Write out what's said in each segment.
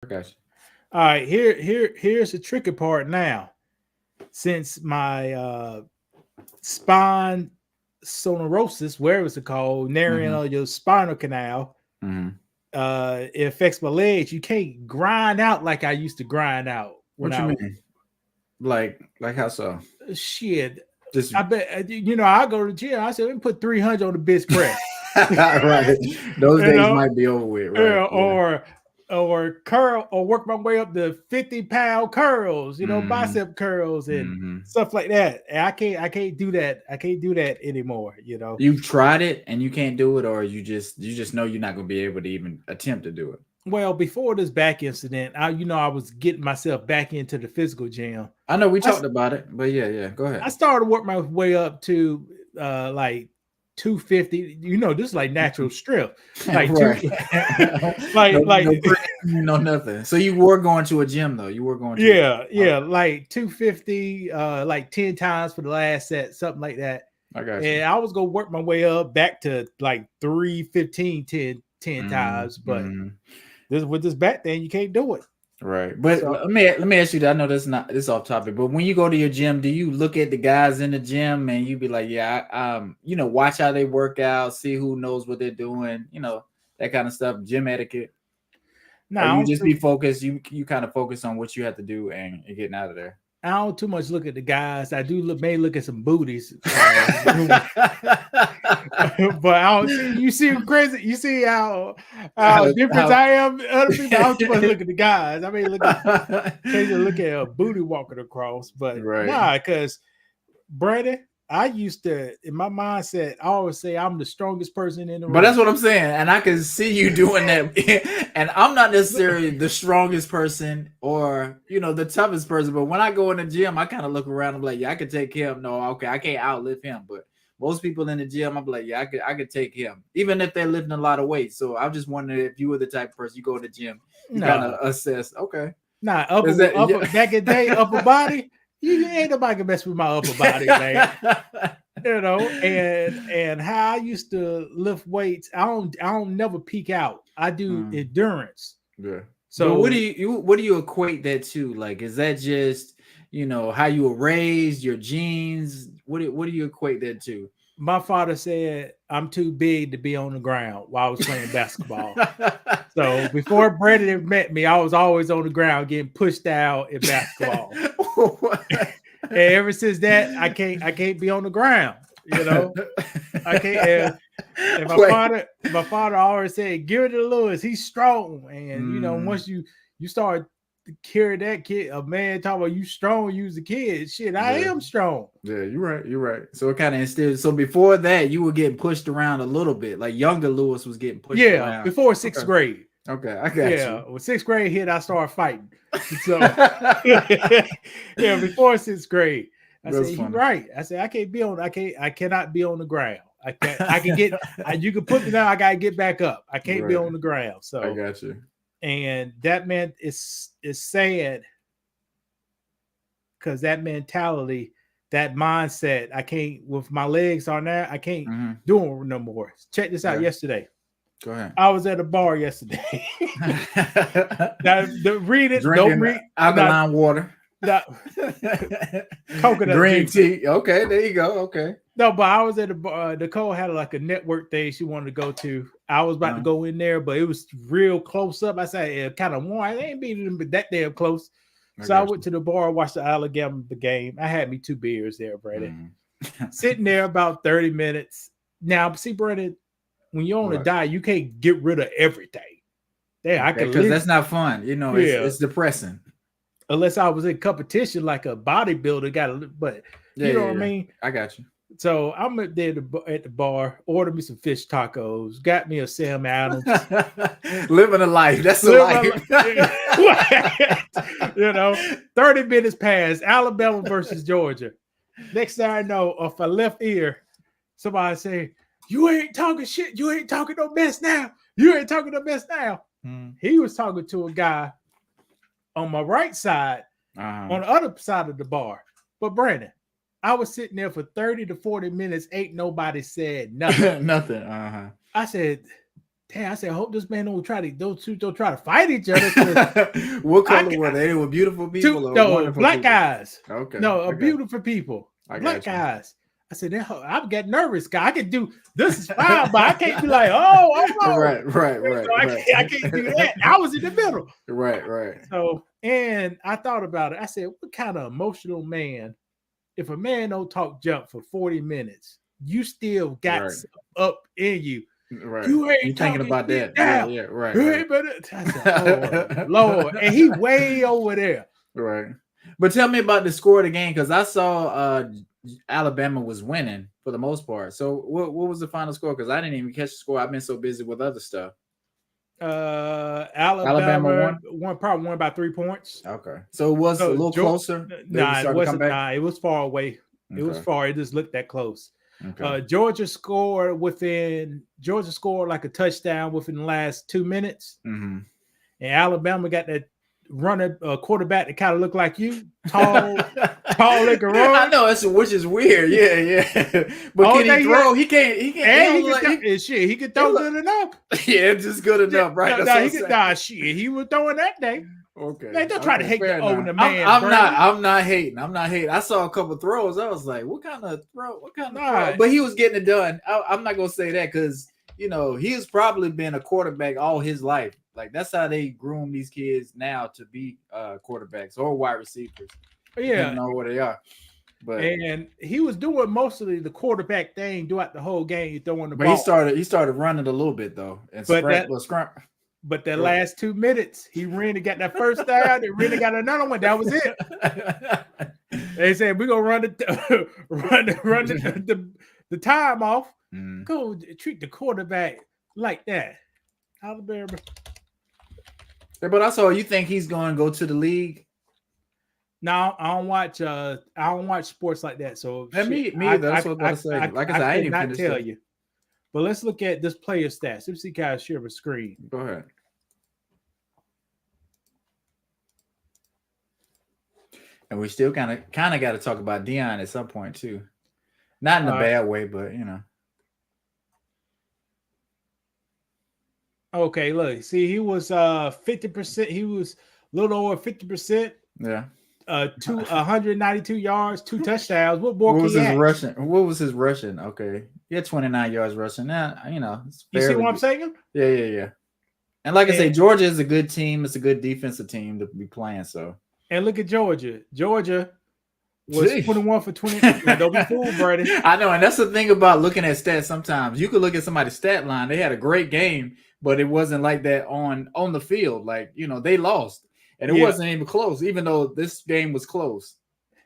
I got you. All right, here's the tricky part now. Since my spine sonorosis, where was it called, narrowing Mm-hmm. of your spinal canal, Mm-hmm. it affects my legs. You can't grind out like I used to grind out when What you I mean? Like how so? shit. Just I bet I go to the gym. I said, let me put 300 on the bench press. right. Those you days know, might be over with, right? Yeah, Yeah. or curl or work my way up to 50-pound curls, Mm-hmm. bicep curls and Mm-hmm. stuff like that. And I can't do that. I can't do that anymore. You've tried it and you can't do it, or you just know you're not gonna be able to even attempt to do it. Well, before this back incident, I was getting myself back into the physical gym. I know we I, talked about it, but yeah, yeah. Go ahead. I started to work my way up to like 250. This is like natural strength. Like two Right. like No like cream, no nothing. So you were going to a gym though. You were going to a gym. Yeah, Okay, yeah, like 250, like 10 times for the last set, something like that. I got you. And I was gonna work my way up back to like 315, 10 times, but Mm-hmm. this with this back thing, you can't do it. Right. But So let me ask you that. I know that's not this off topic, but when you go to your gym, do you look at the guys in the gym and you be like, yeah, watch how they work out, see who knows what they're doing, that kind of stuff, gym etiquette, or now you just be focused, you kind of focus on what you have to do and getting out of there. I don't too much look at the guys. I do may look at some booties, but I don't see. You see crazy. You see how how, different how I am. Other people, I don't too much look at the guys. I may occasionally look at a booty walking across, but right. nah, because Brandon, I used to in my mindset, I always say I'm the strongest person in the But that's room. what I'm saying, and I can see you doing that. And I'm not necessarily the strongest person or the toughest person, but when I go in the gym, I kind of look around. I'm like, yeah, I could take him. No, okay, I can't outlift him, but most people in the gym, I'm like, yeah, I could take him, even if they're lifting a lot of weight. So I just wondering if you were the type of person you go to the gym, you kind of No, assess. Okay, nah, is that upper back in the day, upper body. You ain't nobody can mess with my upper body, man. yeah. And how I used to lift weights, I don't never peak out. I do Hmm. endurance. Yeah. But what do So you equate that to? Like, is that just how you were raised, your genes? What do you equate that to? my father said I'm too big to be on the ground while I was playing basketball. So before Brandon met me, I was always on the ground getting pushed out in basketball. And ever since that, I can't be on the ground. I can't. And Wait. my father always said, "Give it to Lewis. He's strong." And Mm, once you start to carry that kid, a man talking about you strong, you was a kid. Shit, I yeah. am strong. Yeah, you're right. You're right. So it kind of instilled. So before that, you were getting pushed around a little bit. Like younger Lewis was getting pushed Yeah, around. before Okay. sixth grade. Okay, I got Yeah, you. when sixth grade hit, I started fighting. So yeah, before sixth grade, I That's said, "You funny. right." I said, I cannot be on the ground. I can get, you can put me down. I gotta get back up. I can't be Right. on the ground." I So, got you. and that meant it's sad because that mentality, that mindset, I can't with my legs on there. I can't Hmm. do it no more. Check this out. Yeah. Yesterday, Go ahead. I was at a bar yesterday. Now, read it. Don't Drinking read. Not alkaline water. not coconut Green juice. tea. Okay, there you go. Okay. No, but I was at a bar. Nicole had like a network thing she wanted to go to. I was about to Uh, go in there, but it was real close up. I said it kind of warm. It ain't being that damn close. I So I got went you. to the bar, watched the Alabama game. I had me 2 beers there, Brandon. Mm. Sitting there about 30 minutes. Now, see, Brandon, when you're on a What? diet, you can't get rid of everything. Yeah, I Okay, could because live. that's not fun. It's Yeah, it's depressing. unless I was in competition like a bodybuilder, but Yeah, you know yeah, what I yeah. mean. I got you. So I'm at there at the bar, ordered me some fish tacos, got me a Sam Adams. Living a life. That's a Live my life. life. 30 minutes past Alabama versus Georgia. Next thing I know, off my left ear, somebody say, "You ain't talking shit. You ain't talking no mess now. You ain't talking no mess now." Mm. He was talking to a guy on my right side, Uh-huh. on the other side of the bar. But Brandon, I was sitting there for 30 to 40 minutes. Ain't nobody said nothing. Nothing. Uh-huh. I said, damn, I said, I hope this man those two don't try to fight each other. What color were they? They were beautiful people or wonderful black people? guys. Okay. No, beautiful people. Black guys. I said, I get nervous, guy. I can do this is fine, but I can't be like, right. I can't do that. I was in the middle. Right. So, and I thought about it. I said, what kind of emotional man, if a man don't talk jump for 40 minutes, you still got up in you. Right. You ain't thinking about that. Down. Yeah, right. You ain't better. I said, Lord. And he way over there. Right. But tell me about the score of the game, because I saw Alabama was winning for the most part. So what was the final score? Because I didn't even catch the score. I've been so busy with other stuff. Alabama probably won by 3 points. Okay. So it was a little closer? Nah, it wasn't. Nah, it was far away. Okay. It was far. It just looked that close. Okay. Georgia scored like a touchdown within the last 2 minutes. Mm-hmm. And Alabama got that runner quarterback that kind of looked like you, tall, they can run. I know, which is weird. Yeah. But can he throw? He can't. He can throw good enough. Yeah, just good enough, right? He was throwing that day. Okay. Man, don't try to hate the man. I'm not hating. I saw a couple throws. I was like, what kind of throw? But he was getting it done. I'm not gonna say that because he's probably been a quarterback all his life. Like that's how they groom these kids now to be quarterbacks or wide receivers. Yeah, you know what they are. And he was doing mostly the quarterback thing throughout the whole game, throwing the ball. But he started running a little bit though, and But the last 2 minutes, he ran and got that first down. He really got another one. That was it. They said we're gonna run the time off. Mm. Go treat the quarterback like that. Alabama. Yeah, but also, you think he's going to go to the league? No, I don't watch sports like that. So me either. That's what I was saying. Like I said, I ain't even tell you. But let's look at this player stats. Let's see, guys, share a screen. Go ahead. And we still kind of got to talk about Deion at some point too, not in a bad way, but Okay, look, see, he was 50%. He was a little over 50%. Yeah. 192 yards, 2 touchdowns. What was his rushing? What was his rushing? Okay, he had 29 yards rushing. Now, you see what I'm saying? Yeah. And like I say, Georgia is a good team. It's a good defensive team to be playing. So. And look at Georgia. Georgia was 21 for 20. Don't be fooled, Brady. I know, and that's the thing about looking at stats. Sometimes you could look at somebody's stat line. They had a great game, but it wasn't like that on the field. Like they lost. And it wasn't even close, even though this game was close.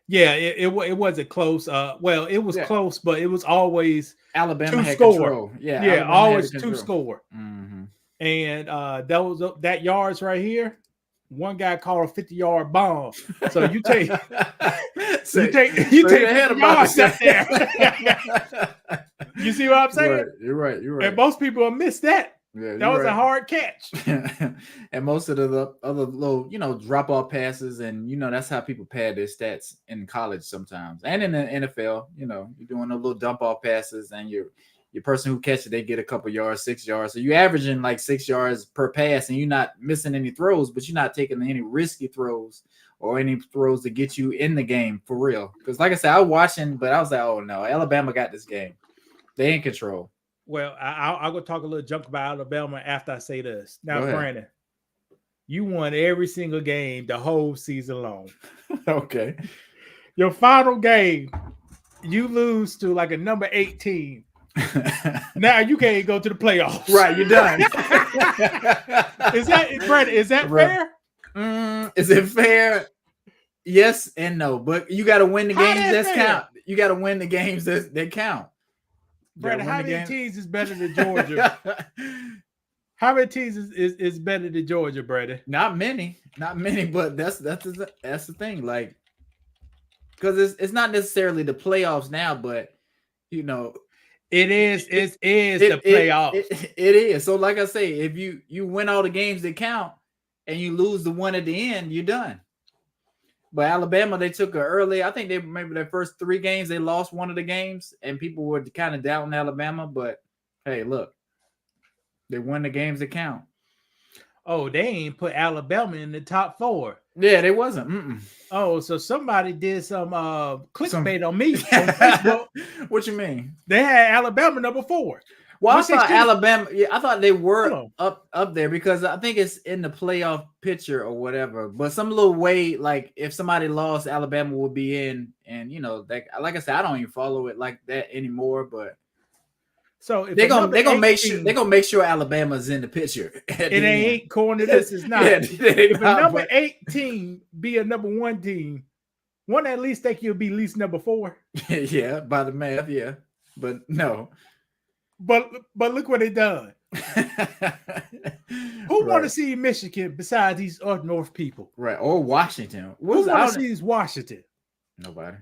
Yeah, it wasn't close. Well, it was close, but it was always Alabama had control. Yeah, always 2 score. Mm-hmm. And that yards right here. One guy called a 50-yard bomb. So you take you take yards out there. You see what I'm saying? You're right. And most people will miss that. Yeah, that was a hard catch. And most of the other little, drop off passes, and that's how people pad their stats in college sometimes, and in the NFL. You're doing a little dump off passes, and your person who catches it, they get a couple yards, 6 yards. So you're averaging like 6 yards per pass, and you're not missing any throws, but you're not taking any risky throws or any throws to get you in the game for real. Because like I said, I was watching, but I was like, oh no, Alabama got this game. They in control. Well, I'll go talk a little junk about Alabama after I say this. Now, Brandon, you won every single game the whole season long. Okay. Your final game, you lose to like a number 8 team. Now you can't go to the playoffs. Right, you're done. Is that fair? Is it fair? Yes and no, but you got to win the games that count. You got to win the games that count. Brandon, how many teams is better than Georgia? How many teams is better than Georgia, Brandon? Not many, but that's the thing. Like, because it's not necessarily the playoffs now, but it is the playoffs. It is. So, like I say, if you win all the games that count and you lose the one at the end, you're done. But Alabama, they took I think maybe their first 3 games, they lost one of the games, and people were kind of doubting Alabama. But hey, look, They win the games that count. Oh, they ain't put Alabama in the top 4. Yeah, they wasn't. Mm-mm. Oh, so somebody did some clickbait on me on Facebook. What you mean? They had Alabama number 4. Well, I thought Alabama. Yeah, I thought they were up there because I think it's in the playoff picture or whatever. But some little way, like if somebody lost, Alabama would be in, and like I said, I don't even follow it like that anymore. But so if they're gonna make sure Alabama's in the picture. It ain't corner. This is not. Yeah, if a number 8 team be a number 1 team, one at least think you'll be at least number 4. Yeah, by the math, yeah, but no. But look what they done. Who want to see Michigan besides these up north people? Right. Or Washington. Who want to see these Washington? Nobody.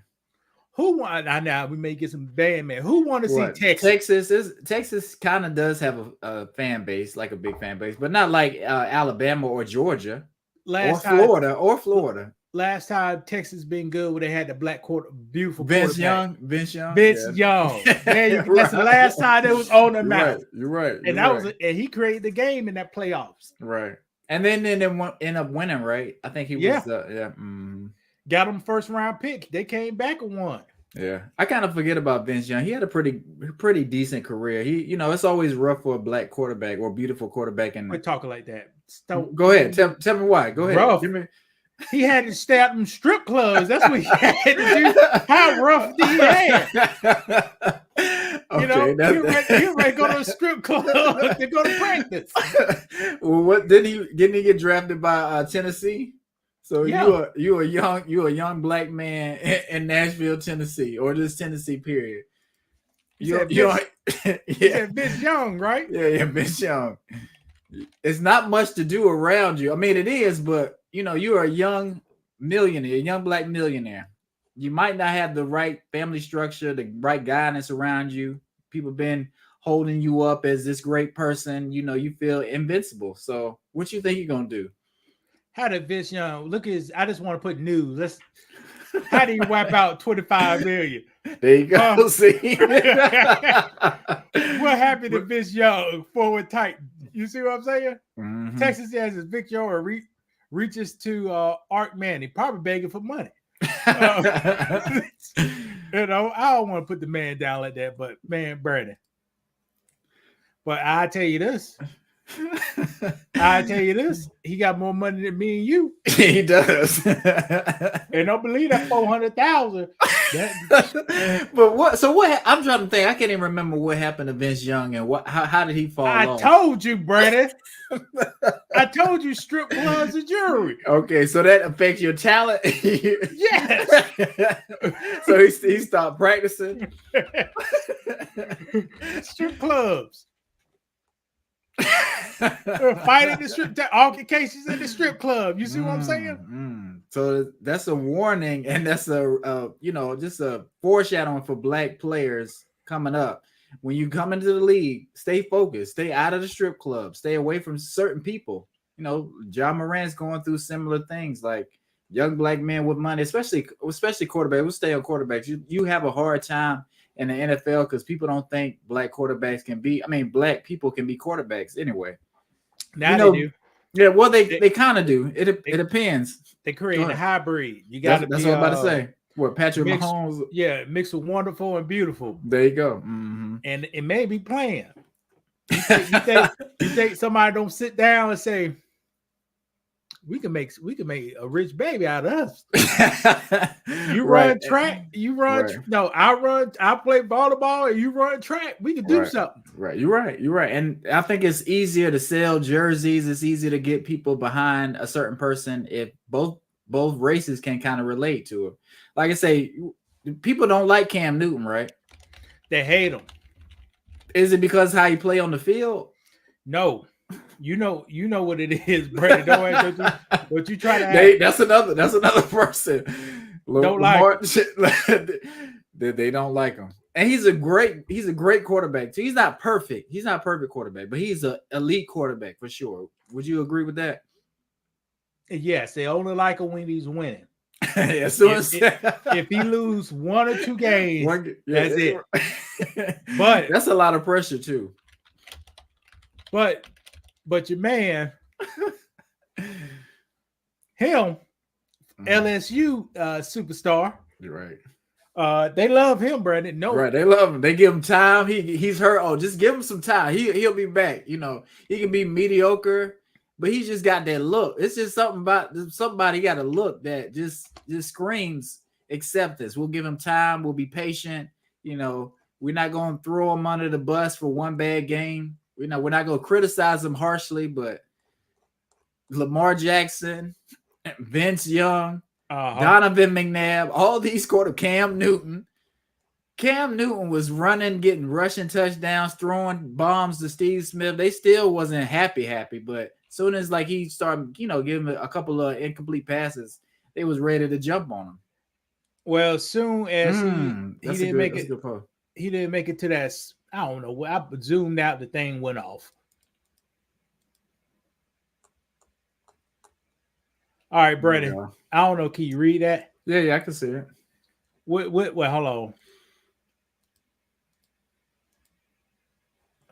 Who want now we may get some bad man. Who want to see Texas? Texas kind of does have a fan base, like a big fan base, but not like Alabama or Georgia or Florida. Last time Texas been good when they had the black beautiful Vince Young. Vince Young. That's the last time it was on the map. You're right. And that was and he created the game in that playoffs. Right. And then they end up winning, right? I think he was got them first round pick. They came back and won. Yeah. I kind of forget about Vince Young. He had a pretty decent career. He, it's always rough for a black quarterback or beautiful quarterback. And we're talking like that. Go ahead. Tell me why. Go ahead. Rough. He had to stay out in strip clubs. That's what he had to do. How rough did he have? Okay, he might go to a strip club to go to practice. Well, what didn't he get drafted by Tennessee? So you a young black man in Nashville, Tennessee, or just Tennessee, period. You said Vince Young, right? Yeah, Vince Young. It's not much to do around you. I mean, it is, but you're a young millionaire, a young black millionaire. You might not have the right family structure, the right guidance around you. People been holding you up as this great person. You feel invincible. So what you think you're going to do? How did Vince Young I just want to put news. How do you wipe out 25 million? There you go. See? What happened to Vince Young, forward tight? You see what I'm saying? Mm-hmm. Texas has his Vic Young reaches to Art Manning, probably begging for money. I don't want to put the man down like that, but man, Brandon. But I tell you this. He got more money than me and you. He does. And don't believe that 400,000. But what? So what? I'm trying to think. I can't even remember what happened to Vince Young and how did he fall off? I told you, Brandon. I told you, strip clubs and jewelry. Okay, so that affects your talent. Yes. So he stopped practicing. Strip clubs. Fighting the strip, altercations in the strip club. You see what I'm saying? So that's a warning, and that's just a foreshadowing for black players coming up. When you come into the league, stay focused, stay out of the strip club, stay away from certain people. Ja Morant's going through similar things, like young black men with money, especially quarterbacks. We'll stay on quarterbacks. You have a hard time in the NFL because people don't think black quarterbacks black people can be quarterbacks anyway. Now they do. Yeah, well, they kind of do. It depends. They create a hybrid. You got to. That's what I'm about to say. What Patrick Mahomes? Yeah, mixed with wonderful and beautiful. There you go. Mm-hmm. And it may be playing. You think somebody don't sit down and say, we can make a rich baby out of us. You run track, no, I play volleyball and you run track. We can do something. Right. You're right. And I think it's easier to sell jerseys. It's easier to get people behind a certain person if both races can kind of relate to it. Like I say, people don't like Cam Newton, right? They hate him. Is it because how he play on the field? No. You know what it is, Brandon. Don't you try to that's another person. Don't like they don't like him. And he's a great quarterback. He's not perfect. He's not a perfect quarterback, but he's an elite quarterback for sure. Would you agree with that? Yes, they only like him when he's winning. If he lose one or two games, that's it. But that's a lot of pressure too. But your man, him, LSU superstar. You're right. They love him, Brandon. No, right. They love him. They give him time. He's hurt. Oh, just give him some time. He'll be back. You know, he can be mediocre, but he just got that look. It's just something about somebody got a look that just screams acceptance. We'll give him time. We'll be patient. You know, we're not going to throw him under the bus for one bad game. We're not going to criticize him harshly, but Lamar Jackson, Vince Young, Donovan McNabb, all these Cam Newton. Cam Newton was running, getting rushing touchdowns, throwing bombs to Steve Smith. They still wasn't happy, but as soon as like he started, giving a couple of incomplete passes, they was ready to jump on him. Well, soon as he didn't make it, he didn't make it to that. I don't know. I zoomed out. The thing went off. All right, Brandon. I don't know. Can you read that? Yeah, I can see it. What? Hold on.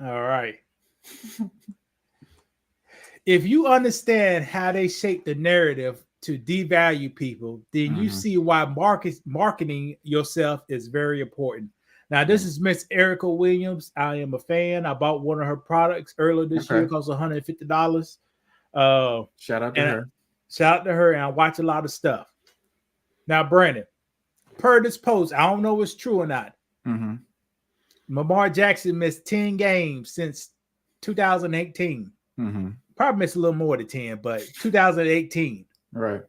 All right. If you understand how they shape the narrative to devalue people, then you see why marketing yourself is very important. Now, this is Miss Erica Williams. I am a fan. I bought one of her products earlier this year. It cost $150. Shout out to her. Shout out to her, and I watch a lot of stuff. Now, Brandon, per this post, I don't know if it's true or not. Lamar Jackson missed 10 games since 2018. Probably missed a little more than 10, but 2018. Right.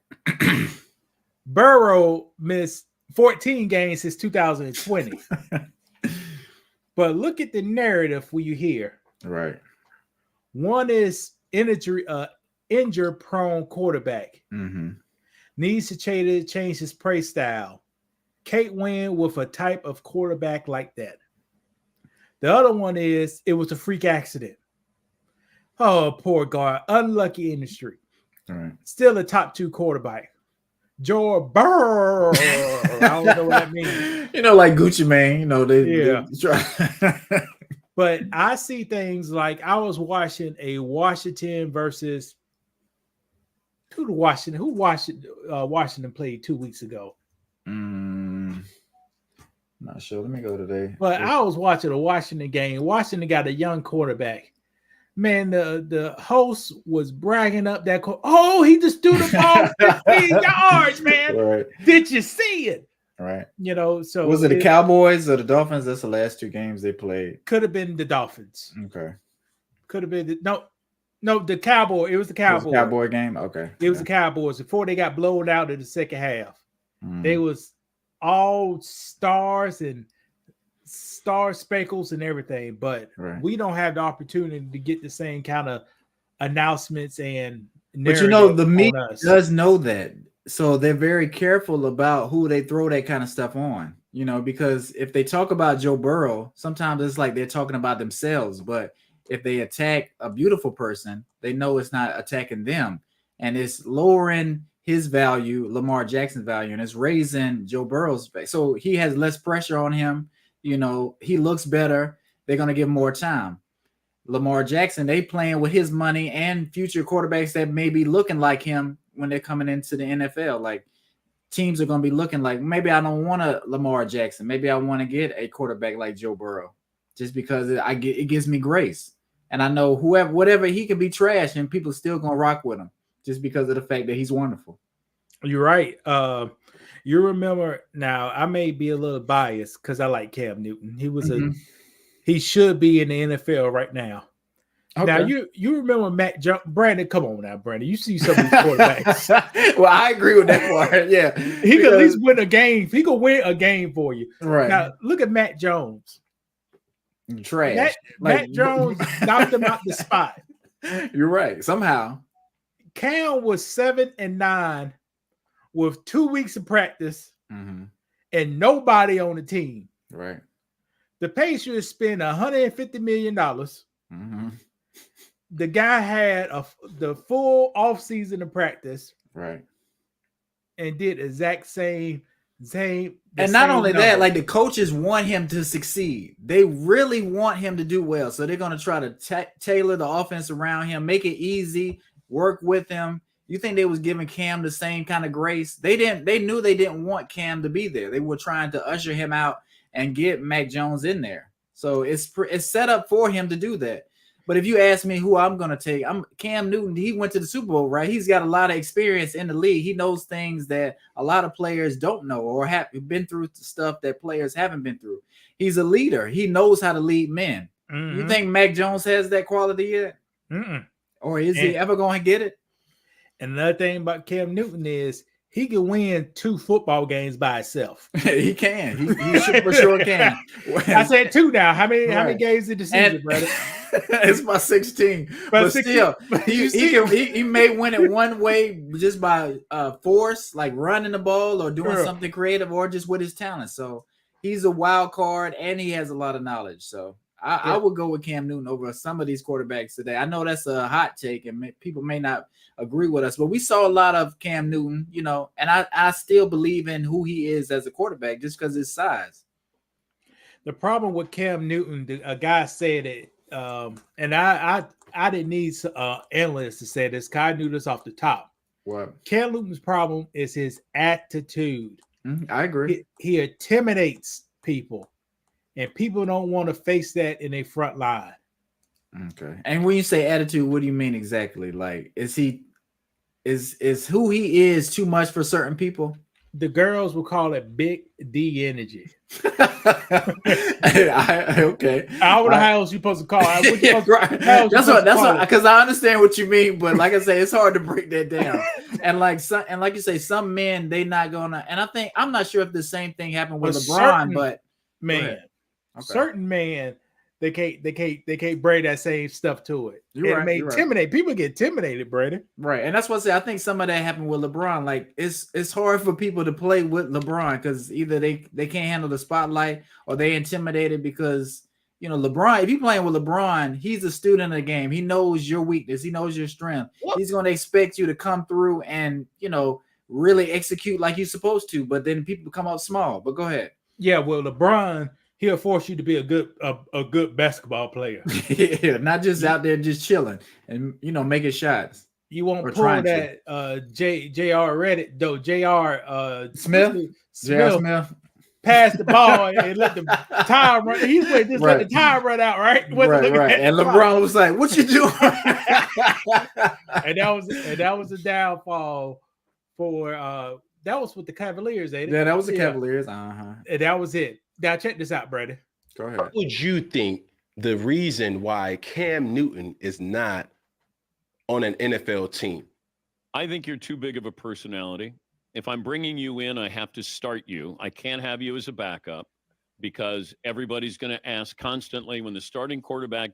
Burrow missed 14 games since 2020. But look at the narrative when you hear. Right. One is injury-prone quarterback. Needs to change his play style. Can't win with a type of quarterback like that. The other one is it was a freak accident. Oh, poor guy. Unlucky industry. Right. Still a top 2 quarterback. Joe Burrow. I don't know what that means. Like Gucci Mane. They But I see things like I was watching a Washington versus Washington played 2 weeks ago. Not sure. Let me go today. But I was watching a Washington game. Washington got a young quarterback. Man, the host was bragging up that he just threw the ball 15 yards, man. Right. Did you see it? Right. So was it the Cowboys or the Dolphins? That's the last 2 games they played. Could have been the Dolphins. Okay. Could have been the Cowboy. It was the Cowboys. It was a Cowboy game. Okay. It was the Cowboys before they got blown out in the second half. They was all stars and star speckles and everything, but we don't have the opportunity to get the same kind of announcements and but the media does know that, so they're very careful about who they throw that kind of stuff on, because if they talk about Joe Burrow, sometimes it's like they're talking about themselves, but if they attack a beautiful person, they know it's not attacking them, and it's lowering his value, Lamar Jackson's value, and it's raising Joe Burrow's value. So he has less pressure on him. He looks better. They're going to give him more time. Lamar Jackson, they playing with his money and future quarterbacks that may be looking like him when they're coming into the NFL. Like, teams are going to be looking like, maybe I don't want a Lamar Jackson. Maybe I want to get a quarterback like Joe Burrow just because it gives me grace. And I know whatever, he can be trash and people still going to rock with him just because of the fact that he's wonderful. You're right. You remember now, I may be a little biased because I like Cam Newton. He was he should be in the NFL right now. Okay. Now you remember Mac Jones? Brandon, come on now, Brandon. You see some of these quarterbacks. Well, I agree with that part. Yeah. He could at least win a game. He could win a game for you. Right. Now look at Mac Jones. Trash. Mac Jones knocked him out the spot. You're right. Somehow. Cam was 7-9 with 2 weeks of practice and nobody on the team. Right. The Patriots spent $150 million. The guy had the full offseason of practice. Right. And did exact same And not only that, like the coaches want him to succeed. They really want him to do well. So they're going to try to tailor the offense around him, make it easy, work with him. You think they was giving Cam the same kind of grace? They didn't. They knew they didn't want Cam to be there. They were trying to usher him out and get Mac Jones in there. So it's set up for him to do that. But if you ask me who I'm going to take, I'm Cam Newton. He went to the Super Bowl, right? He's got a lot of experience in the league. He knows things that a lot of players don't know or have been through stuff that players haven't been through. He's a leader. He knows how to lead men. Mm-hmm. You think Mac Jones has that quality yet? Mm-mm. Or is he ever going to get it? And another thing about Cam Newton is he can win 2 football games by himself. He can. He for sure can. I said 2 now. How many games did the season, brother? It's by 16. But 16, still, he may win it one way just by force, like running the ball or doing something creative, or just with his talent. So he's a wild card, and he has a lot of knowledge. So I would go with Cam Newton over some of these quarterbacks today. I know that's a hot take, and people may not agree with us, but we saw a lot of Cam Newton, and I still believe in who he is as a quarterback just because his size. The problem with Cam Newton, a guy said it, and I didn't need analysts to say this. I knew this off the top. What? Cam Newton's problem is his attitude. I agree. He intimidates people. And people don't want to face that in a front line. Okay. And when you say attitude, what do you mean exactly? Like, is who he is too much for certain people? The girls will call it big D energy. Okay. I don't know how else you're supposed to call it. That's what because I understand what you mean, but like I say, it's hard to break that down. and like you say, some men they not gonna. And I'm not sure if the same thing happened with LeBron, but man. Okay. Certain man, they can't bring that same stuff to it. It may intimidate. Right. People get intimidated, Brady. Right, and that's what I think some of that happened with LeBron. Like it's hard for people to play with LeBron because either they can't handle the spotlight or they intimidated because LeBron. If you're playing with LeBron, he's a student of the game. He knows your weakness. He knows your strength. What? He's going to expect you to come through and really execute like you're supposed to. But then people come out small. But go ahead. Yeah, well, LeBron. He'll force you to be a good basketball player. Yeah, not just out there just chilling and making shots. You won't pull that J.R. Reddit though. J.R. Smith pass the ball and let the time run. He's let the time run out, right? Right. And LeBron was like, "What you doing?" and that was a downfall for that was with the Cavaliers, ain't it? Yeah, that was the Cavaliers. And that was it. Now check this out, Brady. Go ahead. What would you think the reason why Cam Newton is not on an NFL team? I think you're too big of a personality. If I'm bringing you in, I have to start you. I can't have you as a backup because everybody's going to ask constantly when the starting quarterback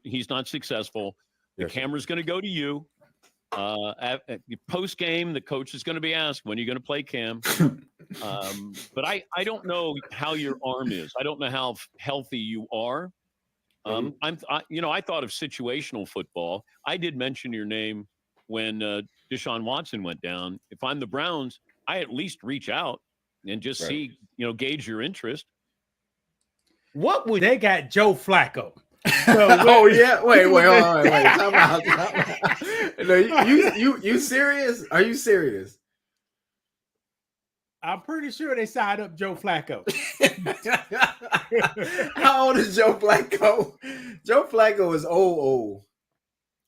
he's not successful, the camera's going to go to you. Post game, the coach is going to be asked, when are you going to play Cam? But I don't know how your arm is. I don't know how healthy you are. I thought of situational football. I did mention your name when Deshaun Watson went down. If I'm the Browns, I at least reach out and just see, gauge your interest. What would they got Joe Flacco? Wait. Time out. No, you serious? Are you serious? I'm pretty sure they signed up Joe Flacco. How old is Joe Flacco? Joe Flacco is old.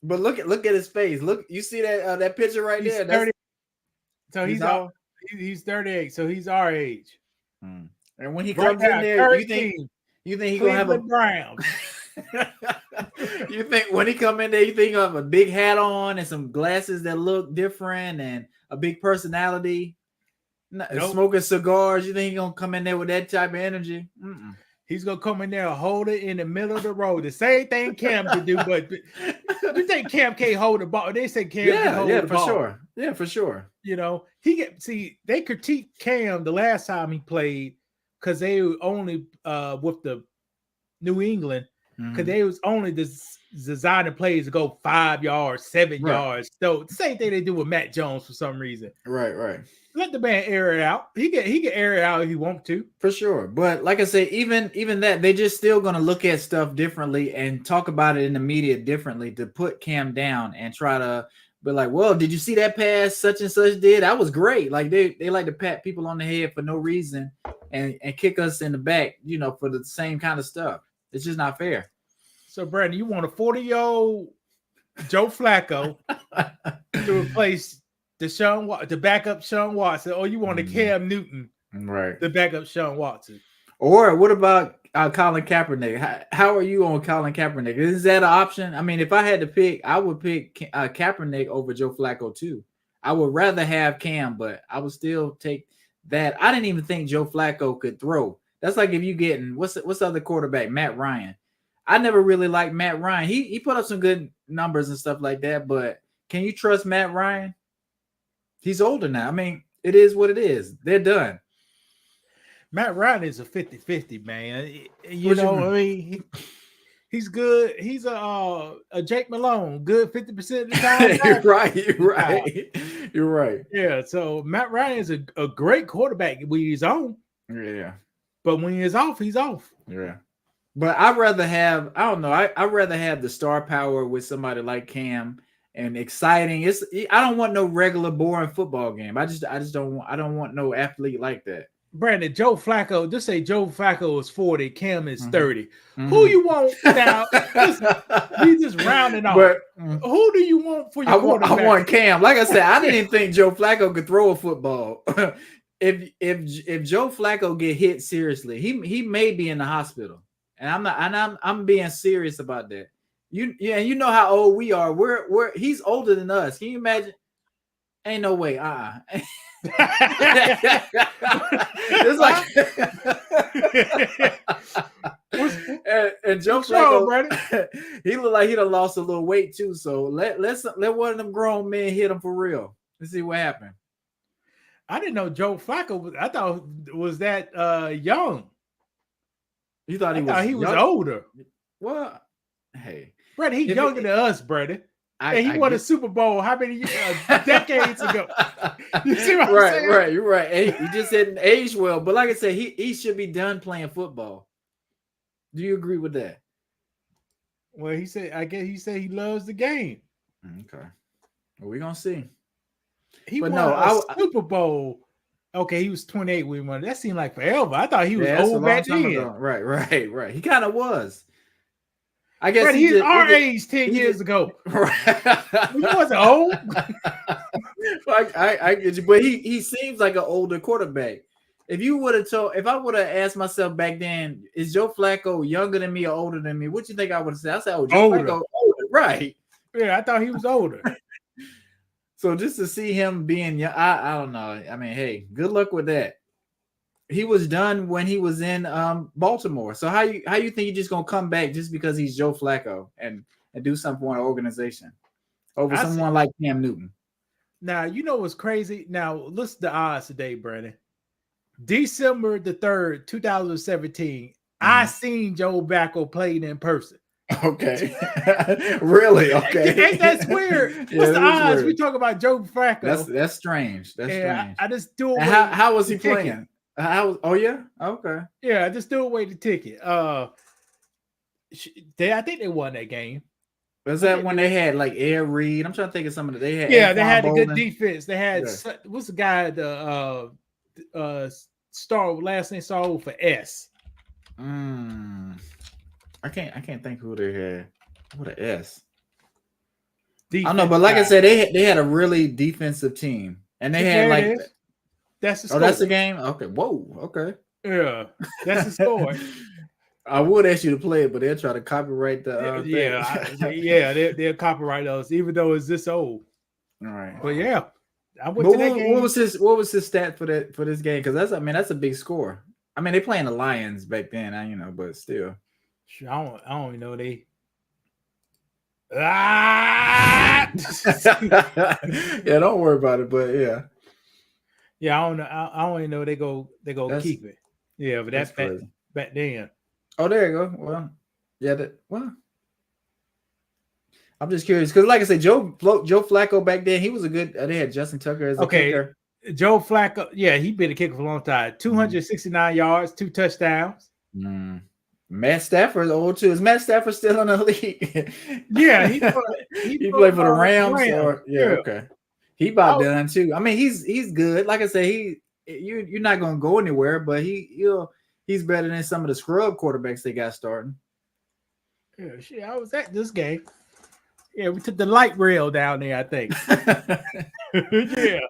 But look at his face. Look, you see that picture right there? 30, so he's 38. So he's our age. And when he comes in there, you think he's gonna have a Browns? You think when he come in there, you think he'll have a big hat on and some glasses that look different and a big personality? Smoking cigars. You think he's gonna come in there with that type of energy? Mm-mm. He's gonna come in there and hold it in the middle of the road. The same thing Cam could do, but you think Cam can't hold the ball? They say Cam can hold the ball. Sure. Yeah, for sure. They critiqued Cam the last time he played because they were only with the New England. because they was only designing plays to go 5 yards, 7 Right. yards. So same thing they do with Matt Jones for some reason. Right. Let the man air it out. He can air it out if he want to. For sure. But like I say, even that, they just still gonna look at stuff differently and talk about it in the media differently to put Cam down and try to be like, well, did you see that pass such and such did? That was great. Like they like to pat people on the head for no reason and kick us in the back, for the same kind of stuff. It's just not fair. So Brandon, you want a 40-year-old Joe Flacco to replace to back up Sean Watson, or you want a Cam Newton right to back up Sean Watson? Or what about Colin Kaepernick? How are you on Colin Kaepernick? Is that an option? I mean, if I had to pick, I would pick Kaepernick over Joe Flacco too. I would rather have Cam, but I would still take that. I didn't even think Joe Flacco could throw. That's like if you getting what's the other quarterback, Matt Ryan. I never really liked Matt Ryan. He put up some good numbers and stuff like that, but can you trust Matt Ryan? He's older now. I mean, it is what it is. They're done. Matt Ryan is a 50-50, man. You know, I mean, he's good. He's a Jake Malone, good 50% of the time. You're right. Yeah, so Matt Ryan is a great quarterback when he's on. Yeah. But when he's off, he's off. Yeah. But I'd rather have, I don't know, I'd rather have the star power with somebody like Cam and exciting. I don't want no regular boring football game. I don't want no athlete like that. Brandon, Joe Flacco, just say Joe Flacco is 40, Cam is 30. Who you want now? We just rounding off. But, who do you want for your quarterback? I want Cam. Like I said, I didn't even think Joe Flacco could throw a football. If Joe Flacco get hit seriously, he may be in the hospital. And I'm being serious about that. You know how old we are. He's older than us. Can you imagine? Ain't no way. It's like and Joe Flacco, he looked like he done lost a little weight too. So let one of them grown men hit him for real. Let's see what happened. I didn't know Joe Flacco. I thought was that young. You thought he was older. Well, hey, Brady, he's younger than us, Brady. He won a Super Bowl how many decades ago? You see what I'm saying? Right. You're right. He just didn't age well. But like I said, he should be done playing football. Do you agree with that? Well, he said he loves the game. Okay. Well, we're gonna see. He won a Super Bowl. Okay, he was 28 when he won. That seemed like forever. I thought he was old back then. Right. He kind of was. I guess Brady, he's our age 10 years ago. Right. He wasn't old. I get you, but he seems like an older quarterback. If I would have asked myself back then, is Joe Flacco younger than me or older than me? What you think I would have said? I said, oh, Joe Flacco older, right? Yeah, I thought he was older. So just to see him being young, I don't know. I mean, hey, good luck with that. He was done when he was in Baltimore. So how you think he's just gonna come back just because he's Joe Flacco and do something for an organization over someone like Cam Newton? Now you know what's crazy. Now listen to the odds today, Brandon. December the 3rd, 2017. I seen Joe Flacco played in person. Okay. Really? Okay. Ain't that weird? What's the odds? Weird. We talk about Joe Flacco. That's strange. That's strange. I just do it. How was he playing? Oh yeah. Okay. Yeah, I just threw away the ticket. I think they won that game. Was that when they had like Air Reed? I'm trying to think of some of the they had. Yeah, they had a good defense. They had what's the guy the star last name started for S. I can't think who they had. What an S. Defense I don't know, but like I said, they had a really defensive team, and they had like. That's the score. Oh, that's the game? Okay. Whoa. Okay. Yeah. That's the score. I would ask you to play it, but they'll try to copyright the they'll copyright those, even though it's this old. All right. But yeah. I went to that game. What was his stat for this game? Because that's a big score. I mean, they playing the Lions back then, but still. I don't even know they. Yeah, don't worry about it, but yeah. Yeah, I don't know. I don't even know they go keep it. Yeah, but that's back then. Oh, there you go. Well, Yeah, I'm just curious because, like I said, Joe Flacco back then, he was a good. They had Justin Tucker as a kicker. Joe Flacco, yeah, he been a kicker for a long time. 269 yards, 2 touchdowns. Matt Stafford old too. Is Matt Stafford still in the league? Yeah, he played for the Rams. Okay. He about done too. I mean, he's good. Like I say, you're not gonna go anywhere, but he's better than some of the scrub quarterbacks they got starting. Yeah, shit, I was at this game. Yeah, we took the light rail down there, I think. Yeah.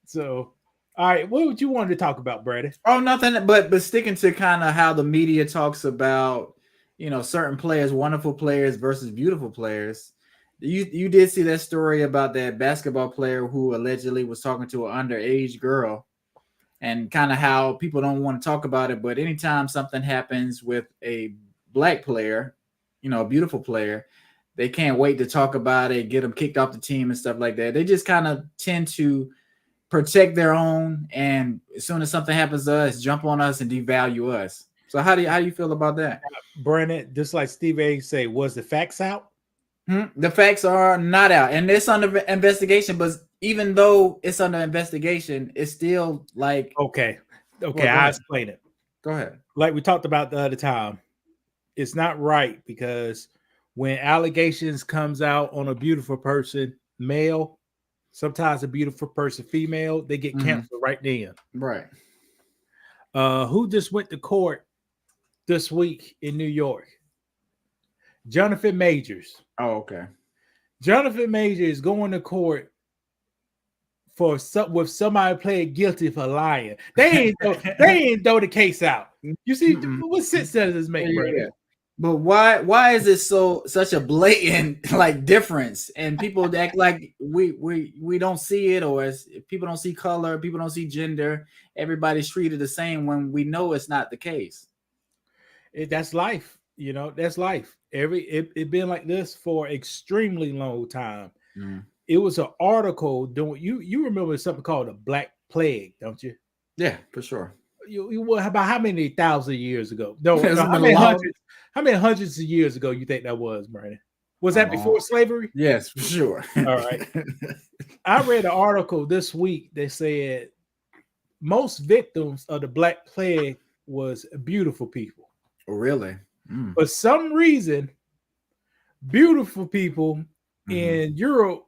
So, all right, what would you want to talk about, Brady? Oh, nothing, but sticking to kind of how the media talks about, certain players, wonderful players versus beautiful players. You did see that story about that basketball player who allegedly was talking to an underage girl, and kind of how people don't want to talk about it, but anytime something happens with a black player, a beautiful player, they can't wait to talk about it, get them kicked off the team and stuff like that. They just kind of tend to protect their own, and as soon as something happens to us, jump on us and devalue us. So how do you feel about that, Brennan? Just like Steve A say, was the facts out? The facts are not out, and it's under investigation. But even though it's under investigation, it's still like okay. I'll explain it. Go ahead. Like we talked about the other time, it's not right because when allegations comes out on a beautiful person, male, sometimes a beautiful person, female, they get canceled right then. Right. Who just went to court this week in New York? Jonathan Majors. Oh, okay. Jonathan Majors is going to court with somebody playing guilty for lying. They ain't throw the case out. You see, what sense does this make, Brady? Yeah. But why is it such a blatant difference, and people act like we don't see it, or people don't see color, people don't see gender, everybody's treated the same when we know it's not the case. That's life, that's life. It been like this for extremely long time. It was an article doing you remember something called the Black Plague, don't you? Yeah, for sure. You about how many thousand years ago? No, how many hundreds of years ago you think that was, Brandon? Was that before slavery? Yes, for sure. All right. I read an article this week that said most victims of the Black Plague was beautiful people. Oh, really? For some reason, beautiful people in Europe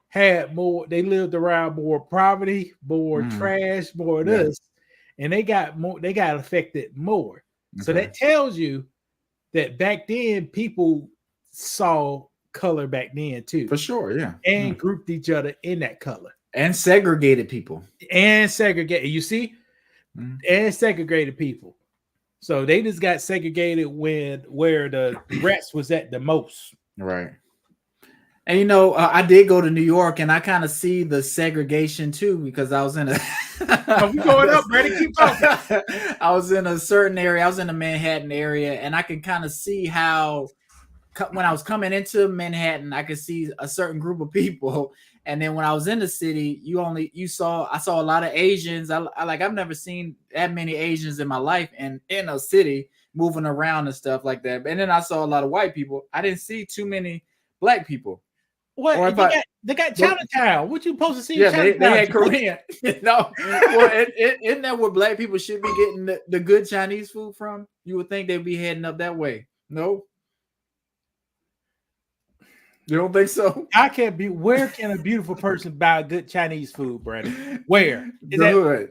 had more. They lived around more poverty, more trash, more of this. And they got affected more. Okay. So that tells you that back then people saw color back then too. For sure, yeah. And grouped each other in that color. And segregated people. You see? And segregated people. So they just got segregated where the rest was at the most. Right. And I did go to New York, and I kind of see the segregation too, because I was in a. We going up, Brady. Keep talking. I was in a certain area. I was in the Manhattan area, and I can kind of see how, when I was coming into Manhattan, I could see a certain group of people, and then when I was in the city, I saw a lot of Asians. I've never seen that many Asians in my life, and in a city moving around and stuff like that. And then I saw a lot of white people. I didn't see too many black people. What they got Chinatown? What you supposed to see? Yeah, they had Korean. No, well, isn't that where black people should be getting the good Chinese food from? You would think they'd be heading up that way. No, you don't think so? Where can a beautiful person buy good Chinese food, Brandon? Where? No,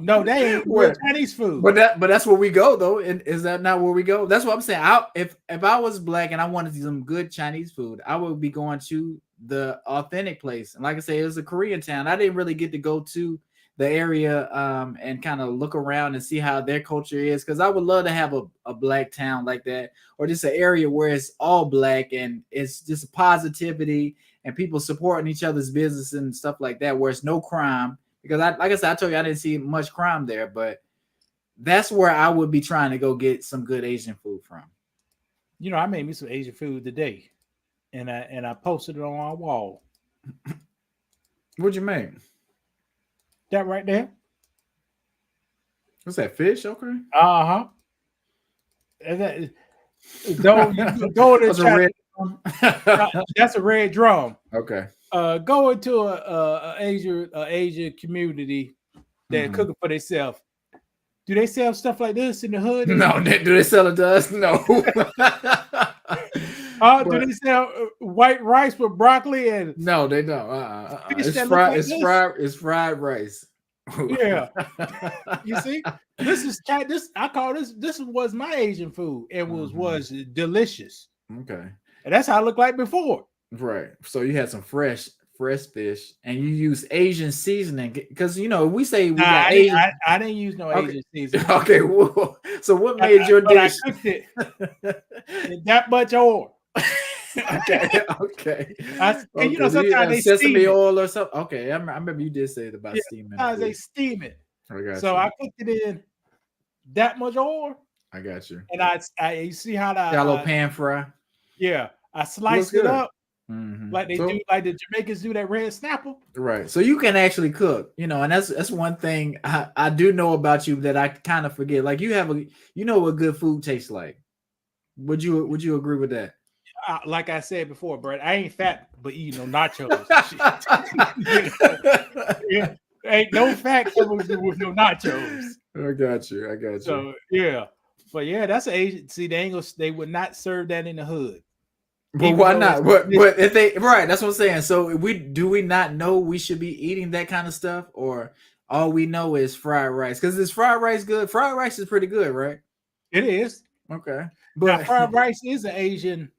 that ain't where Chinese food. But that's where we go though. And is that not where we go? That's what I'm saying. If I was black and I wanted some good Chinese food, I would be going to the authentic place. And like I say, it was a Korean town. I didn't really get to go to the area and kind of look around and see how their culture is, because I would love to have a black town like that, or just an area where it's all black and it's just positivity and people supporting each other's business and stuff like that, where it's no crime. Because like I said, I told you I didn't see much crime there, but that's where I would be trying to go get some good Asian food from. I made me some Asian food today, and I posted it on our wall. What'd you make? That right there. What's that, fish? Okay. Uh-huh. And that, don't you go to That's a red. that's a red drum. Okay. Go into a Asia community that Mhm. cooking for themselves. Do they sell stuff like this in the hood? No, do they sell it to us? No. Do they sell white rice with broccoli and No, they don't. fish It's that look fried. like It's this? fried. It's fried rice. Yeah. You see, this I call this. This was my Asian food. It was delicious, Okay. and that's how it looked like before. Right. So you had some fresh fish, and you use Asian seasoning because we say we got Asian. I didn't use no Okay. Asian seasoning. Okay. Well, so what made your But I dish? cooked it in that much oil. Okay. Okay. And Okay, you know, so you sometimes have they steam sesame it. oil or something. Okay, I remember you did say it about Yeah, steaming. Sometimes they food. steam it. I got So you. I cooked it in that much oil, I got you. and I you see how Got a little pan fry. I sliced it good. up Mhm. like they So- do, like the Jamaicans do that red snapper. Right. So you can actually cook, and that's one thing I do know about you that I kind of forget. Like you have what good food tastes like. Would you agree with that? Like I said before, Brett, I ain't fat, but eating no nachos. Yeah, ain't no fat coming with no nachos. I got you. So yeah, but yeah, that's an Asian. See, they would not serve that in the hood. But even why though not? it's- But if they right, that's what I'm saying. So do we not know we should be eating that kind of stuff, or all we know is fried rice? Because is fried rice good? Fried rice is pretty good, right? It is. Okay, Now, but fried rice is an Asian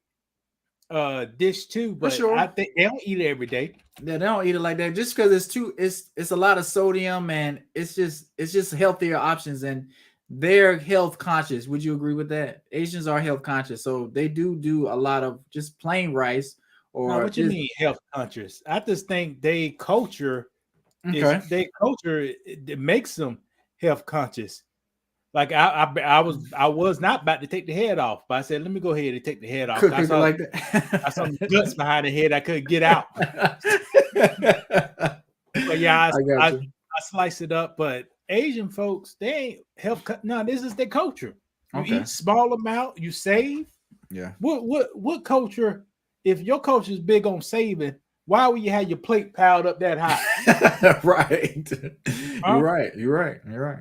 dish too, but sure. I think they don't eat it every day. yeah, they don't eat it like that just because it's a lot of sodium and it's just healthier options and they're health conscious. Would you agree with that? Asians are health conscious, so they do a lot of just plain rice or Now, what you just- mean health conscious? I just think they culture Okay. it makes them health conscious. Like I was not about to take the head off, but I said, let me go ahead and take the head off. Cook I it saw, like that. I saw some guts behind the head I couldn't get out. But yeah, I got you. I slice it up. But Asian folks, they ain't health. No, this is their culture. You Okay. eat small amount, you save. Yeah. What culture? If your culture is big on saving, why would you have your plate piled up that high? Right. Huh? You're right.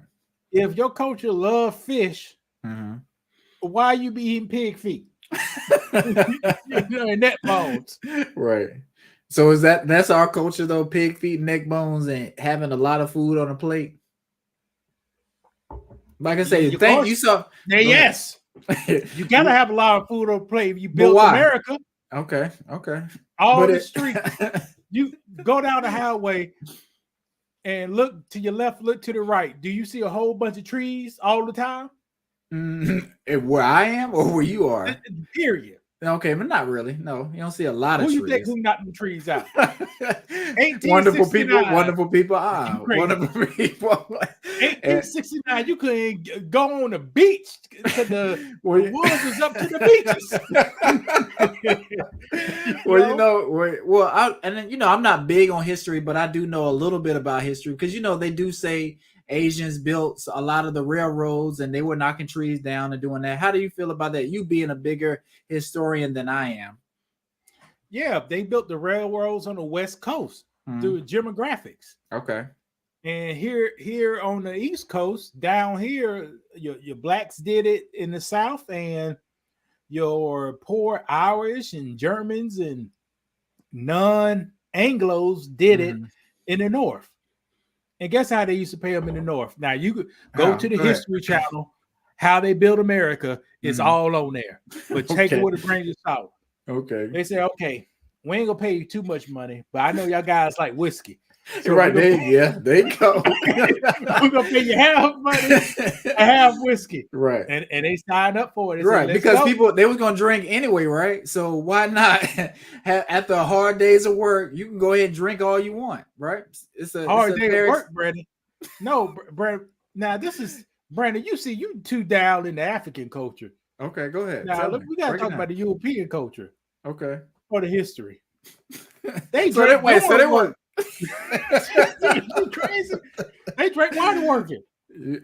If your culture love fish, Mhm. why you be eating pig feet? And neck bones. Right. So that's our culture though, pig feet, neck bones, and having a lot of food on a plate. Like I say, Your thank culture- you so Now, yes, you gotta have a lot of food on a plate. If you build why? America, Okay. all But the it- streets, you go down the highway and look to your left, look to the right. Do you see a whole bunch of trees all the time? Where I am or where you are? Period. Okay, but not really. No, you don't see a lot of Who you trees. think who knocked them trees out? Wonderful people, 1869. wonderful people. You crazy. Wonderful people. And- 1869, you couldn't go on the beach to the Well, woods was up to the beaches. I'm not big on history, but I do know a little bit about history because they do say Asians built a lot of the railroads and they were knocking trees down and doing that. How do you feel about that? You being a bigger historian than I am. Yeah, they built the railroads on the West Coast through demographics. Okay. And here on the East Coast, down here, your blacks did it in the South, and your poor Irish and Germans and non-Anglos did it in the North. And guess how they used to pay them in the North? Now you could go to the History Channel. How they built America is all on there, but take it with a grain of salt. Okay. They say, okay, we ain't gonna pay you too much money, but I know y'all guys like whiskey. So Right there, there you go. We're gonna pay you half money and half whiskey. Right. And they signed up for it. They Right, said, because go. people they was gonna drink anyway, right? So why not after hard days of work, you can go ahead and drink all you want, right? It's a hard day at work, Brandon. No, Brandon. Now this is Brandon. You see, you too down in the African culture. Okay, go ahead. Now Tell look, me. we gotta Break it talk down. about the European culture Okay. or the history. They So drink they water were working. You crazy? They drink water working.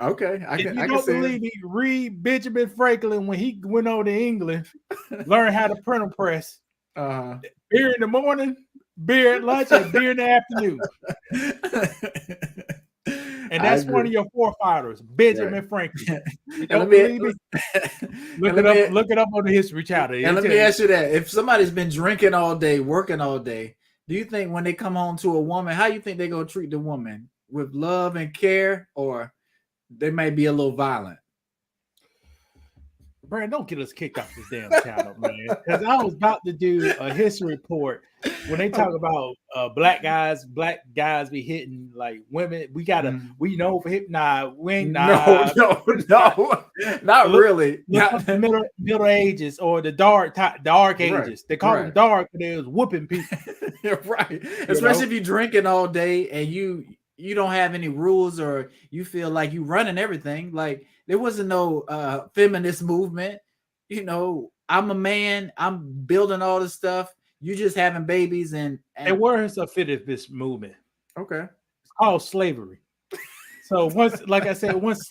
Okay, I If can you I can don't see it. believe me, read Benjamin Franklin when he went over to England, learned how to printer press. Uh-huh. Beer in the morning, beer at lunch, and beer in the afternoon. And that's one of your forefathers, Benjamin Franklin. You don't believe me? Look it up on the History Channel. And let me ask you that: if somebody's been drinking all day, working all day, do you think when they come home to a woman, how you think they're gonna treat the woman? With love and care, or they may be a little violent? Brandon, don't get us kicked off this damn channel, man. Because I was about to do a history report when they talk about black guys be hitting like women. We gotta, we know for hip. Nah, we ain't. Nah, no, not really. Look the middle ages or the dark ages. They call them dark, but they was whooping people. Right, especially if you're drinking all day and you don't have any rules or you feel like you running everything. Like there wasn't no feminist movement. You know, I'm a man. I'm building all this stuff. You just having babies and there was a feminist movement. Okay, it's called slavery. So once, like I said, once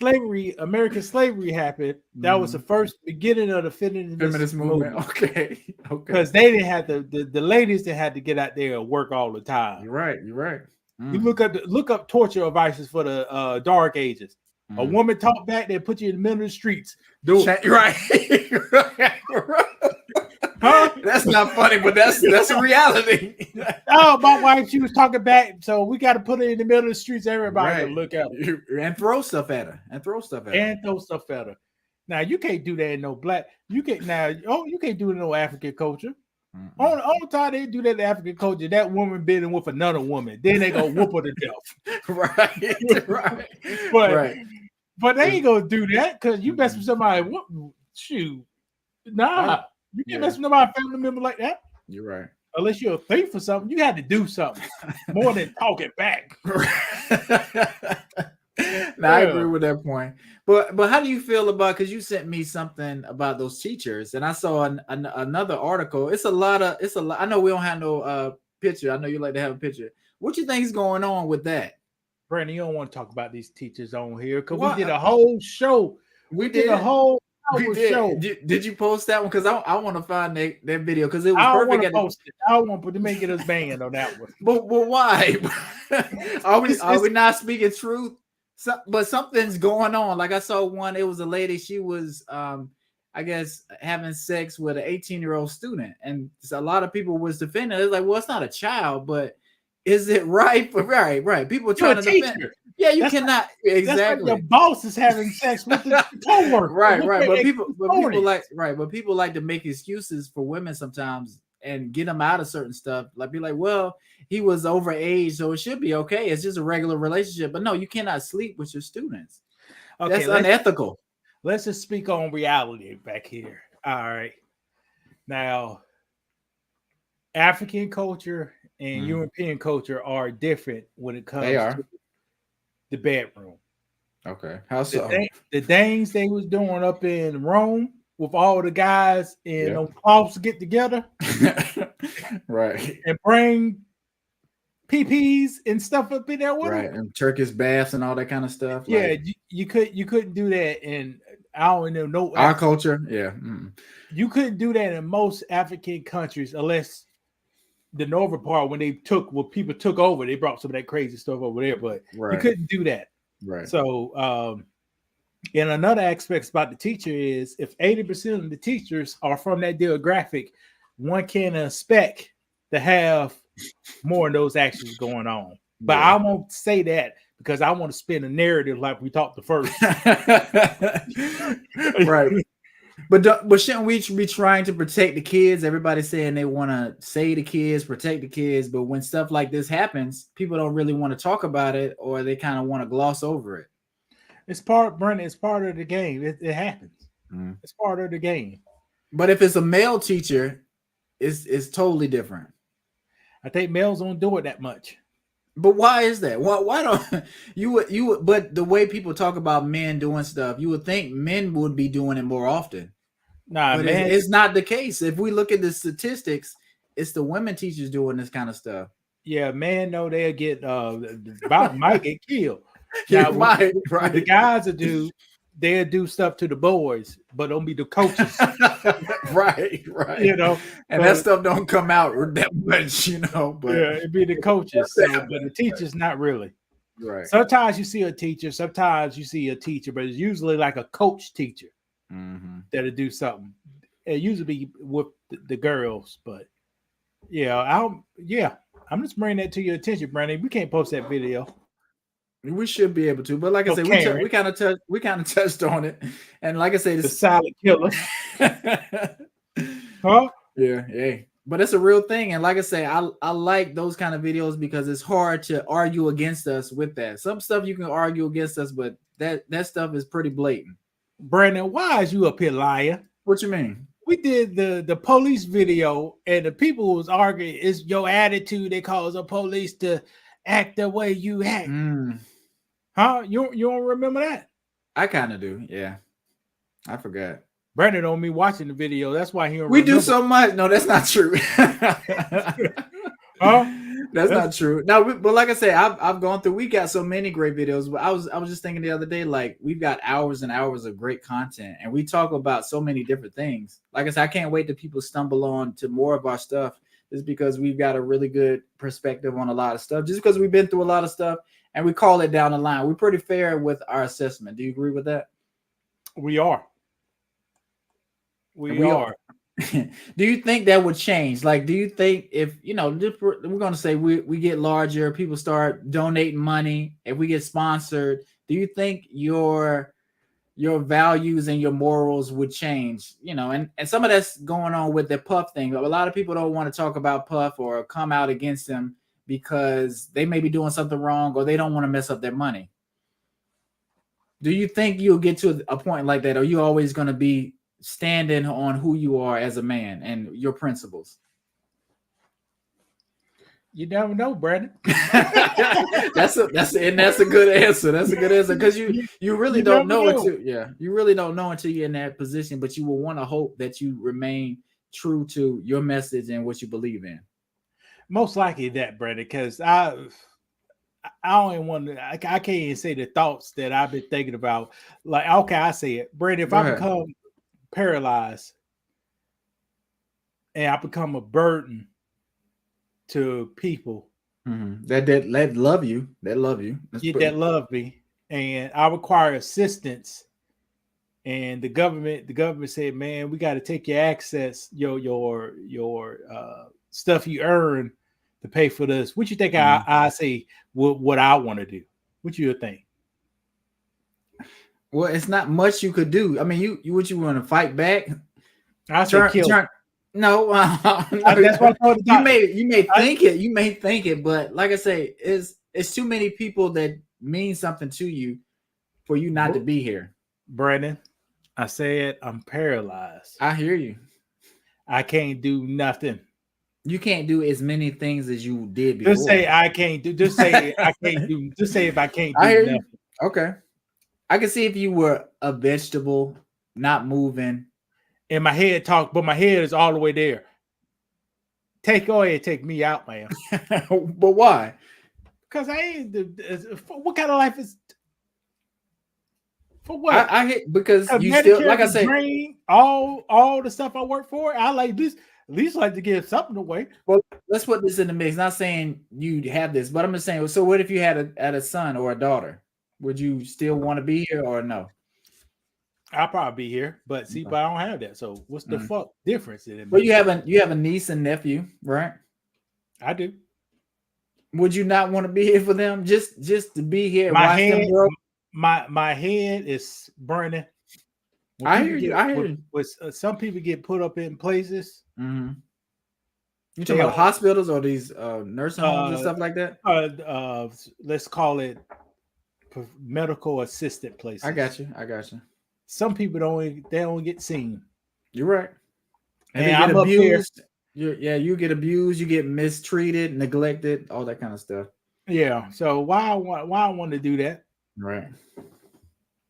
American slavery happened, that was the first beginning of the feminist movement. Okay. Because they didn't have the ladies that had to get out there and work all the time. You're right. You look up torture devices for the dark ages. A woman talk back, they put you in the middle of the streets. Right. Huh? That's not funny, but that's a reality. Oh, my wife, she was talking back, so we got to put her in the middle of the streets. Everybody to look at her and throw stuff at her. Now you can't do that in no black. You can't you can't do it in no African culture. All the time they do that in African culture, that woman been with another woman, then they go whoop her to death. Right. But they ain't gonna do that because you mess with somebody. Shoot, nah, you can't mess with nobody family member like that. You're right. Unless you're a thief or something, you had to do something more than talking back. I agree with that point. But how do you feel about, because you sent me something about those teachers and I saw another article. It's a lot. I know we don't have no picture. I know you like to have a picture. What you think is going on with that? Brandon, you don't want to talk about these teachers on here because we did a whole show. We did a whole show. Did you post that one? Because I want to find that video because it was perfect. I don't want to make it us banned on that one. But why? Are we not speaking truth? But something's going on. Like I saw one, it was a lady, she was I guess having sex with an 18-year-old student, and a lot of people was defending it. It's like, well, it's not a child, but is it right? Right. People trying to defend. Yeah, you cannot exactly. Like the boss is having sex with the coworker. Right. But people like to make excuses for women sometimes and get them out of certain stuff. Like be like, well, he was overage, so it should be okay. It's just a regular relationship. But no, you cannot sleep with your students. Okay, that's unethical. Let's just speak on reality back here. All right. Now, African culture and European culture are different when it comes to the bedroom. Okay. How so? The things they was doing up in Rome with all the guys in clubs get together. Right. And bring PPs and stuff up in there with them. And Turkish baths and all that kind of stuff. Yeah, like, you couldn't do that in our culture. Yeah. You couldn't do that in most African countries unless the northern part when people took over, they brought some of that crazy stuff over there, but you couldn't do that. Right. So and another aspect about the teacher is if 80% of the teachers are from that demographic, one can expect to have more of those actions going on. But I won't say that because I want to spin a narrative like we talked the first. Right. But shouldn't we be trying to protect the kids? Everybody's saying they want to save the kids, protect the kids. But when stuff like this happens, people don't really want to talk about it, or they kind of want to gloss over it. It's part of the game. It happens. It's part of the game. But if it's a male teacher, it's totally different. I think males don't do it that much. But why is that? Why don't you would? But the way people talk about men doing stuff, you would think men would be doing it more often. Nah, but man, it's not the case. If we look at the statistics, it's the women teachers doing this kind of stuff. Yeah, man, no, they'll get might get killed. Now, You might, what the right? guys will do, they'll do stuff to the boys, but don't be the coaches. Right, right. You know, And that but stuff don't come out that much, you know. But yeah, it'd be the coaches. So, but the teachers, not really. right. Sometimes you see a teacher, sometimes you see a teacher, but it's usually like a coach teacher Mm-hmm. that'll do something. It usually be with the girls, but yeah, I'm just bringing that to your attention, Brandon. We can't post that video. We should be able to, but like I So said, Karen. we kind of touched on it, and like I said, The it's silent killer, huh? yeah. But it's a real thing, and like I say, I like those kind of videos because it's hard to argue against us with that. Some stuff you can argue against us, but that stuff is pretty blatant. Brandon, why is you up here lying? What you mean? We did the police video, and the people was arguing, it's your attitude that cause the police to act the way you act. Huh? You don't remember that? I kind of do. Yeah, I forgot. Brandon on me watching the video. That's why he don't We remember. do so much. No, that's not true. Huh? That's not true. No, but like I say, I've gone through. We got so many great videos. But I was just thinking the other day, like we've got hours and hours of great content, and we talk about so many different things. Like I said, I can't wait till people stumble on to more of our stuff. Just because we've got a really good perspective on a lot of stuff. Just because we've been through a lot of stuff, and we call it down the line. We're pretty fair with our assessment. Do you agree with that? We are. We are. Do you think that would change? Like, do you think if, you know, we're going to say we get larger, people start donating money, if we get sponsored, do you think your values and your morals would change? You know, and some of that's going on with the Puff thing. A lot of people don't want to talk about Puff or come out against him because they may be doing something wrong or they don't want to mess up their money. Do you think you'll get to a point like that? Or are you always going to be standing on who you are as a man and your principles? You never know, Brandon. that's a good answer. That's a good answer because you really don't know until you really don't know until you're in that position. But you will want to hope that you remain true to your message and what you believe in. Most likely that, Brandon, because I don't even want to. I can't even say the thoughts that I've been thinking about. Like, okay, I say it, Brandon. If I become paralyzed and I become a burden to people that love you, that love me, and I require assistance, and the government said, man, we got to take your access, your stuff you earn to pay for this. What you think? I say what I want to do. What you think? Well, it's not much you could do. I mean, you want to fight back? I say kill. No, that's what I thought. You may think it, but like I say, it's too many people that mean something to you for you not to be here. Brandon, I said I'm paralyzed. I hear you. I can't do nothing. You can't do as many things as you did before. Just say I can't do. Just say I can't do. Just say if I can't do nothing. You. Okay. I can see if you were a vegetable, not moving. And my head talk, but my head is all the way there. Go ahead, take me out, man. But why? Because I ain't. What kind of life is? For what? I hate because you Medicare, still, like I said, all the stuff I work for. I like this. At least like to give something away. Well, let's put this in the mix. Not saying you have this, but I'm just saying. So, what if you had a son or a daughter? Would you still want to be here or no? I'll probably be here, but see, but I don't have that. So what's the fuck difference in it? Well, you have a niece and nephew, right? I do. Would you not want to be here for them? Just to be here, my watch head, them grow? My head is burning. I hear you. Some people get put up in places. Mm-hmm. You talking about hospitals or these nursing homes and stuff like that? Let's call it medical assistant places. I got you. Some people don't get seen. You're right. And they get I'm abused. You get abused. You get mistreated, neglected, all that kind of stuff. Yeah. So why I want to do that? Right.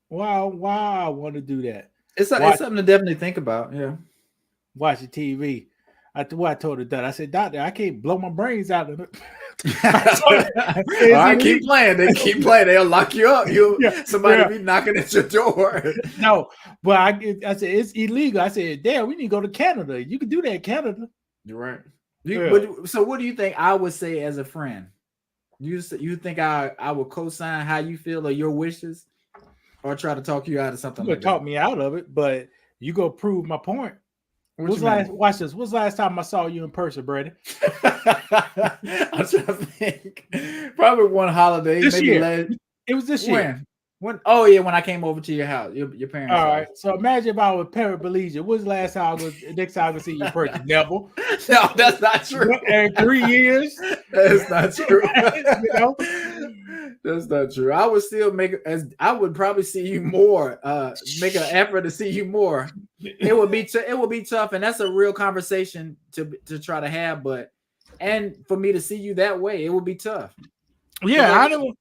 Why I want to do that? It's something to definitely think about. Yeah. Watching TV. I told her that. I said, doctor, I can't blow my brains out I keep playing. They keep playing. They'll lock you up. Somebody be knocking at your door. No, but I said it's illegal. I said, damn, we need to go to Canada. You can do that in Canada. You're right. So what do you think I would say as a friend? You think I would co-sign how you feel or your wishes, or try to talk you out of something? You talk me out of it, but you go prove my point. Watch this. What's the last time I saw you in person, Brady? I'm trying to think. Probably one holiday. This maybe year. It was this year. When? Oh yeah, when I came over to your house, your parents' All house. right. So imagine if I was paraplegia. When's the last time next time I could see you in person? Never. No, that's not true. In 3 years. That's not true. You know? That's not true. I would still I would probably see you more. Make an effort to see you more. It would be tough, and that's a real conversation to try to have. And for me to see you that way, it would be tough. Yeah, I don't.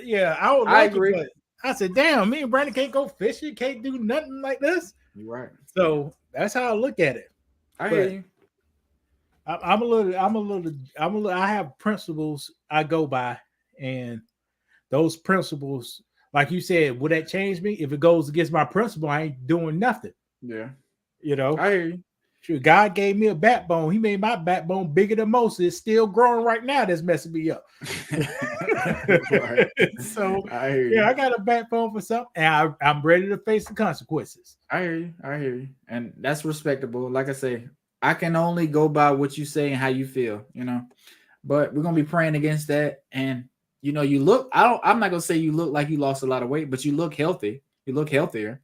Yeah, I agree. I said, damn, me and Brandon can't go fishing, can't do nothing like this. You're right. So that's how I look at it. I hear you. I have principles I go by, and those principles, like you said, would that change me? If it goes against my principle, I ain't doing nothing. Yeah. You know, I hear you. Sure, God gave me a backbone. He made my backbone bigger than most. It's still growing right now. That's messing me up. Right. So I hear you. I got a backbone for something, and I'm ready to face the consequences. I hear you. And that's respectable. Like I say, I can only go by what you say and how you feel, but we're going to be praying against that. And, you look, I'm not going to say you look like you lost a lot of weight, but you look healthy. You look healthier.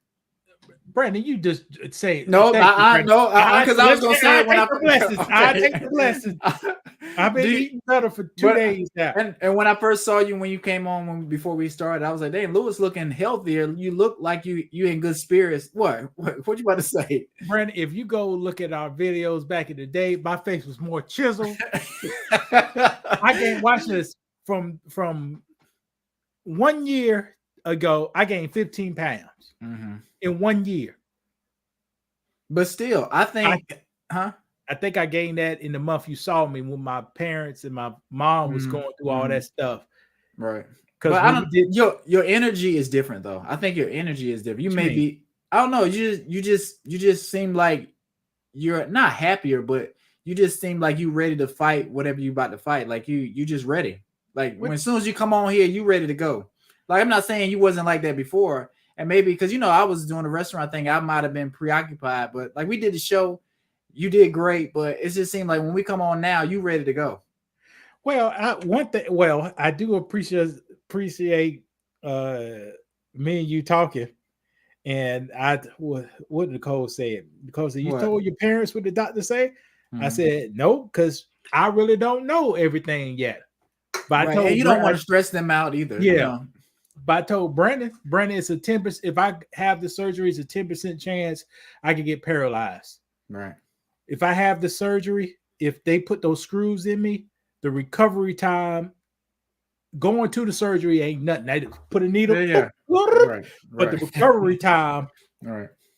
Brandon, you just say no. I know because I was going to say it when I take the blessings. I've been eating better for 2 days now. And when I first saw you when you came on before we started, I was like, "Dang, Lewis looking healthier. You look like you in good spirits." What you about to say, Brandon? If you go look at our videos back in the day, my face was more chiseled. I can't watch this from 1 year ago. I gained 15 pounds. Mm-hmm. In 1 year. But still, I think I think I gained that in the month you saw me when my parents and my mom was going through all that stuff. Right. Because your energy is different though. I think your energy is different. You may be, I don't know, you just seem like you're not happier, but you just seem like you ready to fight whatever you about to fight. Like you just ready. Like as soon as you come on here, you ready to go. Like I'm not saying you wasn't like that before. And maybe because I was doing a restaurant thing, I might have been preoccupied, but like we did the show, you did great, but it just seemed like when we come on now, you ready to go. Well, I do appreciate me and you talking, and what Nicole said, because you told your parents what the doctor say. I said no, because I really don't know everything yet. But I told you don't want to stress them out either. Yeah. But I told Brandon, it's a 10%. If I have the surgery, it's a 10% chance I can get paralyzed. Right. If I have the surgery, if they put those screws in me, the recovery time going to the surgery ain't nothing. They put a needle. Yeah. Right. But the recovery time,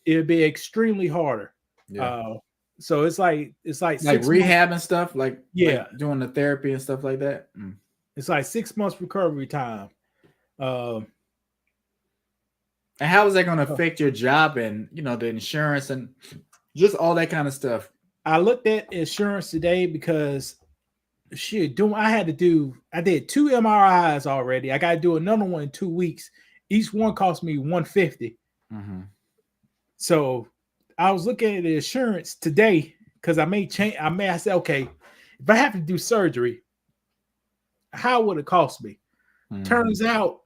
it'll be extremely harder. Yeah. So it's like rehab and stuff, like doing the therapy and stuff like that. It's like 6 months recovery time. And how is that going to affect your job and the insurance and just all that kind of stuff? I looked at insurance today because I did 2 MRIs already. I got to do another one in 2 weeks. Each one cost me $150. So I was looking at the insurance today because I may change. I said, okay, if I have to do surgery, how would it cost me? Turns out,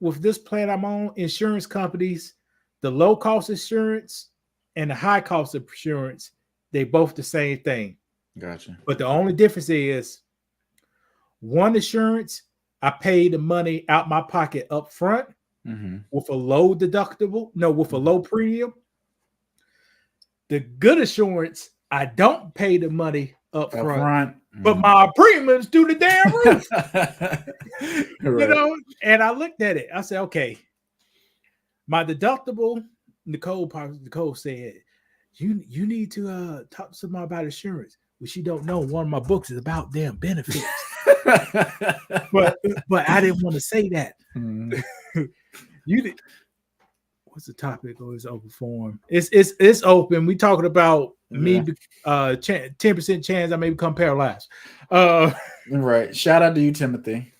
with this plan I'm on, insurance companies, the low cost insurance and the high cost insurance, they both the same thing. Gotcha. But the only difference is one insurance, I pay the money out my pocket up front with a low with a low premium. The good insurance, I don't pay the money up front. But my premiums do the damn roof. And I looked at it. I said, okay, my deductible, Nicole said, you need to talk to somebody about insurance. Well, she don't know one of my books is about damn benefits. but I didn't want to say that. Mhm. You did. What's the topic? Oh, it's open forum. It's open. We talking about me. 10% chance I may become paralyzed. Right. Shout out to you, Timothy.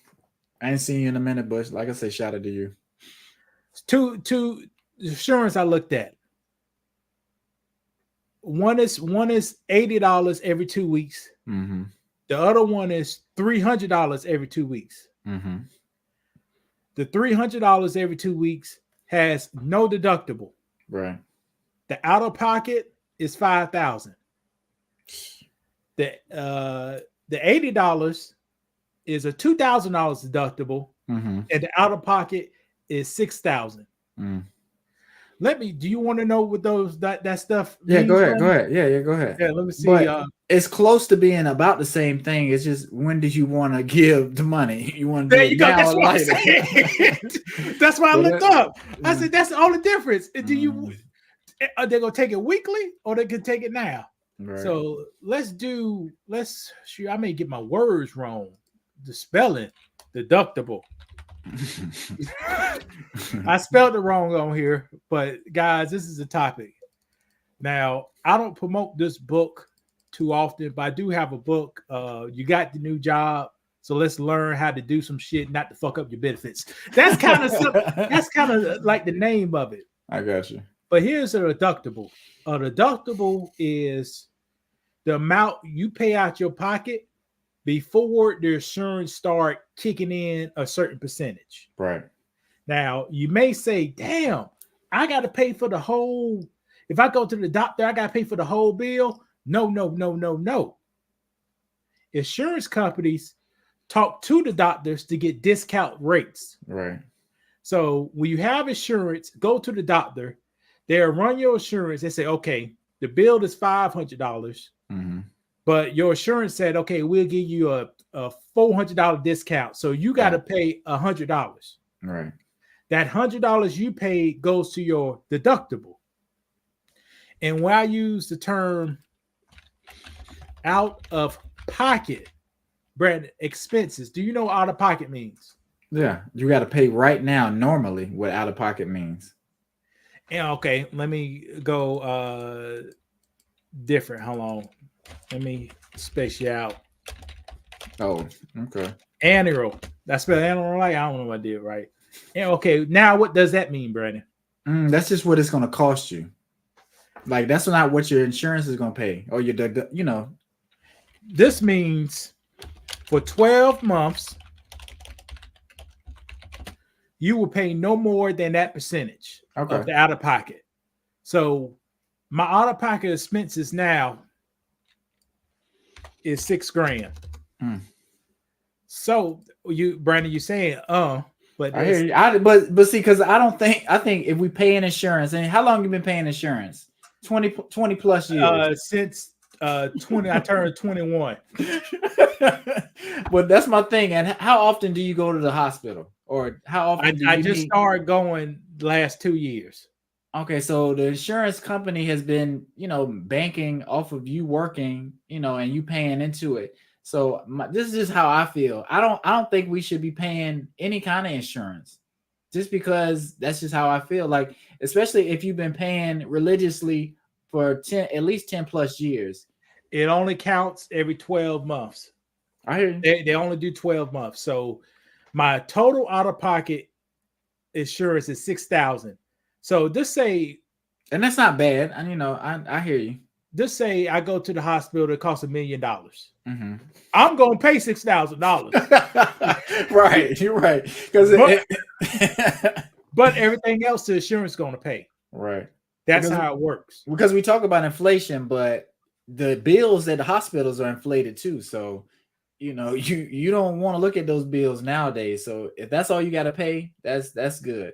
I ain't seen you in a minute, but like I say, shout out to you. Two insurance I looked at. One is $80 every 2 weeks. Mm-hmm. The other one is $300 every 2 weeks. Mm-hmm. The $300 every 2 weeks has no deductible. Right. The out of pocket is $5,000. The $80 is a $2,000 deductible, Mm-hmm. and the out of pocket is $6,000. Mm. Do you want to know what that stuff? Yeah, means, go ahead. Brandon? Go ahead. Yeah, go ahead. Yeah, let me see. But it's close to being about the same thing. It's just when did you want to give the money? You want to There do you it go. now That's or what I'm later? saying. That's why I looked up. I said that's the only difference. Do you? Mm. Are they gonna take it weekly or they can take it now? Right. So shoot, I may get my words wrong. The spelling, deductible. I spelled it wrong on here, but guys, this is a topic. Now, I don't promote this book too often, but I do have a book. You got the new job, so let's learn how to do some shit, not to fuck up your benefits. That's kind of like the name of it. I got you. But here's a deductible. A deductible is the amount you pay out your pocket before the insurance start kicking in a certain percentage. Right. Now, you may say, damn, I got to pay for the whole. If I go to the doctor, I got to pay for the whole bill. No. Insurance companies talk to the doctors to get discount rates. Right. So when you have insurance, go to the doctor. They'll run your insurance. They say, okay, the bill is $500. Mm-hmm. But your insurance said, okay, we'll give you a $400 discount. So you got to pay $100. Right. That $100 you pay goes to your deductible. And when I use the term out of pocket, Brandon, expenses, do you know what out of pocket means? Yeah. You got to pay right now, normally, what out of pocket means. Yeah, okay, let me go different. Hold on. Let me space you out. Oh, okay. Annual. That's spelled annual right? I don't know what I did right. Yeah, okay, now what does that mean, Brandon? That's just what it's going to cost you. Like, that's not what your insurance is going to pay. Or your, This means for 12 months, you will pay no more than that percentage of the out of pocket. So my out of pocket expenses now is $6,000. So Brandon, you saying but I hear you. But see, because I think if we pay in insurance, and how long you been paying insurance? 20 plus years. Since 20, I turned 21. But that's my thing. And how often do you go to the hospital? Or how often I just started going the last 2 years. Okay, so the insurance company has been, banking off of you working, and you paying into it. So this is just how I feel. I don't think we should be paying any kind of insurance, just because that's just how I feel. Like, especially if you've been paying religiously for at least 10 plus years. It only counts every 12 months. I hear you. They only do 12 months. So my total out of pocket insurance is $6,000. So just say, and that's not bad. And I hear you. Just say I go to the hospital, it costs $1 million. Mm-hmm. I'm gonna pay $6,000. Right, you're right. But everything else the insurance is gonna pay. Right. That's how it works. Because we talk about inflation, but the bills at the hospitals are inflated too. So you don't want to look at those bills nowadays. So if that's all you got to pay, that's good.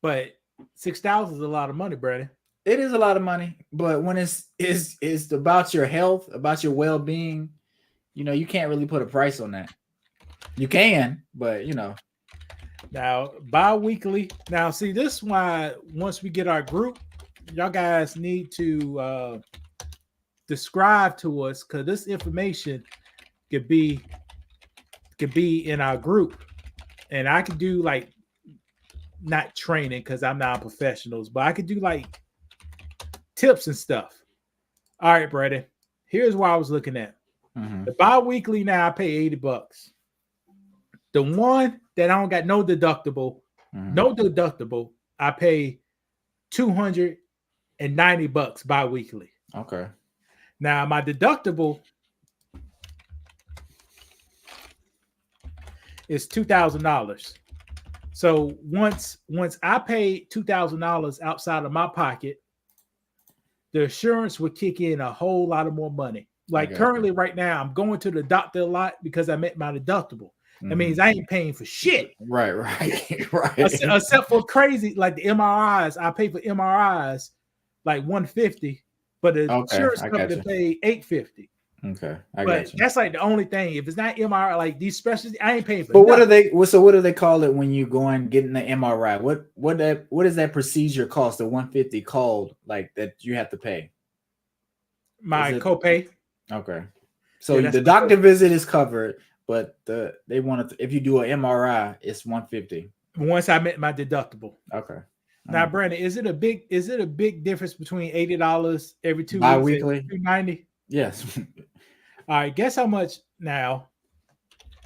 But $6,000 is a lot of money, Brandon. It is a lot of money, but when it's about your health, about your well-being, you can't really put a price on that. You can, but Now, bi-weekly. Now, see, this is why once we get our group, y'all guys need to describe to us, because this information could be could be in our group, and I could do like not training because I'm not professionals, but I could do like tips and stuff. All right, Brandon. Here's what I was looking at. Mhm. The bi-weekly now I pay $80. The one that I don't got no deductible, I pay $290 bi-weekly. Okay. Now my deductible is $2,000. So once I pay $2,000 outside of my pocket, the insurance would kick in a whole lot of more money. Like currently, right now, I'm going to the doctor a lot because I met my deductible. That means I ain't paying for shit. Right. Except for crazy, like the MRIs. I pay for MRIs like $150, but the insurance company pay $850. Okay, but that's like the only thing. If it's not MRI, like these specialties, I ain't paying for. But nothing. What do they call it when you go and getting the MRI? What is that procedure cost? The $150 called like that you have to pay? My copay. Okay, so the doctor visit is covered, but they want to, if you do an MRI, it's $150. Once I met my deductible. Okay. Now, Brandon, is it a big difference between $80 every 2 weeks bi-weekly? $290? Yes. All right, guess how much now?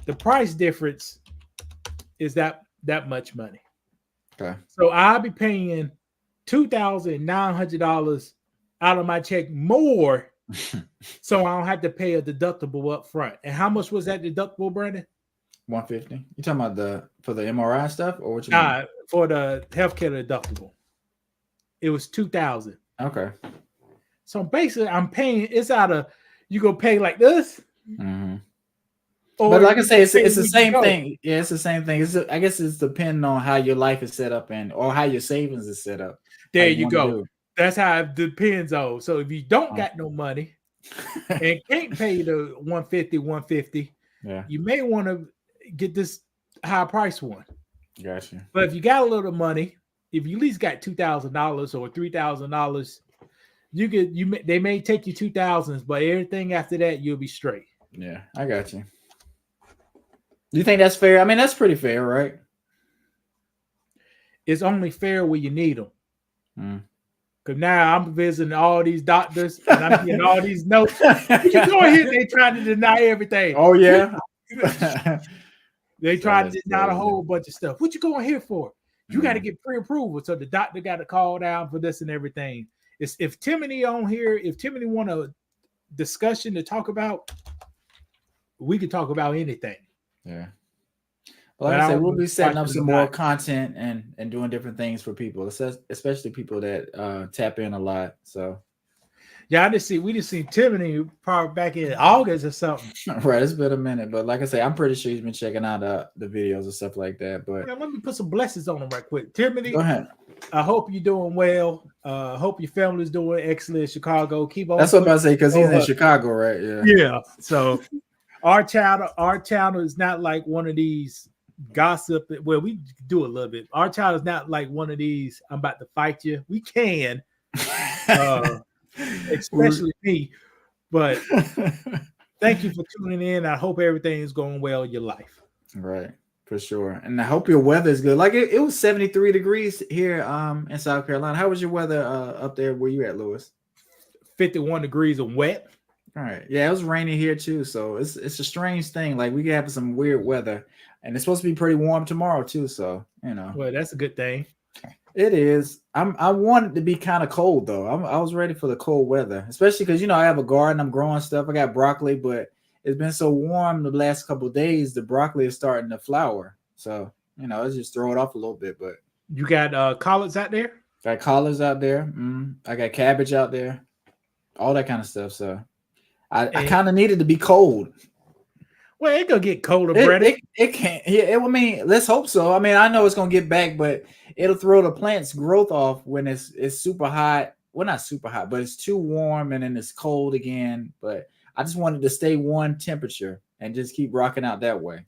The price difference is that much money. Okay. So I'll be paying $2,900 out of my check more, so I don't have to pay a deductible up front. And how much was that deductible, Brandon? $150. You talking about for the MRI stuff, or what you mean? For the healthcare deductible, it was $2,000. Okay. So basically, I'm paying. It's out of you go pay like this. Mm-hmm. But like I say, it's the same thing. Yeah, it's the same thing. I guess it's depending on how your life is set up or how your savings is set up. There you go. That's how it depends on. So if you don't got no money and can't pay the $150, yeah, you may want to get this high price one. Gotcha. But if you got a little money, if you at least got $2,000 or $3,000, they may take you $2,000, but everything after that you'll be straight. Yeah, I got you. Do you think that's fair? I mean, that's pretty fair, right? It's only fair when you need them. Because now I'm visiting all these doctors and I'm getting all these notes. You go here, they trying to deny everything. Oh yeah. They try to deny a whole bunch of stuff. What you going here for? You got to get pre-approval. So the doctor got to call down for this and everything. If Timothy on here, if Timothy want a discussion to talk about, we can talk about anything. Yeah. Well, like I said, we'll be setting up some more content and doing different things for people, especially people that tap in a lot. So yeah, we just seen Timothy probably back in August or something. Right, it's been a minute, but like I say, I'm pretty sure he's been checking out the videos and stuff like that. But let me put some blessings on him right quick. Timothy, go ahead. I hope you're doing well. Hope your family's doing excellent in Chicago. Keep on. That's what I'm about to say, because he's in Chicago, right? Yeah. Yeah. So our channel is not like one of these gossip. Well, we do a little bit. Our channel is not like one of these. I'm about to fight you. We can. Especially me, but thank you for tuning in. I hope everything is going well in your life. Right, for sure. And I hope your weather is good. Like it was 73 degrees here in South Carolina. How was your weather up there where you at, Lewis? 51 degrees and wet. All right. Yeah, it was raining here too. So it's a strange thing. Like we could have some weird weather, and it's supposed to be pretty warm tomorrow too. So well, that's a good thing. It is. I want it to be kind of cold though. I was ready for the cold weather, especially because I have a garden. I'm growing stuff. I got broccoli, but it's been so warm the last couple of days. The broccoli is starting to flower. So let's just throw it off a little bit. But you got collards out there? Got collards out there. I got cabbage out there. All that kind of stuff. So I kind of needed to be cold. Well, it gonna get colder, Brett. It can't. Yeah, I mean, let's hope so. I mean, I know it's gonna get back, but it'll throw the plant's growth off when it's super hot. Well, not super hot, but it's too warm, and then it's cold again. But I just wanted to stay one temperature and just keep rocking out that way.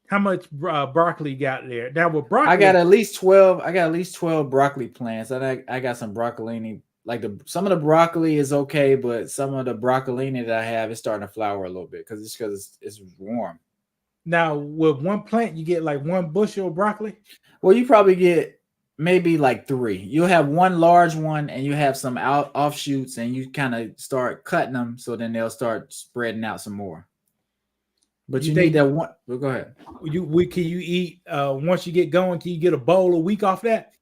How much broccoli you got there? Now with broccoli, I got at least 12. I got at least 12 broccoli plants. And I got some broccolini. Like some of the broccoli is okay, but some of the broccolini that I have is starting to flower a little bit because it's warm. Now, with one plant, you get like one bushel of broccoli. Well, you probably get maybe like 3. You'll have one large one, and you have some offshoots, and you kind of start cutting them, so then they'll start spreading out some more. But you need that one. Well, go ahead. Can you eat once you get going? Can you get a bowl a week off that?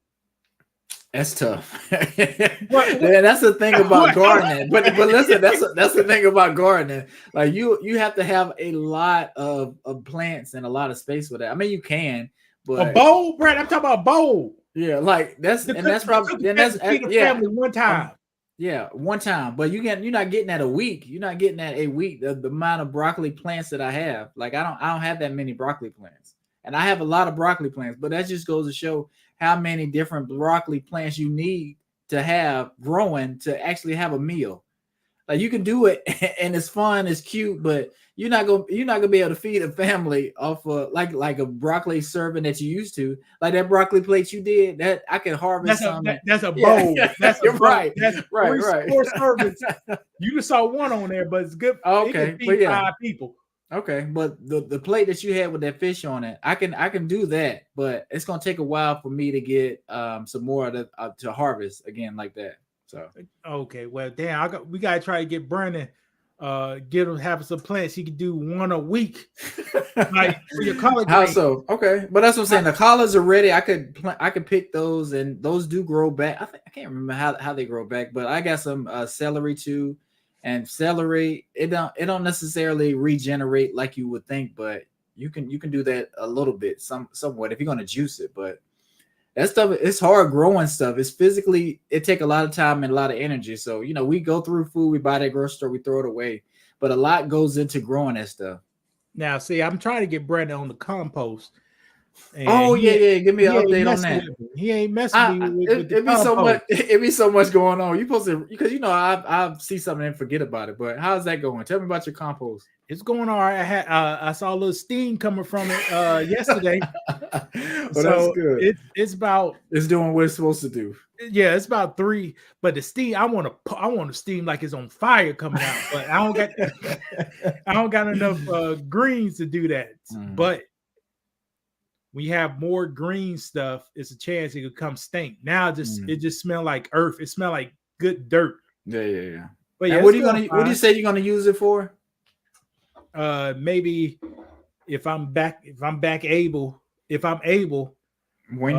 That's tough. Yeah, that's the thing about gardening. But listen, that's the thing about gardening. Like you have to have a lot of plants and a lot of space for that. I mean, you can, but a bowl, Brad. I'm talking about a bowl. Yeah, like that's probably family one time. Yeah, one time. But you're not getting that a week. You're not getting that a week. The amount of broccoli plants that I have. Like I don't have that many broccoli plants. And I have a lot of broccoli plants, but that just goes to show how many different broccoli plants you need to have growing to actually have a meal. Like you can do it and it's fun, it's cute, but you're not gonna be able to feed a family off of like a broccoli serving that you used to. Like that broccoli plate you did, that I can harvest that's a bowl. Yeah. That's a bowl. Right. That's Right. 4 servings. You just saw one on there, but it's good. Okay, It can feed 5 people. Okay, but the plate that you had with that fish on it, I can do that, but it's gonna take a while for me to get some more to harvest again like that. So okay, well, damn, we gotta try to get Brandon, get him having some plants. He can do one a week, like for your collard how greens. so? Okay, but that's what I'm saying. The collards are ready. I could pick those, and those do grow back. I can't remember how they grow back, but I got some celery too. And celery, it don't necessarily regenerate like you would think, but you can do that a little bit, somewhat if you're gonna juice it. But that stuff, it's hard growing stuff. It's physically, it take a lot of time and a lot of energy. So we go through food, we buy that grocery store, we throw it away, but a lot goes into growing that stuff. Now, see, I'm trying to get Brandon on the compost. Yeah. Give me an update on that. He ain't messing me with the compost. It be so much going on. You supposed to, because I see something and forget about it. But how's that going? Tell me about your compost. It's going all right. I saw a little steam coming from it yesterday. Well, so that's good. It's doing what it's supposed to do. Yeah, it's about 3. But the steam, I want to steam like it's on fire coming out. But I don't got enough greens to do that. But we have more green stuff, it's a chance it could come stink. Now it just smell like earth. It smell like good dirt. Yeah. But yeah, what do you say you're gonna use it for? Maybe if I'm able. When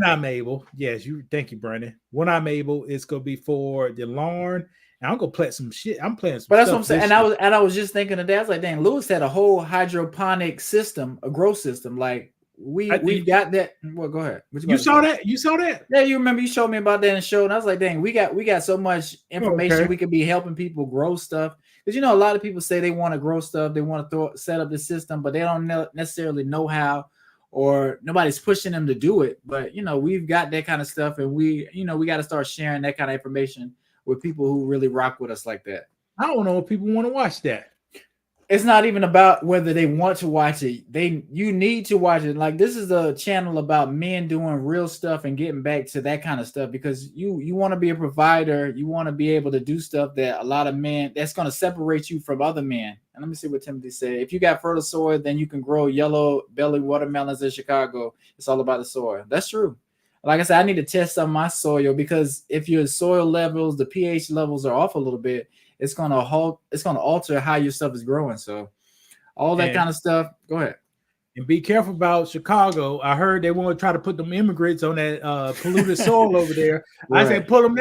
I'm able, yes, thank you, Brandon. When I'm able, it's gonna be for the lawn. And I'm gonna plant some shit. I'm planting some. But that's what I'm saying. And I was just thinking of that. I was like, dang, Lewis had a whole hydroponic system, a grow system. Like we got that. Well, go ahead. You saw that? You saw that? Yeah, you remember you showed me about that in the show, and I was like, dang, we got so much information. Okay. We could be helping people grow stuff. Because a lot of people say they want to grow stuff, they want to set up the system, but they don't necessarily know how, or nobody's pushing them to do it. But we've got that kind of stuff, and we got to start sharing that kind of information with people who really rock with us like that. I don't know if people want to watch that. It's not even about whether they want to watch it. You need to watch it. Like, this is a channel about men doing real stuff and getting back to that kind of stuff, because you want to be a provider. You want to be able to do stuff that a lot of men, that's going to separate you from other men. And let me see what Timothy said. If you got fertile soil, then you can grow yellow belly watermelons in Chicago. It's all about the soil. That's true. Like I said, I need to test on my soil, because if your soil levels, the pH levels are off a little bit, it's gonna alter how your stuff is growing. So all that kind of stuff. Go ahead. And be careful about Chicago. I heard they want to try to put them immigrants on that polluted soil over there. Right. I said, pull them.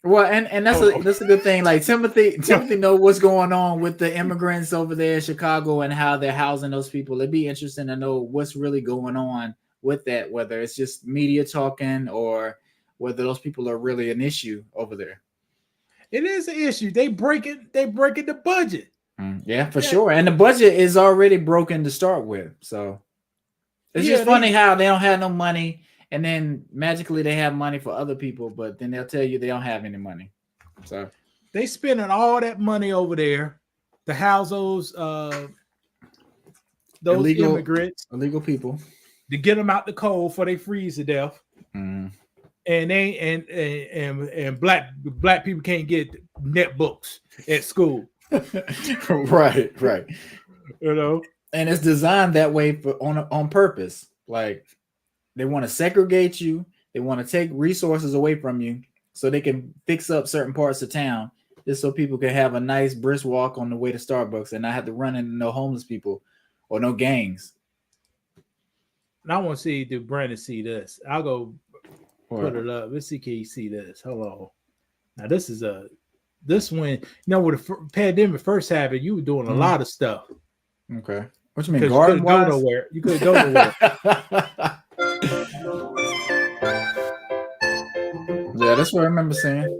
Well, and that's a good thing. Like Timothy know what's going on with the immigrants over there in Chicago and how they're housing those people. It'd be interesting to know what's really going on with that, whether it's just media talking or whether those people are really an issue over there. It is an issue. They breaking the budget. Yeah, for sure. And the budget is already broken to start with. So it's just funny how they don't have no money, and then magically they have money for other people, but then they'll tell you they don't have any money. So they spending all that money over there to house those immigrants, illegal people, to get them out the cold before they freeze to death. And they and black people can't get net books at school. Right. You know, and it's designed that way on purpose. Like they want to segregate you. They want to take resources away from you so they can fix up certain parts of town just so people can have a nice brisk walk on the way to Starbucks and not have to run into no homeless people or no gangs. and I want to see, do Brandon see this? I'll go put it up. Let's see, can you see this? Hold on. Now this when, you know, with the pandemic first happened, you were doing a lot of stuff. Okay. What you mean, Because you couldn't go garden-wise? nowhere. You couldn't go nowhere. Yeah, that's what I remember saying.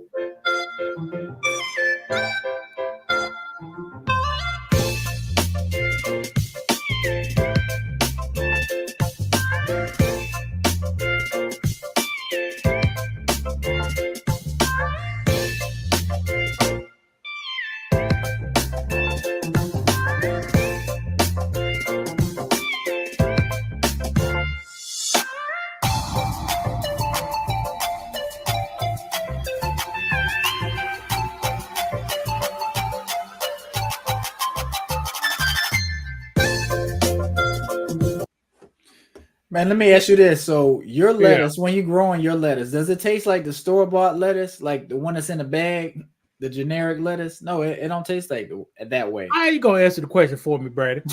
Man, let me ask you this. So your lettuce, when you growing your lettuce, does it taste like the store-bought lettuce, like the one that's in the bag, the generic lettuce? No, it don't taste like that way. How you gonna answer the question for me, Brandon?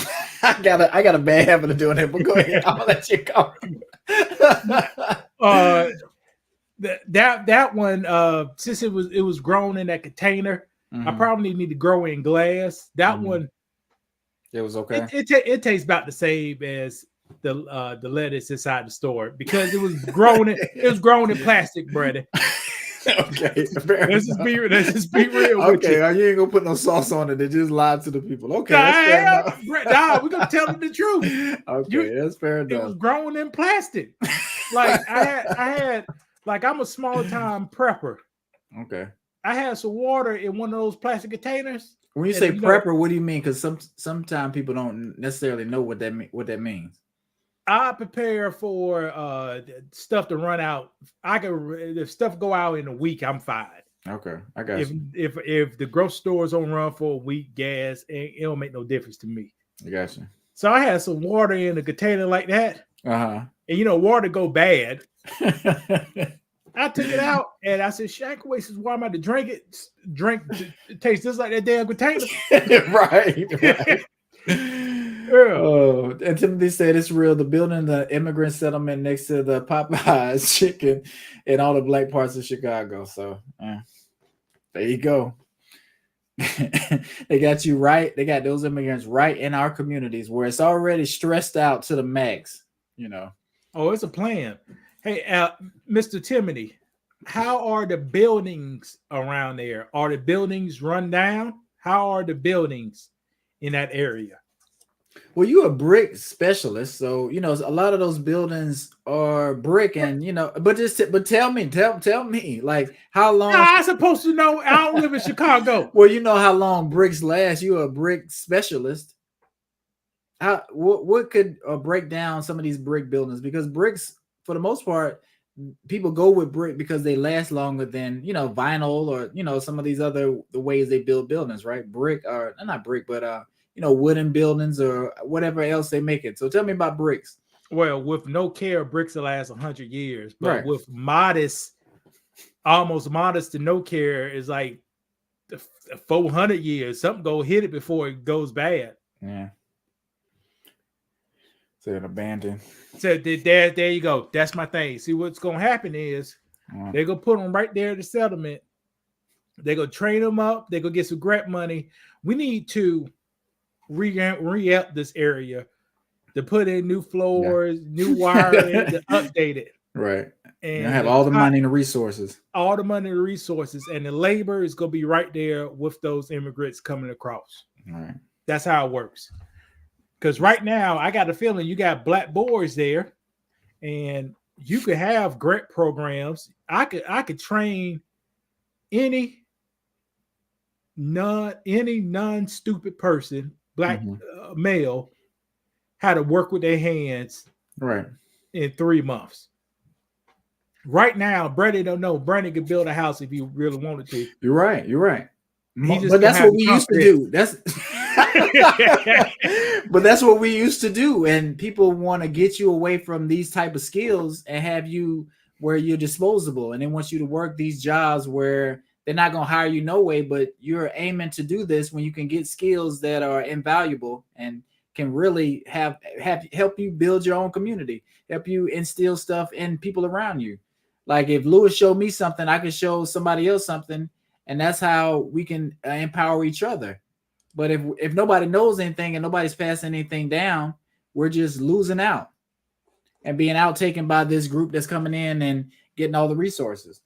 I got a bad habit of doing it, but go ahead. I'll let you go. That one, since it was grown in that container, I probably need to grow in glass. That one, it was okay. It tastes about the same as the lettuce inside the store because it was grown in plastic, Brandon. Okay, let's just be real. Okay, you ain't gonna put no sauce on it. It just lied to the people. Okay, we're gonna tell them the truth. Okay, that's fair enough. It was grown in plastic. Like I had like I'm a small time prepper. Okay. I had some water in one of those plastic containers. When you say prepper, what do you mean? Because sometimes people don't necessarily know what that means. I prepare for stuff to run out. If stuff go out in a week, I'm fine. Okay, I got you. If the grocery stores don't run for a week, gas, it don't make no difference to me. I got you. So I had some water in a container like that. And water go bad. I took it out and I said, "Shank waste is why am I to drink it? It tastes just like that damn container." right. Oh, and Timothy said it's real. The building, the immigrant settlement next to the Popeyes chicken in all the black parts of Chicago. So there you go. They got you right. They got those immigrants right in our communities where it's already stressed out to the max. Oh, it's a plan. Hey, Mr. Timothy, how are the buildings around there? Are the buildings run down? How are the buildings in that area? Well, you're a brick specialist, so a lot of those buildings are brick, and but tell me, like how long? I'm supposed to know. I don't live in Chicago. Well, you know how long bricks last. You're a brick specialist. What could break down some of these brick buildings? Because bricks, for the most part, people go with brick because they last longer than vinyl or some of these the ways they build buildings, right? Brick or not brick, but wooden buildings or whatever else they make it. So tell me about bricks. Well, with no care, bricks will last 100 years, but with almost modest to no care is like 400 years. Something go hit it before it goes bad. Yeah. So an abandoned. So there you go. That's my thing. See, what's gonna happen is they're gonna put them right there at the settlement. They're gonna train them up. They're gonna get some grant money. We need to re-up this area to put in new floors, new wiring, to update it. Right. And have all the money and the resources. All the money and the resources. And the labor is gonna be right there with those immigrants coming across. All right. That's how it works. Because right now, I got a feeling you got black boys there, and you could have grant programs. I could train any non-stupid person, black male, how to work with their hands right in 3 months. Right now, Brady don't know. Brady could build a house if he really wanted to. You're right. But that's what we used to do. But that's what we used to do, and people want to get you away from these type of skills and have you where you're disposable, and they want you to work these jobs where they're not going to hire you no way, but you're aiming to do this when you can get skills that are invaluable and can really have help you build your own community, help you instill stuff in people around you. Like if Lewis showed me something, I could show somebody else something, and that's how we can empower each other. But if nobody knows anything and nobody's passing anything down, we're just losing out and being outtaken by this group that's coming in and getting all the resources.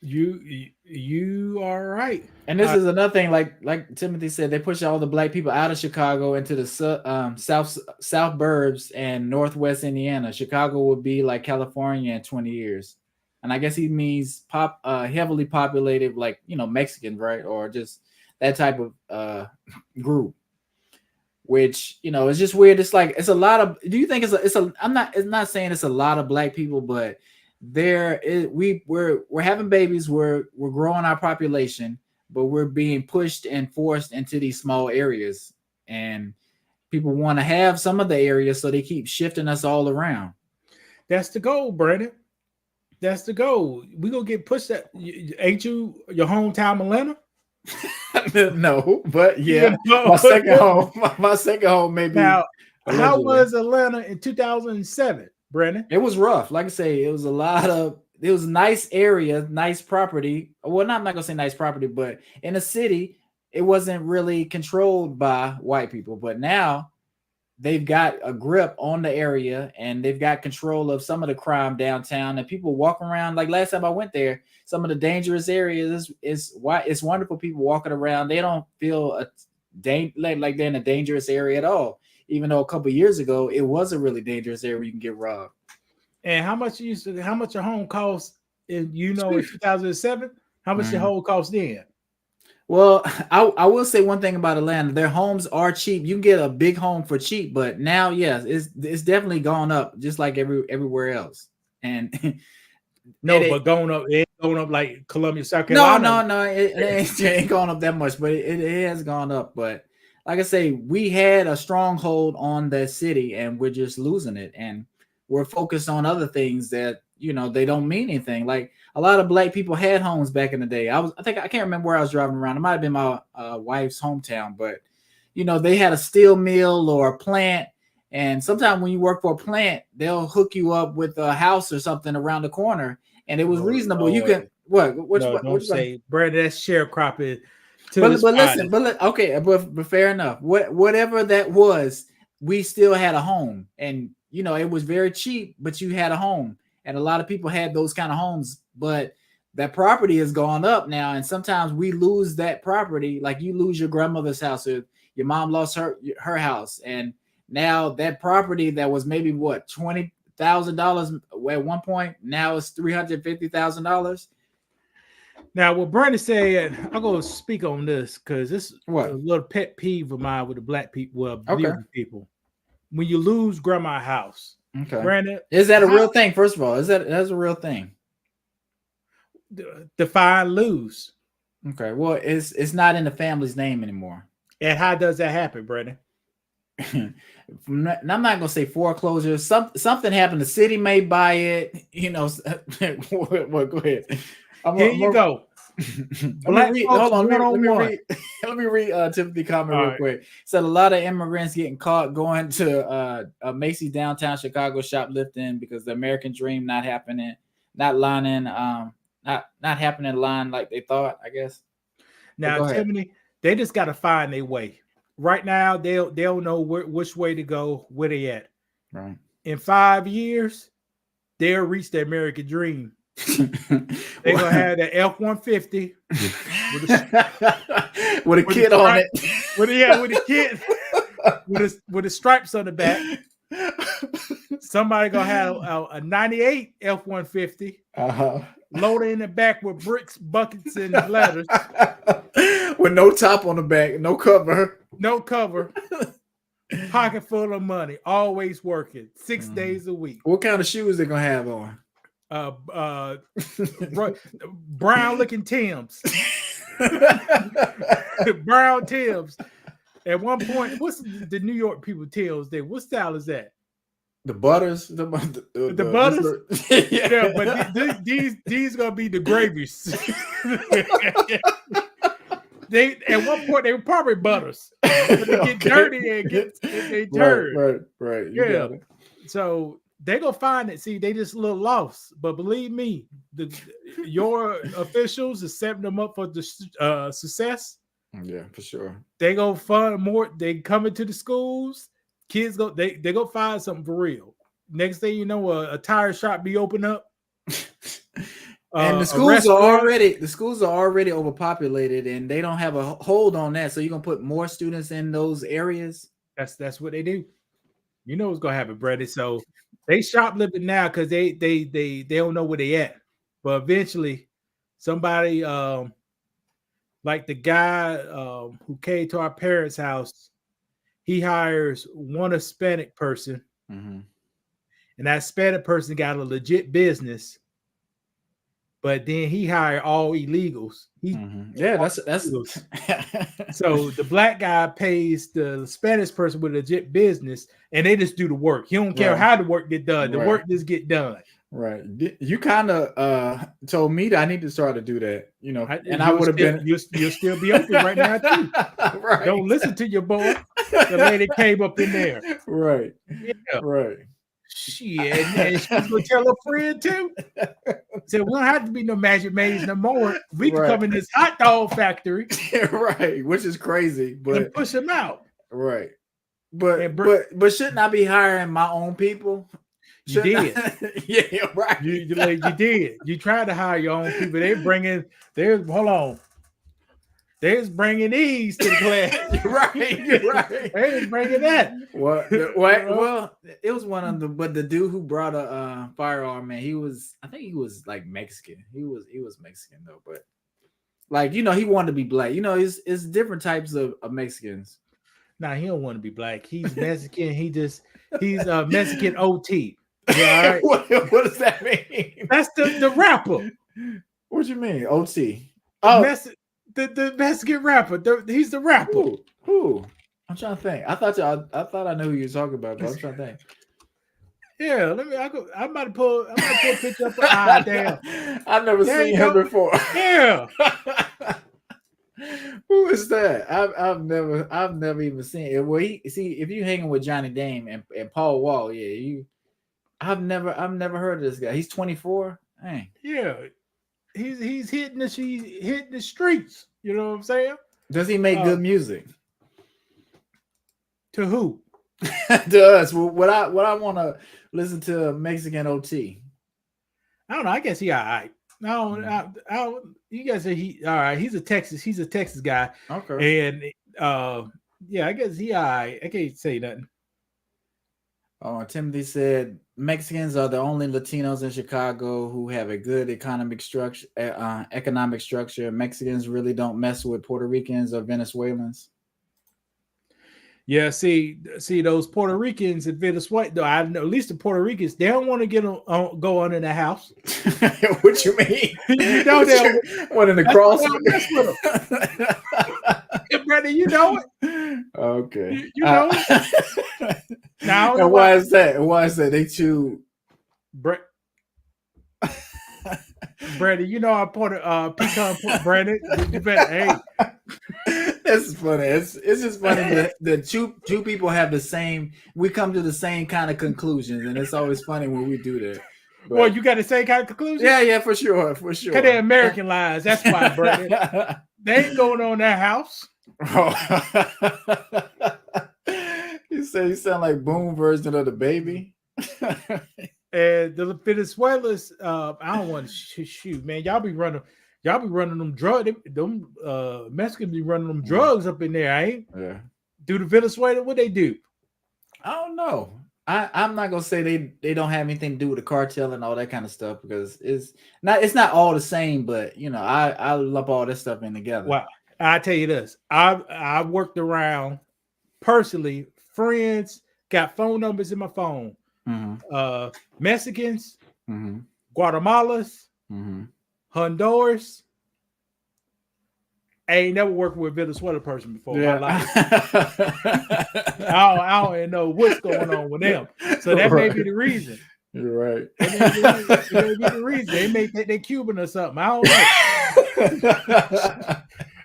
You are right. And this is another thing, like Timothy said, they push all the black people out of Chicago into the south burbs and northwest Indiana. Chicago would be like California in 20 years. And I guess he means heavily populated, like, you know, Mexicans, right? Or just that type of group, which, you know, it's just weird. It's like, it's a lot of, do you think it's not saying it's a lot of black people, but we're having babies, we're growing our population, but we're being pushed and forced into these small areas, and people want to have some of the areas, so they keep shifting us all around. That's the goal, Brandon. That's the goal. We gonna get pushed. Ain't you your hometown, Atlanta? No, but yeah, my second home maybe. Now, how was Atlanta in 2007, Brandon? It was rough. Like I say, it was a nice area, nice property. Well, I'm not gonna say nice property, but in a city, it wasn't really controlled by white people. But now they've got a grip on the area, and they've got control of some of the crime downtown, and people walk around. Like last time I went there, some of the dangerous areas is why it's wonderful. People walking around, they don't feel like they're in a dangerous area at all, even though a couple of years ago it was a really dangerous area where you can get robbed. And how much your home cost in 2007? How much your home cost then? Well, I will say one thing about Atlanta: their homes are cheap. You can get a big home for cheap, but now, yes, it's definitely gone up, just like everywhere else. And but going up, it ain't going up like Columbia, South Carolina. No, it ain't going up that much, but it has gone up. But like I say, we had a stronghold on that city, and we're just losing it, and we're focused on other things that, you know, they don't mean anything. Like a lot of black people had homes back in the day. I can't remember where I was driving around. It might have been my wife's hometown, but you know, they had a steel mill or a plant. And sometimes when you work for a plant, they'll hook you up with a house or something around the corner, and it was reasonable. You can don't say, Brandon, that's sharecropping. But fair enough. Whatever that was, we still had a home, and you know, it was very cheap, but you had a home, and a lot of people had those kind of homes. But that property has gone up now, and sometimes we lose that property. Like you lose your grandmother's house, or your mom lost her house, and now that property that was maybe $20,000 at one point, now it's $350,000. Now, what Brandon said, I'm going to speak on this because this is a little pet peeve of mine with the black people, people. When you lose grandma's house, Brandon, is that a real thing? First of all, that's a real thing? Define lose. Okay, well, it's not in the family's name anymore. And how does that happen, Brandon? I'm not gonna say foreclosure. Something happened. The city may buy it. You know. Well, go ahead. Here you go. Let me read Timothy comment real quick. It said a lot of immigrants getting caught going to Macy's downtown Chicago shoplifting because the American dream not happening, not happening line like they thought, I guess. Now, Timothy, they just got to find their way. Right now, they'll know which way to go, where they at. Right. In 5 years, they'll reach the American dream. They're gonna have the F-150 with a kid on it. With a kid with the stripes on the back. Somebody gonna have a 98 F-150 loaded in the back with bricks, buckets, and ladders. With no top on the back, no cover. Pocket full of money, always working 6 days a week. What kind of shoes they gonna have on? Brown looking Timbs. brown Timbs. At one point, what's the New York people Timbs there? What style is that? The butters, the butters. Yeah, but these gonna be the gravies. They at one point they were probably butters, but they get dirty and they turn. Right. Yeah. So they gonna find it. See, they just a little lost, but believe me, your officials is setting them up for the success. Yeah, for sure. They go fund more. They come into the schools. Kids go. They go find something for real. Next thing you know, a tire shop be open up. And the schools are already overpopulated, and they don't have a hold on that. So you're gonna put more students in those areas. That's what they do. You know what's gonna happen, Brady. So they shoplifting now because they don't know where they at. But eventually, somebody like the guy who came to our parents' house, he hires one Hispanic person, and that Hispanic person got a legit business. But then he hired all illegals. Yeah, that's So the black guy pays the Spanish person with a legit business, and they just do the work. He don't care how the work get done. The work just get done. Right. You kind of told me that I need to start to do that, I would have been. You'll still be open right now too. Right. Don't listen to your boy. The lady came up in there. Right. Yeah. Right. Shit, and she's gonna tell her friend too. So we don't have to be no Magic Maze no more. We can come in this hot dog factory, right? Which is crazy, but and push them out, right? But shouldn't I be hiring my own people? You did, yeah, right. You did. You tried to hire your own people. They're bringing these to the class. right. They're bringing that. Well, it was one of them. But the dude who brought a firearm, man, I think he was like Mexican. He was Mexican though, but like he wanted to be black. It's different types of Mexicans. Nah, he don't want to be black. He's Mexican. He's Mexican OT. Yeah, all right? What does that mean? That's the rapper. What you mean OT? The Mexican rapper. He's the rapper. Who? I'm trying to think. I thought I knew who you were talking about, but I'm trying to think. Yeah, I might pull a picture up. Damn. I've never seen him before. Yeah. Who is that? I've never even seen it. Well, if you hanging with Johnny Dame and Paul Wall, I've never heard of this guy. He's 24. Dang. Yeah. He's hitting the streets. You know what I'm saying? Does he make good music? To who? To us. What I want to listen to Mexican OT. I don't know. I guess he all right. No, you guys say he all right. He's a Texas guy. Okay. And I guess he all right. I can't say nothing. Timothy said Mexicans are the only Latinos in Chicago who have a good economic structure. Mexicans really don't mess with Puerto Ricans or Venezuelans. Yeah, see those Puerto Ricans and Venezuela. Though I know at least the Puerto Ricans, they don't want to go under the house. What you mean? You know they want in the cross. Brother, you know it. Okay, you know it. Now, and why is that? They chew. Brandon, you know I put pecan. Brandon, you better. Hey, this is funny. It's just funny that two people have the same. We come to the same kind of conclusions, and it's always funny when we do that. But, well, you got the same kind of conclusion. Yeah, for sure. Cause they're American lies. That's why, Brandon. They ain't going on that house. You say you sound like Boom version of the Baby. And the Venezuelans, I don't want to shoot, man. Y'all be running them drugs. Them Mexicans be running them drugs up in there, ain't? Yeah. Do the Venezuela what they do? I don't know. I'm not gonna say they don't have anything to do with the cartel and all that kind of stuff because it's not all the same, but I lump all this stuff in together. Well, I tell you this, I worked around personally, friends, got phone numbers in my phone. Mm-hmm. Mexicans, mm-hmm. Guatemalans, mm-hmm. Honduras, I ain't never worked with a Venezuela person before. Yeah. I don't even know what's going on with them. So that may be the reason. You're right. That may be the reason. They may think they're Cuban or something. I don't know.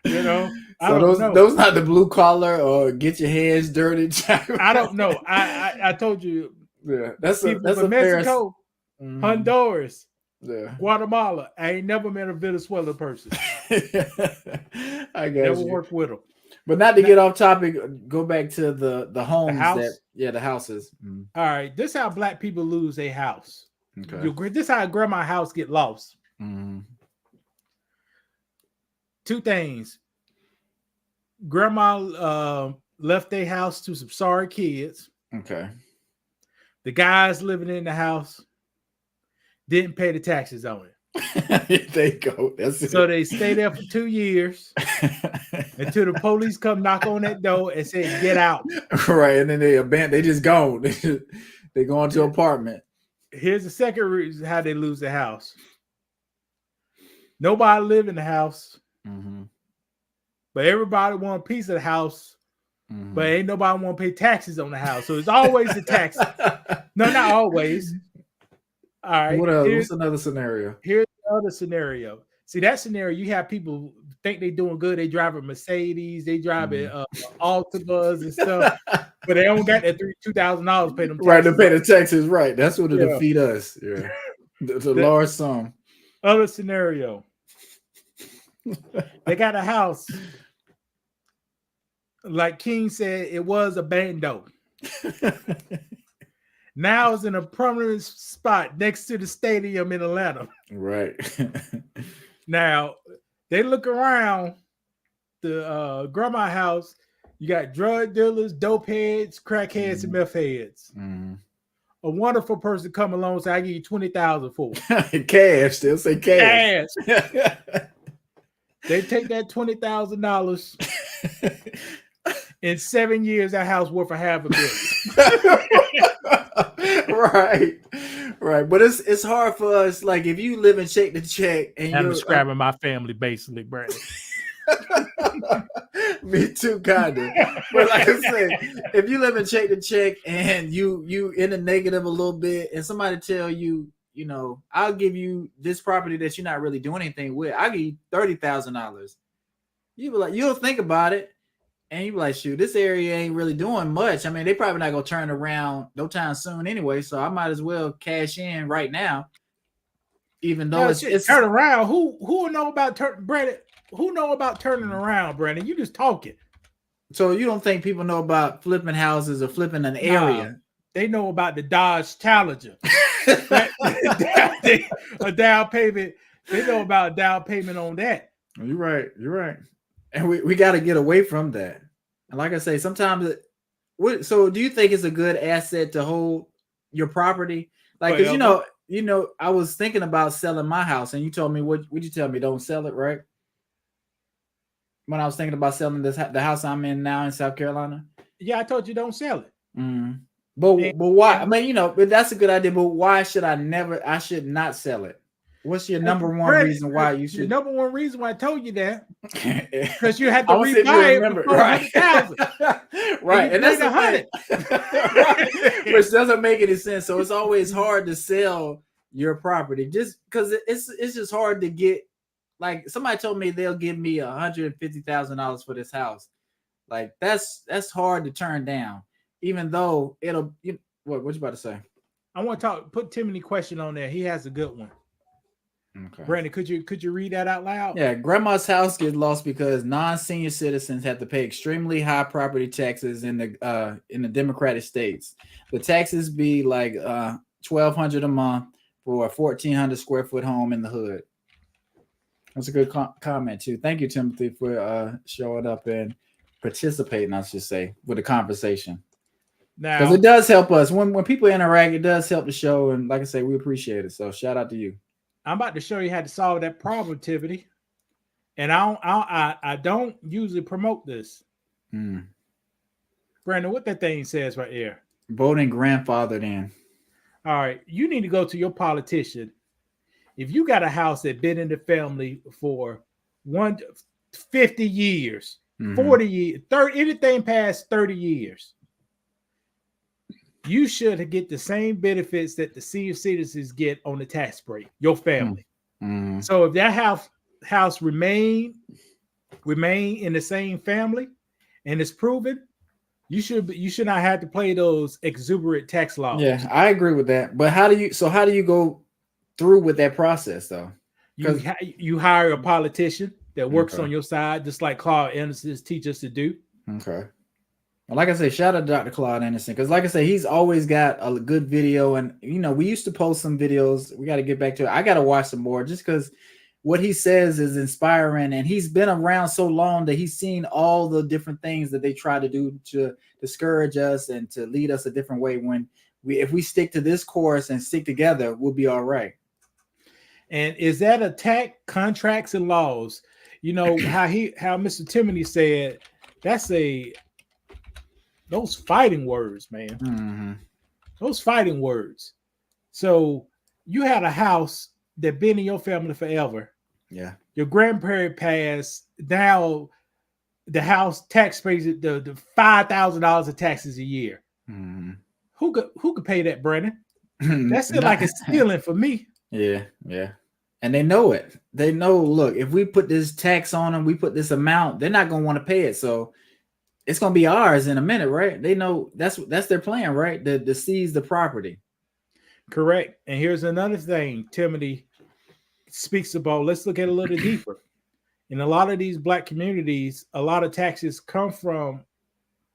You know, I So don't know. those not the blue collar or get your hands dirty. I don't know. I told you. Yeah, that's People a from fair. Mexico, Mhm. Honduras, Yeah. Guatemala. I ain't never met a Venezuelan person. I got Never you. worked with them. But not to get off topic, go back to the homes house? the houses. Mm, All right, this how black people lose a house. okay. This how grandma's house get lost. Mhm. Two things. Grandma left their house to some sorry kids. Okay. The guys living in the house didn't pay the taxes on it. There you go. That's it. So they stay there for 2 years until the police come knock on that door and say, get out. Right, and then they just gone. They go into an apartment. Here's the second reason how they lose the house. Nobody live in the house, Mhm. but everybody want a piece of the house, Mhm. but ain't nobody want to pay taxes on the house. So it's always the tax. No, not always. All right. What else? Here's What's another scenario? the other scenario. See, that scenario, you have people think they doing good. They driving Mercedes, they driving Altabas and stuff, but they don't got that $2,000 pay them taxes. Right, to pay the taxes. Right, that's what it Yeah. defeat us. Yeah, the large sum. Other scenario. They got a house. Like King said, it was abandoned. Now it's in a prominent spot next to the stadium in Atlanta. Right. Now they look around the grandma house. You got drug dealers, dope heads, crackheads, and meth heads. Mhm. A wonderful person come along and say, "I give you 20,000 for it." Cash. They'll say cash. Cash. They take that $20,000. In 7 years, that house worth $500 million. Right. But it's hard for us. Like if you live in check to check, and I'm you're describing my family basically, Brandon. me too, kinda. But like I said, if you live in check to check and you in the negative a little bit, and somebody tell you, you know, I'll give you this property that you're not really doing anything with. I'll give you $30,000. You be like, you'll think about it, and you be like, shoot, this area ain't really doing much. I mean, they probably not gonna turn around no time soon anyway. So I might as well cash in right now. Even though it's turn around. Who know about Brandon? Who know about turning around, Brandon? You just talking. So you don't think people know about flipping houses or flipping an area? They know about the Dodge Challenger. A down payment. They know about a down payment on that. You're right. And we got to get away from that. And like I say, sometimes so do you think it's a good asset to hold your property? Like, because you know, I was thinking about selling my house, and you told me would you tell me don't sell it, right? When I was thinking about selling the house I'm in now in South Carolina. Yeah, I told you don't sell it. Mm. But why? I mean, you know, but that's a good idea. But why should I should not sell it? What's your number one reason why you should? The number one reason why I told you that because you had to rebuy it for $400,000. Right, and that's right. Which doesn't make any sense. So it's always hard to sell your property just because it's just hard to get. Like somebody told me they'll give me $150,000 for this house. Like that's hard to turn down, even though it'll. What you about to say? I want to put Timothy question on there. He has a good one. Okay. Brandon, could you read that out loud? Yeah, grandma's house gets lost because non-senior citizens have to pay extremely high property taxes in the Democratic states. The taxes be like $1,200 a month for a 1,400 square foot home in the hood. That's a good comment too. Thank you, Timothy, for showing up and participating, I should say, with the conversation. Now, because it does help us when people interact. It does help the show, and like I say, we appreciate it. So shout out to you. I'm about to show you how to solve that problem, Timothy. And I don't usually promote this. Brandon, what that thing says right here? Voting grandfathered in. All right, you need to go to your politician. If you got a house that been in the family for 50 years, Mhm. 40 years, 30, anything past 30 years, you should get the same benefits that the senior citizens get on the tax break, your family. Mhm. So if that house remain in the same family and it's proven, you should not have to play those exuberant tax laws. Yeah, I agree with that. But how do you go through with that process though? You hire a politician that works Okay. on your side, just like Claude Anderson teach us to do. Okay. Well, like I say, shout out to Dr. Claude Anderson, because like I say, he's always got a good video. And we used to post some videos. We got to get back to it. I got to watch some more just because what he says is inspiring, and he's been around so long that he's seen all the different things that they try to do to discourage us and to lead us a different way. If we stick to this course and stick together, we'll be all right. And is that attack contracts and laws? How Mr. Timothy said, those fighting words, man. Mm-hmm. Those fighting words. So you had a house that been in your family forever. Yeah. Your grandparent passed. Now the house tax pays the $5,000 of taxes a year. Mm-hmm. Who could pay that, Brandon? That's still like a stealing for me. Yeah, yeah. And they know it. They know, look, if we put this tax on them, we put this amount, they're not going to want to pay it. So it's going to be ours in a minute, right? They know that's their plan, right? To seize the property. Correct. And here's another thing Timothy speaks about. Let's look at it a little deeper. In a lot of these Black communities, a lot of taxes come from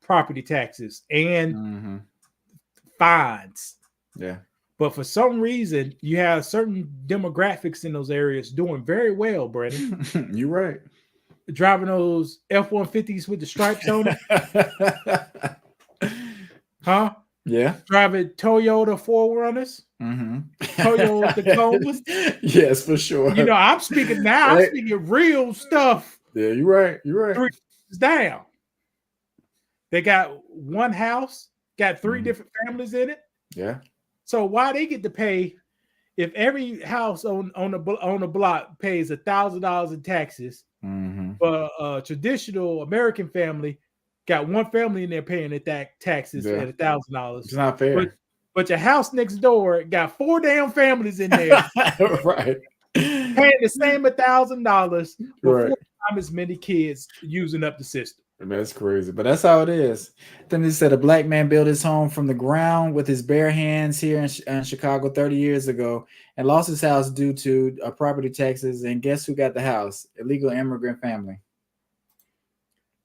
property taxes and fines. Yeah. But for some reason, you have certain demographics in those areas doing very well, Brandon. You're right. Driving those F-150s with the stripes on it. Huh? Yeah. Driving Toyota 4Runners. Toyota Tacomas. Yes, for sure. I'm speaking now. I'm speaking real stuff. Yeah, you're right. You're right. 3 down. They got one house, got 3 different families in it. Yeah. So why they get to pay if every house on the block pays $1,000 in taxes, but a traditional American family got one family in there paying the taxes at $1,000. It's not fair. But your house next door got 4 damn families in there, right? Paying the same $1,000 with 4 Right. times as many kids using up the system. That's crazy, but that's how it is. Then they said a Black man built his home from the ground with his bare hands here in Chicago 30 years ago and lost his house due to property taxes. And guess who got the house? Illegal immigrant family.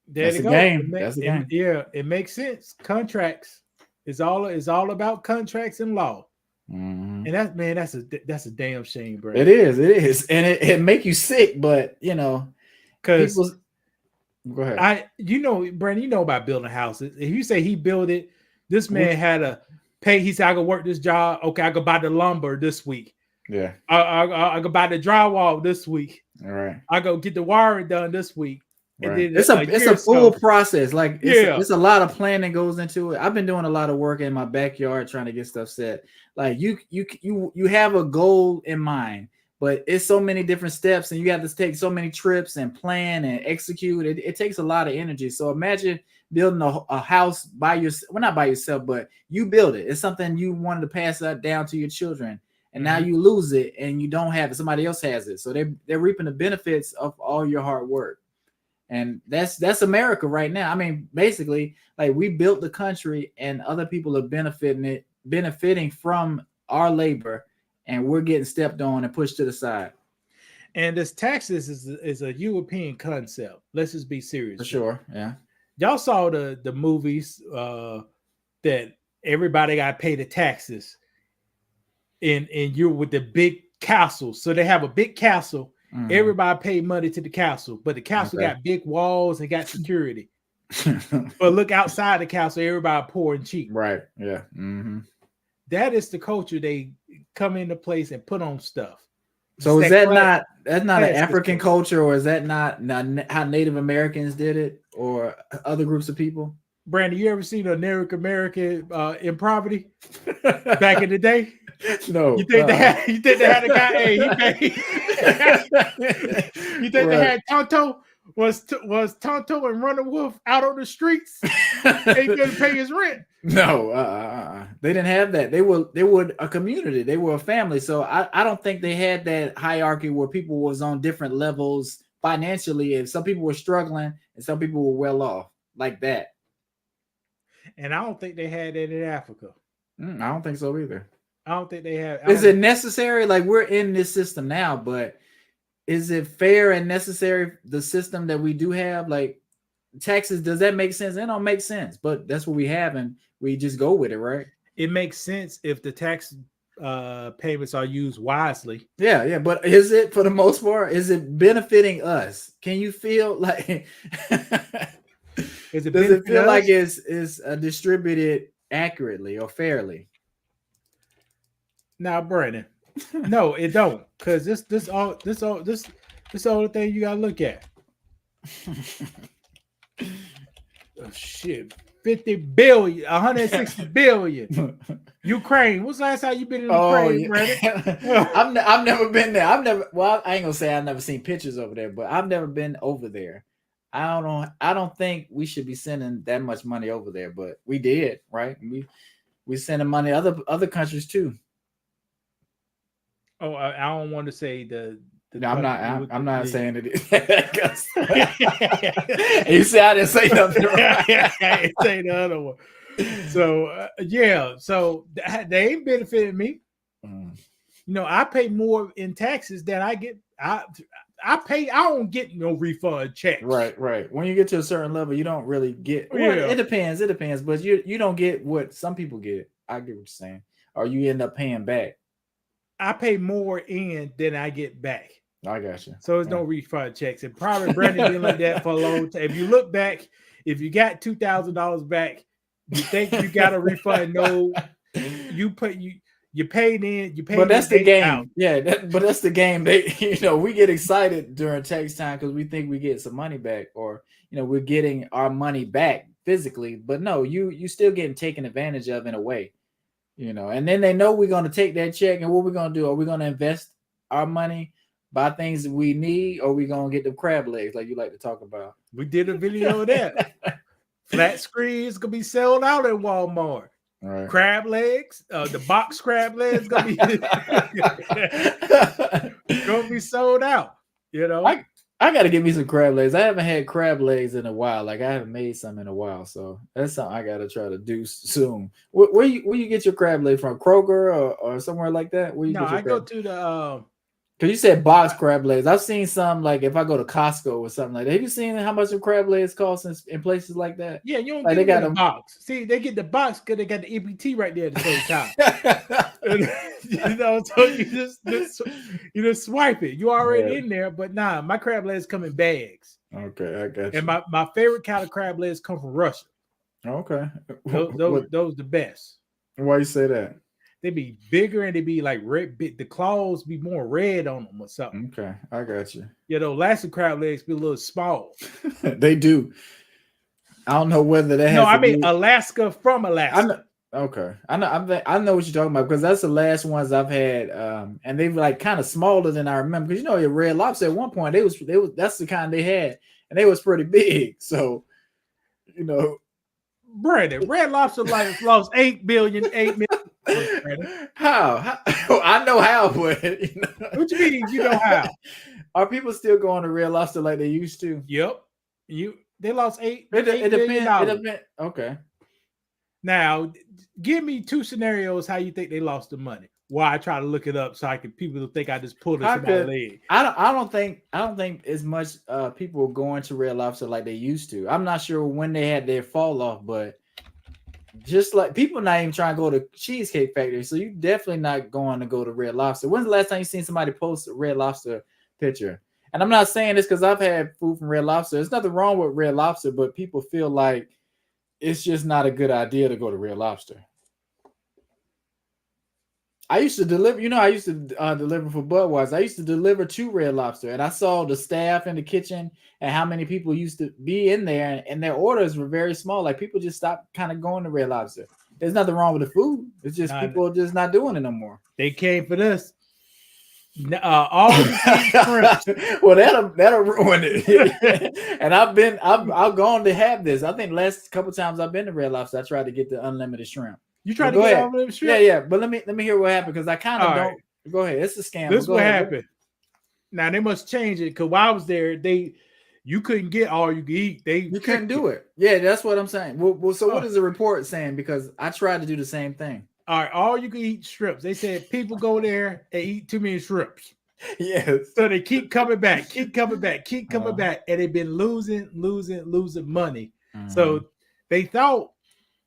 That's a game. That's a game. Yeah, it makes sense. Contracts is all about contracts and law. And that's a damn shame, bro. It is, and it make you sick, but because. Go ahead. Brandon, about building houses. If you say he built it, this man had to pay. He said, I could work this job. Okay, I could buy the lumber this week. Yeah. I could buy the drywall this week. All right. I go get the wiring done this week. Right. And then it's a full process. Like it's a lot of planning goes into it. I've been doing a lot of work in my backyard trying to get stuff set. Like you have a goal in mind. But it's so many different steps, and you have to take so many trips and plan and execute. It takes a lot of energy. So imagine building a house by yourself. Well, not by yourself, but you build it. It's something you wanted to pass that down to your children, and now you lose it, and you don't have it. Somebody else has it. So they're reaping the benefits of all your hard work, and that's America right now. I mean, basically, like we built the country, and other people are benefiting from our labor. And we're getting stepped on and pushed to the side. And this taxes is a European concept. Let's just be serious. For sure, yeah. Y'all saw the movies that everybody got to pay the taxes in Europe with the big castles. So they have a big castle. Everybody paid money to the castle, but the castle got big walls and got security. But look outside the castle, everybody poor and cheap. Right, yeah. That is the culture they come into place and put on stuff. So is that's not an African culture, or is that not how Native Americans did it, or other groups of people? Brandon, you ever seen a Native American in poverty back in the day? No. You think they had a guy? Hey, he paid. You think they had Tonto Was Tonto and Runner Wolf out on the streets? They couldn't pay his rent. No, they didn't have that. They were a community. They were a family. So I don't think they had that hierarchy where people was on different levels financially. And some people were struggling and some people were well off like that. And I don't think they had that in Africa. I don't think so either. I don't think they have. Is it necessary? Like, we're in this system now, but is it fair and necessary, the system that we do have? Like, taxes, does that make sense? It don't make sense, but that's what we have, and we just go with it, right? It makes sense if the tax payments are used wisely. Yeah, but is it, for the most part, is it benefiting us? Can you feel like Does it feel like it's distributed accurately or fairly? Now, Brandon, no, it don't, because this the only thing you gotta look at. Oh, shit, 50 billion, 160 billion. Ukraine. What's the last time you been in Ukraine, Brandon? I've never been there. Well, I ain't gonna say I've never seen pictures over there, but I've never been over there. I don't think we should be sending that much money over there, but we did, right? We sending money other countries too. Oh, I don't want to say the no, I'm not saying it. You see, I didn't say nothing. I didn't say the other one. So yeah, so they ain't benefiting me. You know, I pay more in taxes than I get. I don't get no refund checks. Right. When you get to a certain level, you don't really get. Well, yeah. It depends, but you don't get what some people get. I get what you're saying, or you end up paying back. I pay more in than I get back. I got you. So there's no refund checks. And probably Brandon been like that for a long time. If you look back, if you got $2,000 back, you think you got a refund? No, you paid in. You paid. But that's the game. Out. Yeah, but that's the game. We get excited during tax time because we think we get some money back, or we're getting our money back physically. But no, you still getting taken advantage of in a way. And then they know we're going to take that check, and what we're going to do? Are we going to invest our money, buy things that we need, or are we going to get the crab legs like you like to talk about? We did a video of that. Flat screen is going to be sold out at Walmart. Right. Crab legs, the box crab legs going to be sold out. I got to get me some crab legs. I haven't had crab legs in a while. Like, I haven't made some in a while. So that's something I got to try to do soon. Where you get your crab leg from? Kroger or somewhere like that? I go to the... Because you said box crab legs. I've seen some, like, if I go to Costco or something like that. Have you seen how much the crab legs cost in places like that? Yeah, you don't like, get the box. See, they get the box because they got the EBT right there at the same time. So you just swipe it. You already in there, but nah, my crab legs come in bags. Okay, I got you. And my favorite kind of crab legs come from Russia. Okay. Those the best. Why you say that? They be bigger and they be like red. The claws be more red on them or something. Okay, I got you. Alaska crab legs be a little small. They do. I don't know whether that. No, I mean Alaska from Alaska. Okay, I know what you're talking about because that's the last ones I've had, and they were like kind of smaller than I remember. Because your Red Lobster at one point they was that's the kind they had, and they was pretty big. So, Brandon, Red Lobster like lost 8 million. How? I know how, but what you mean? You know how? Are people still going to Red Lobster like they used to? Yep. They lost $8 It depends. Okay. Now, give me two scenarios how you think they lost the money. Why I try to look it up so people think I just pulled it from my leg. I don't think as much people are going to Red Lobster like they used to. I'm not sure when they had their fall off, but just like people not even trying to go to Cheesecake Factory, so you definitely not going to go to Red Lobster. When's the last time you seen somebody post a Red Lobster picture? And I'm not saying this because I've had food from Red Lobster. There's nothing wrong with Red Lobster, but people feel like it's just not a good idea to go to Red Lobster. I used to deliver, deliver for Budweiser. I used to deliver to Red Lobster, and I saw the staff in the kitchen and how many people used to be in there, and their orders were very small. Like, people just stopped kind of going to Red Lobster. There's nothing wrong with the food. It's just people are just not doing it no more. They came for this. All you can eat shrimp. Well, that'll ruin it. And I've gone to have this. I think last couple times I've been to Red Lobster, I tried to get the unlimited shrimp. You try But to go get ahead. all of them Yeah, shrimp? yeah. But let me hear what happened because I kind of All don't. right. Go ahead. It's a scam. This is Go what ahead. happened. Now they must change it because while I was there, you couldn't get all you could eat. You couldn't do it. Yeah, that's what I'm saying. Well, so what Oh. is the report saying? Because I tried to do the same thing. All right, all you can eat shrimps. They said people go there and eat too many shrimps. Yes. So they keep coming back, keep coming back, Uh-huh. and they've been losing money. Mhm. So they thought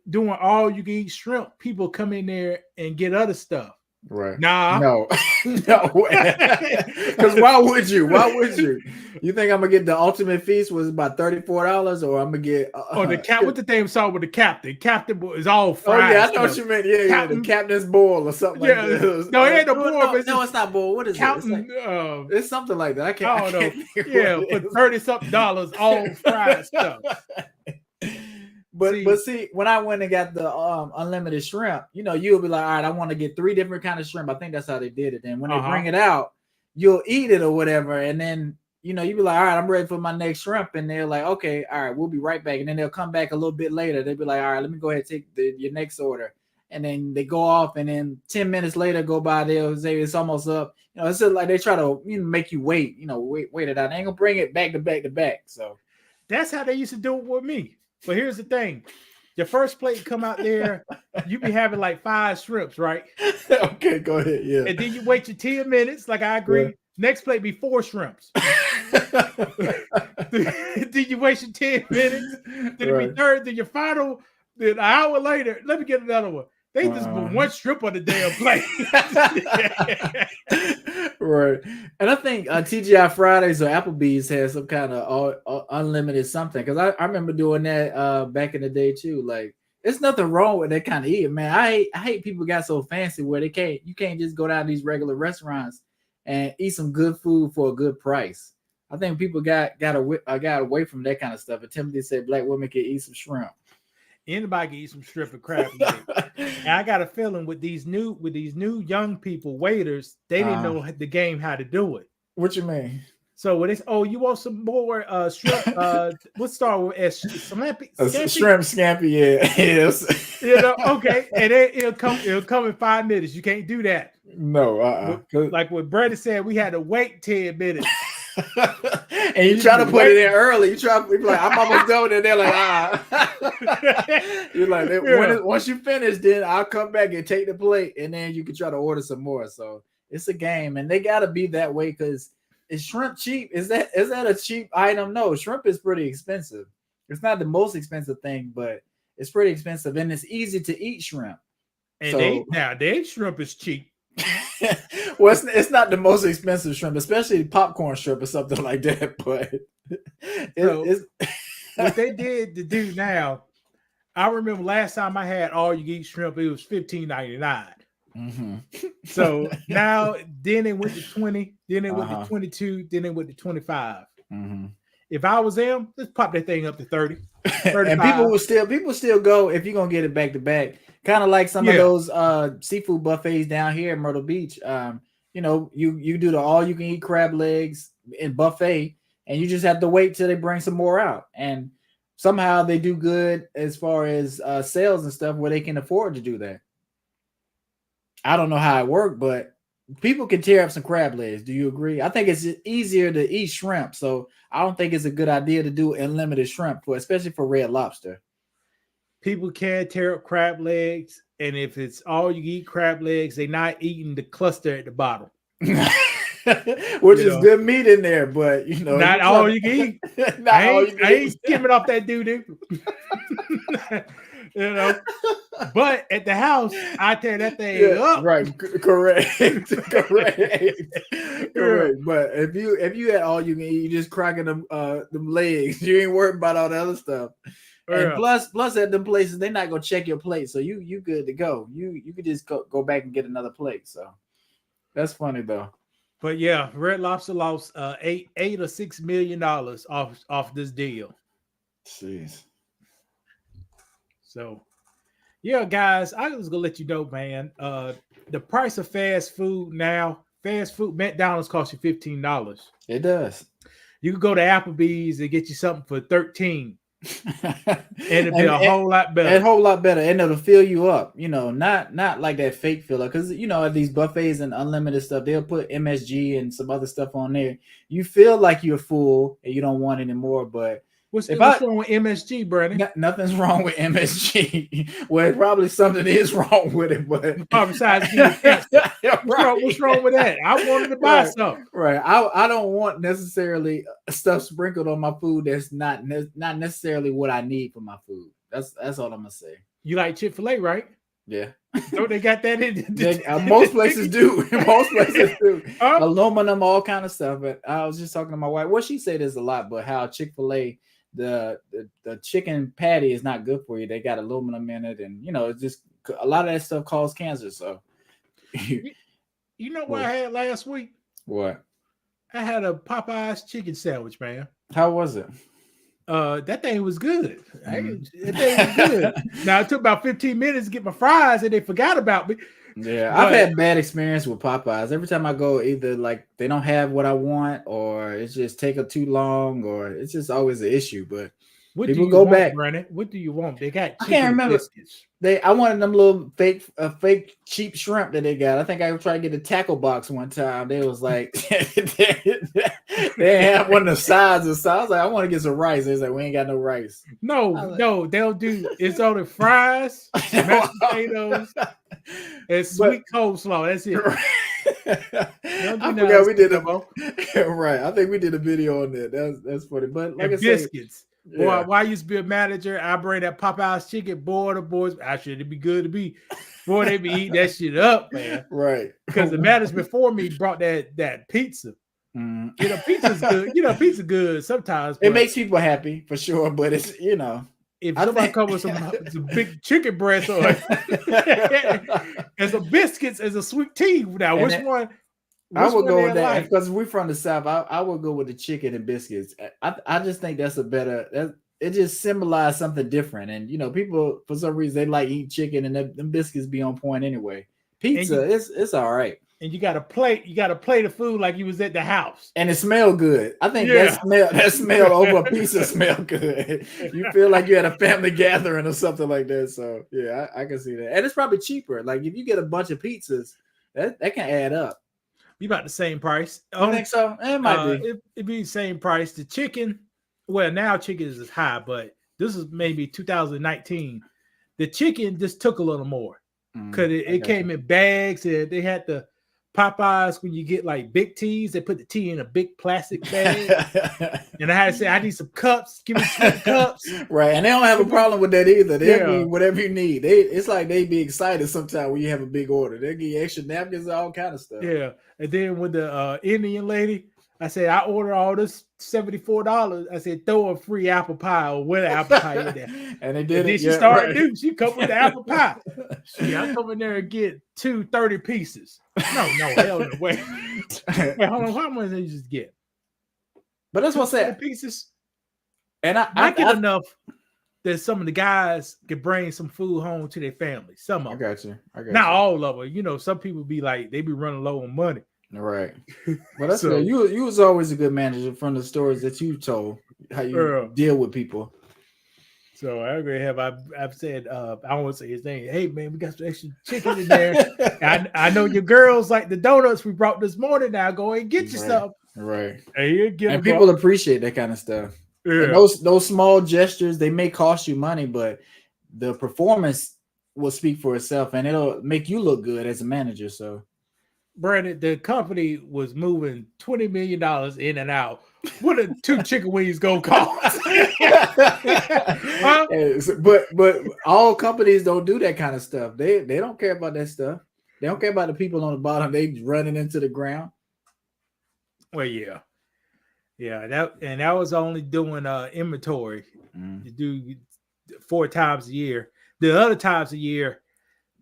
doing all you can eat shrimp, people come in there and get other stuff. Right. Nah. No. No. Because why would you? Why would you? You think I'm gonna get the ultimate feast was about $34, or I'm gonna get the cat with the thing saw with the captain. Captain is all Oh fried. yeah, I know what you meant. Yeah, Captain- the captain's boil or something Yeah, like that. no, it ain't no boil, No, but it's no, just it's not boil. What is Captain, it? It's something like that. I I can't. don't know. Think of Yeah, what for it is. $30-something, all fried stuff. But see, when I went and got the unlimited shrimp, you'll be like, all right, I want to get 3 different kind of shrimp. I think that's how they did it. And when they bring it out, you'll eat it or whatever, and then you'll be like, all right, I'm ready for my next shrimp, and they're like, okay, all right, we'll be right back, and then they'll come back a little bit later. They'll be like, all right, let me go ahead and take your next order, and then they go off, and then 10 minutes later go by, they'll say it's almost up. It's just like they try to make you wait, wait it out. They ain't gonna bring it back to back to back. So that's how they used to do it with me. But here's the thing. Your first plate come out there, you be having like 5 shrimps, right? Okay, go ahead. Yeah. And then you wait your 10 minutes, like I agree. Yeah. Next plate be 4 shrimps. Then you wait your 10 minutes. Then it Right. be third. Then your final, then an hour later, let me get another one. They just put 1 shrimp on the damn plate. Right. And I think TGI Fridays or Applebee's has some kind of unlimited something. Because I remember doing that back in the day too. Like, there's nothing wrong with that kind of eating, man. I hate people got so fancy where you can't just go down to these regular restaurants and eat some good food for a good price. I think people got away from that kind of stuff. And Timothy said black women can eat some shrimp. Anybody can eat some shrimp and crab legs. And I got a feeling with these new young people, waiters, they didn't know the game how to do it. What you mean? So when it's you want some more shrimp? Let's start with scampi. Shrimp scampi, yeah. Yes. Okay, and then it'll come in 5 minutes. You can't do that. No, Like what Brandon said, we had to wait 10 minutes. And you try to put it in early. You try to be like, I'm almost done, and they're like, You're like, once you finish, then I'll come back and take the plate, and then you can try to order some more. So it's a game, and they gotta be that way because is shrimp cheap? Is that a cheap item? No, shrimp is pretty expensive. It's not the most expensive thing, but it's pretty expensive, and it's easy to eat shrimp. And their shrimp is cheap. Well, it's not the most expensive shrimp, especially popcorn shrimp or something like that. But it's what they did to do now. I remember last time I had all you eat shrimp, it was $15.99. Mm-hmm. So now, then it went to 20, then it went to 22, then it went to 25. Mm-hmm. If I was them, let's pop that thing up to 30. 35. And people still go if you're gonna get it back to back. Kind of like some of those seafood buffets down here in Myrtle Beach. You do the all you can eat crab legs in buffet, and you just have to wait till they bring some more out. And somehow they do good as far as sales and stuff where they can afford to do that. I don't know how it worked, but people can tear up some crab legs. Do you agree? I think it's easier to eat shrimp, so I don't think it's a good idea to do unlimited shrimp especially for Red Lobster. People can tear up crab legs, and if it's all you eat crab legs, they're not eating the cluster at the bottom. Which is good meat in there, but not all you can eat. I ain't skimming off that doo-doo. But at the house, I tear that thing up. Right, correct. But if you had all you can eat, you just cracking them legs. You ain't worried about all the other stuff. And plus at them places, they're not gonna check your plate, so you good to go. You could just go back and get another plate. So that's funny though. But yeah, Red Lobster lost $8 or $6 million off this deal. Jeez. So yeah, guys, I was gonna let you know, man. The price of fast food now fast food, McDonald's costs you $15. It does. You could go to Applebee's and get you something for $13. And it'd be And- a whole lot A better. whole lot better, and it'll fill you up. Not like that fake filler, because at these buffets and unlimited stuff, they'll put MSG and some other stuff on there. You feel like you're full and you don't want any more, but What's if wrong with MSG, Brandon? nothing's wrong with MSG. Well, probably something is wrong with it, but Besides giving cancer. Right. What's wrong with that? I wanted to buy Right. some. Right. I don't want necessarily stuff sprinkled on my food that's not necessarily what I need for my food. That's all I'm gonna say. You like Chick-fil-A, right? Yeah. Don't they got that in? Most places do. Most places do. Huh? Aluminum, all kind of stuff. But I was just talking to my wife. Well, she said there's a lot, but how Chick-fil-A, the chicken patty is not good for you. They got aluminum in it, and it's just a lot of that stuff causes cancer. So, You know what I had last week? what? I had a Popeyes chicken sandwich, man. How was it? That thing was good. Mm. That thing was good. Now it took about 15 minutes to get my fries, and they forgot about me. Yeah, But- I've had bad experience with Popeyes. Every time I go, either like they don't have what I want, or it's just taking too long, or it's just always an issue. But What People do you go want, back. Brandon? What do you want? They got I chicken can't remember. biscuits. I wanted them little fake cheap shrimp that they got. I think I tried to get a tackle box one time. They was like they had one of the sides of sauce. I was like, I want to get some rice. They was like, we ain't got no rice. I No, was no, they'll do. It's only fries, mashed potatoes, and sweet coleslaw. That's it. I Don't do forgot nothing we did simple. right. I think we did a video on that. That's funny. But like And I said, biscuits. Boy, yeah. while I used to be a manager, I bring that Popeyes chicken. Boy, the boys, actually, it'd be good to be. Boy, they be eating that shit up, man. Right. Because the managers before me brought that pizza. Mm. Pizza's good. Pizza good sometimes. It but makes people happy for sure, but it's if I somebody think- come with some big chicken breast on it, and some biscuits and some sweet tea. Now, And which it- one? I which would one go they with that like? because we're from the South. I would go with the chicken and biscuits. I just think that's a better. It just symbolizes something different, and people for some reason they like eating chicken, and them biscuits be on point anyway. Pizza, it's all right, And you got to plate the food like you was at the house. and it smell good. I think Yeah. that smell over a pizza smell good. You feel like you had a family gathering or something like that. So yeah, I can see that, and it's probably cheaper. Like if you get a bunch of pizzas, that can add up. Be about the same price. I think so. It might be. It'd be the same price. The chicken, well, now chicken is high, but this is maybe 2019. The chicken just took a little more because I it got came in bags, and they had the Popeyes when you get like big teas, they put the tea in a big plastic bag. And I had to say, I need some cups. Give me 20 cups. Right, and they don't have a problem with that either. They'll Yeah. be whatever you need. It's like they be excited sometimes when you have a big order. They give you extra napkins, all kind of stuff. Yeah. And then with the Indian lady, I said, I ordered all this $74. I said, throw a free apple pie or with an apple pie in there. And they And did then it. she yeah, started right. doing, she come with the apple pie. Yeah, I come in there and get 2 30 pieces. No, hell no. Wait, hold on. How much did you just get? But that's what I 30 said. pieces. And I get enough that some of the guys could bring some food home to their family. Some I of them. got you. I got Not you. all of them. Some people be like, they be running low on money. Right. But that's So- good. You was always a good manager from the stories that you told, how you Yeah. deal with people. So I agree. I've said, I don't want to say his name. Hey, man, we got some extra chicken in there. I know your girls like the donuts we brought this morning. Now go and get you Right. some. Right. And you get And them people up. appreciate that kind of stuff. Yeah. And those small gestures, they may cost you money, but the performance will speak for itself, and it'll make you look good as a manager. So Brandon, the company was moving $20 million in and out. What are 2 chicken wings gonna cost? Huh? but all companies don't do that kind of stuff. They don't care about that stuff. They don't care about the people on the bottom. They running into the ground. Well, yeah. That was only doing inventory. Mm. You do 4 times a year. The other times a year,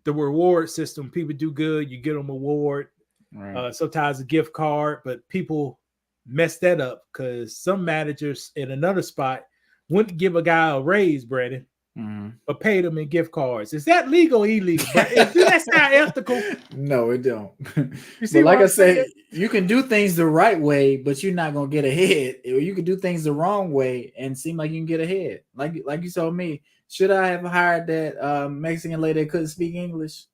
the reward system, people do good, you get them award. Right. Sometimes a gift card, but people mess that up because some managers in another spot wouldn't give a guy a raise, Brandon. Mhm. but paid them in gift cards. Is that legal or illegal? But that's not ethical. No, it don't. You see But like what I I'm said, saying? you can do things the right way, but you're not gonna get ahead. Or you can do things the wrong way and seem like you can get ahead. Like you told me, should I have hired that Mexican lady that couldn't speak English?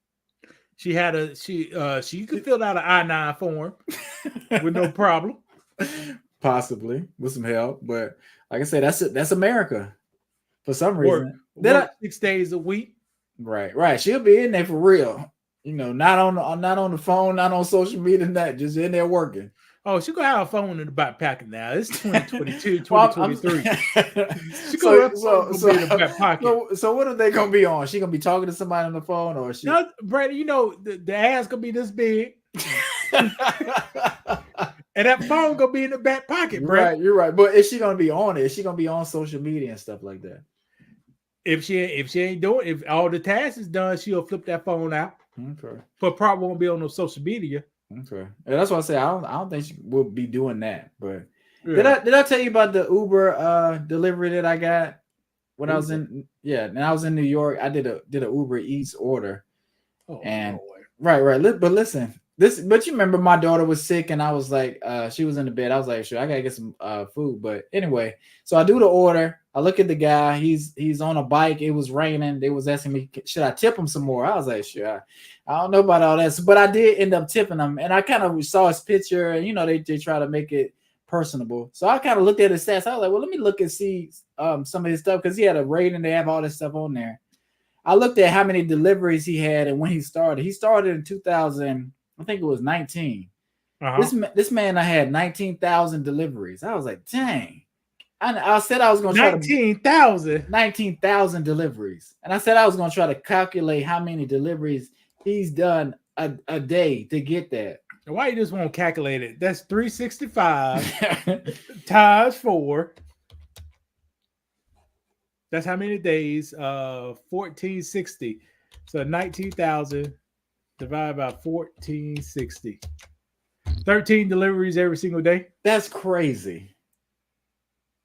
She could fill out an I-9 form with no problem. Possibly with some help, but like I said, that's America for some Work, reason. work 6 days a week. Right. She'll be in there for real. Not on the phone, not on social media, not just in there working. Oh, she gonna have a phone in the back pocket now. It's 2022, Well, 2023. She gonna have a phone in the back pocket. So what are they gonna be on? She gonna be talking to somebody on the phone, or she? No, Brad, the ass gonna be this big, and that phone gonna be in the back pocket, Brad. You're right. But is she gonna be on it? Is she gonna be on social media and stuff like that? If she ain't doing, if all the tasks is done, she'll flip that phone out. Okay. But probably won't be on no social media. Okay. And that's why I say I don't think she will be doing that. But Yeah. did I tell you about the Uber delivery that I got when I was in New York? I did a Uber Eats order. Oh, and Lord. right. But listen, but you remember my daughter was sick and I was like, she was in the bed. I was like, sure, I gotta get some food. But anyway, so I do the order. I look at the guy. He's on a bike. It was raining. They was asking me, should I tip him some more? I was like, sure. I don't know about all that, but I did end up tipping him, and I kind of saw his picture, and they try to make it personable. So I kind of looked at his stats. I was like, well, let me look and see some of his stuff because he had a rating. They have all this stuff on there. I looked at how many deliveries he had and when he started. He started in 2000. I think it was 19. Uh-huh. This man, I had 19,000 deliveries. I was like, dang. I said I was going to try 19,000 deliveries. And I said I was going to try to calculate how many deliveries he's done a day to get that. Why you just won't calculate it? That's 365 times 4. That's how many days? 1460. So 19,000 divided by 1460. 13 deliveries every single day. That's crazy.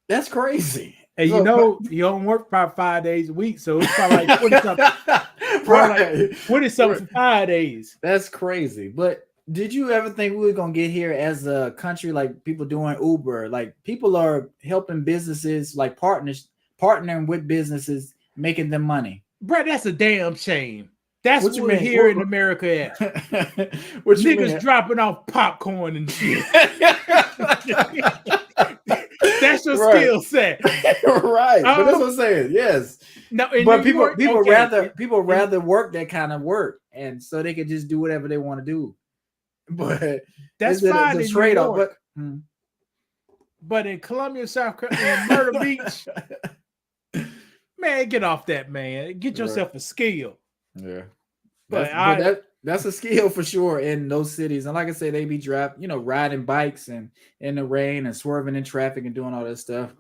And so, you don't work about 5 days a week, so it's probably like 20 something. Right. 20 something for 5 days. That's crazy. But did you ever think we were gonna get here as a country, like people doing Uber? Like people are helping businesses, like partnering with businesses, making them money. Brett, that's a damn shame. That's what we're here in America at. What niggas dropping off popcorn and shit. That's your skill set. Right. But that's what I'm saying. Yes. No, but people rather work that kind of work, and so they can just do whatever they want to do. But that's fine. The trade-off. But in Columbia, South Carolina, Myrtle Beach, man, get off that, man. Get yourself a skill. Yeah. But that's a skill for sure in those cities. And like I say, they be riding bikes and in the rain and swerving in traffic and doing all that stuff.